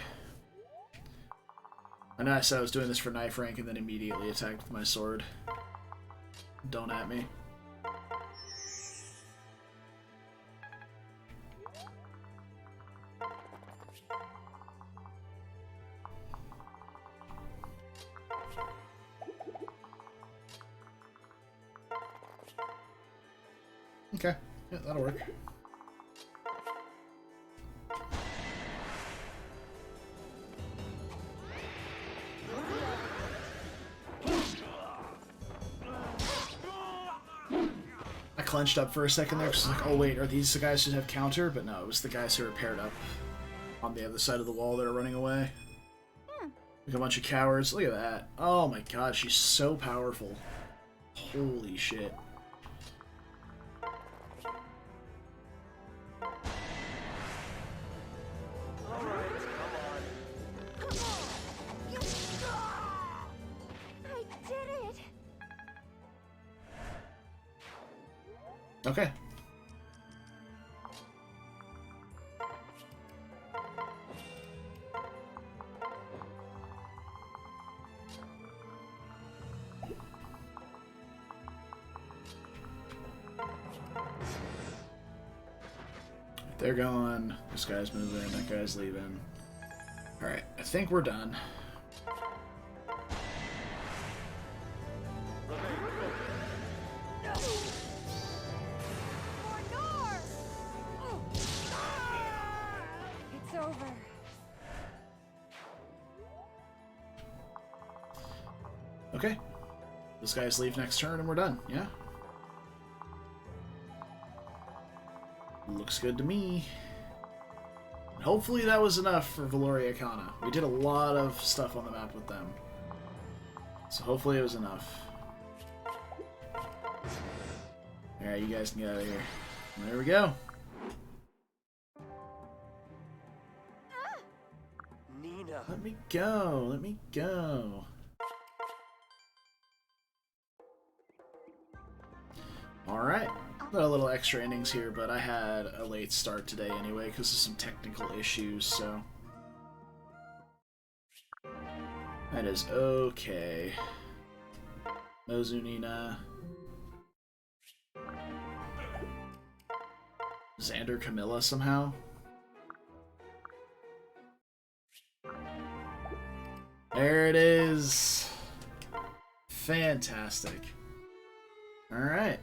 I know I said I was doing this for knife rank and then immediately attacked with my sword. Don't at me. Okay, yeah, that'll work. I clenched up for a second there because I was like, oh wait, are these the guys who have counter? But no, it was the guys who were paired up on the other side of the wall that are running away. Like a bunch of cowards. Look at that. Oh my god, she's so powerful. Holy shit. I did it. Okay. They're going. This guy's moving. That guy's leaving. Alright, I think we're done. For North. It's over. Okay. Those guys leave next turn and we're done, yeah? Looks good to me. Hopefully that was enough for Valoria Kana. We did a lot of stuff on the map with them. So hopefully it was enough. Alright, you guys can get out of here. There we go. Nina. Let me go. Let me go. Alright. Got a little extra innings here, but I had a late start today anyway because of some technical issues, so... That is okay. Mozunina. Xander Camilla somehow? There it is! Fantastic. Alright.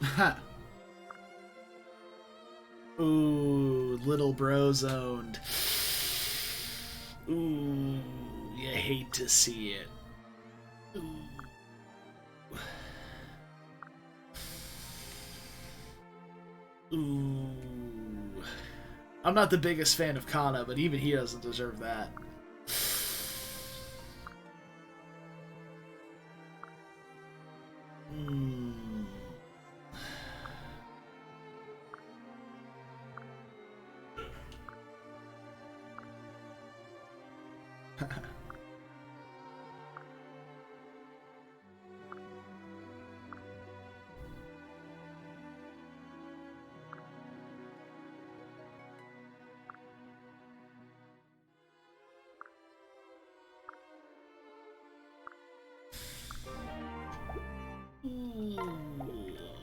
Ha! Ooh, little bro zoned. Ooh, you hate to see it. Ooh. Ooh. I'm not the biggest fan of Kana, but even he doesn't deserve that.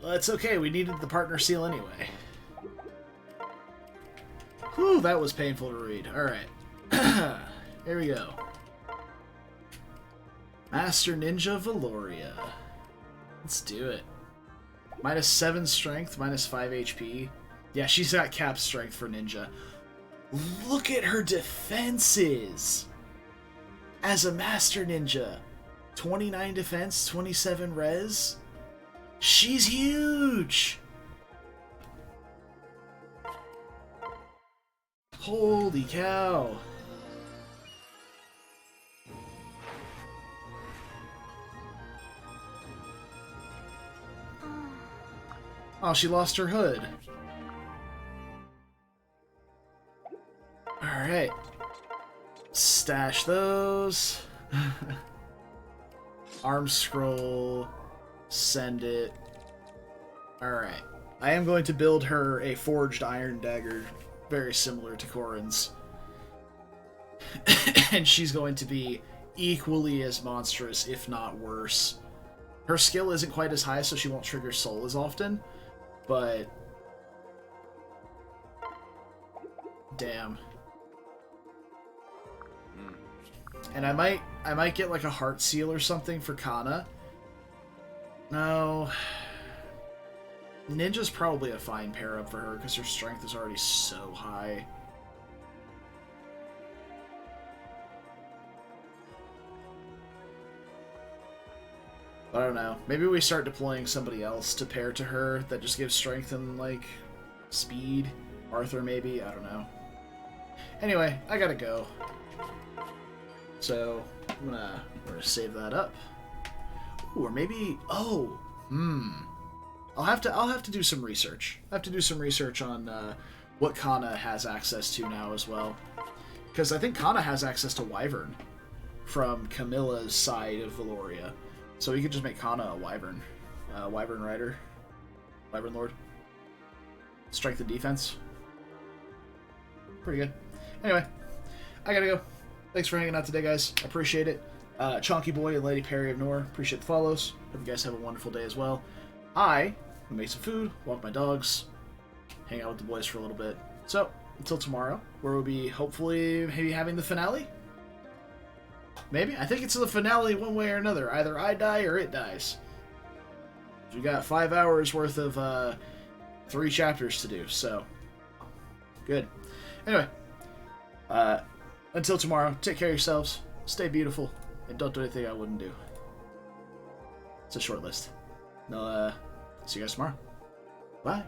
That's okay, we needed the partner seal anyway. Whew, that was painful to read. Alright. Here we go. Master Ninja Valoria. Let's do it. -7 strength, -5 HP. Yeah, she's got cap strength for Ninja. Look at her defenses! As a Master Ninja, 29 defense, 27 res. She's huge! Holy cow! Oh, she lost her hood. Alright. Stash those. Arm scroll. Send it. Alright. I am going to build her a forged iron dagger, very similar to Corrin's. And she's going to be equally as monstrous, if not worse. Her skill isn't quite as high, so she won't trigger soul as often, but damn. And I might get like a heart seal or something for Kana. No. Ninja's probably a fine pair up for her because her strength is already so high. I don't know. Maybe we start deploying somebody else to pair to her that just gives strength and, like, speed. Arthur, maybe? I don't know. Anyway, I gotta go. So, we're gonna save that up. Ooh, or maybe... Oh! I'll have to do some research. I have to do some research on what Kana has access to now as well. Because I think Kana has access to Wyvern from Camilla's side of Valoria. So we could just make Kana a Wyvern. Wyvern Rider. Wyvern Lord. Strength and defense. Pretty good. Anyway, I gotta go. Thanks for hanging out today, guys. I appreciate it. Chonky Boy and Lady Perry of Nor, appreciate the follows. Hope you guys have a wonderful day as well. I'm gonna make some food, walk my dogs, hang out with the boys for a little bit. So, until tomorrow, where we'll be hopefully maybe having the finale? Maybe? I think it's the finale one way or another. Either I die or it dies. We got 5 hours worth of 3 chapters to do, so good. Anyway, until tomorrow, take care of yourselves, stay beautiful, and don't do anything I wouldn't do. It's a short list. No, see you guys tomorrow. Bye.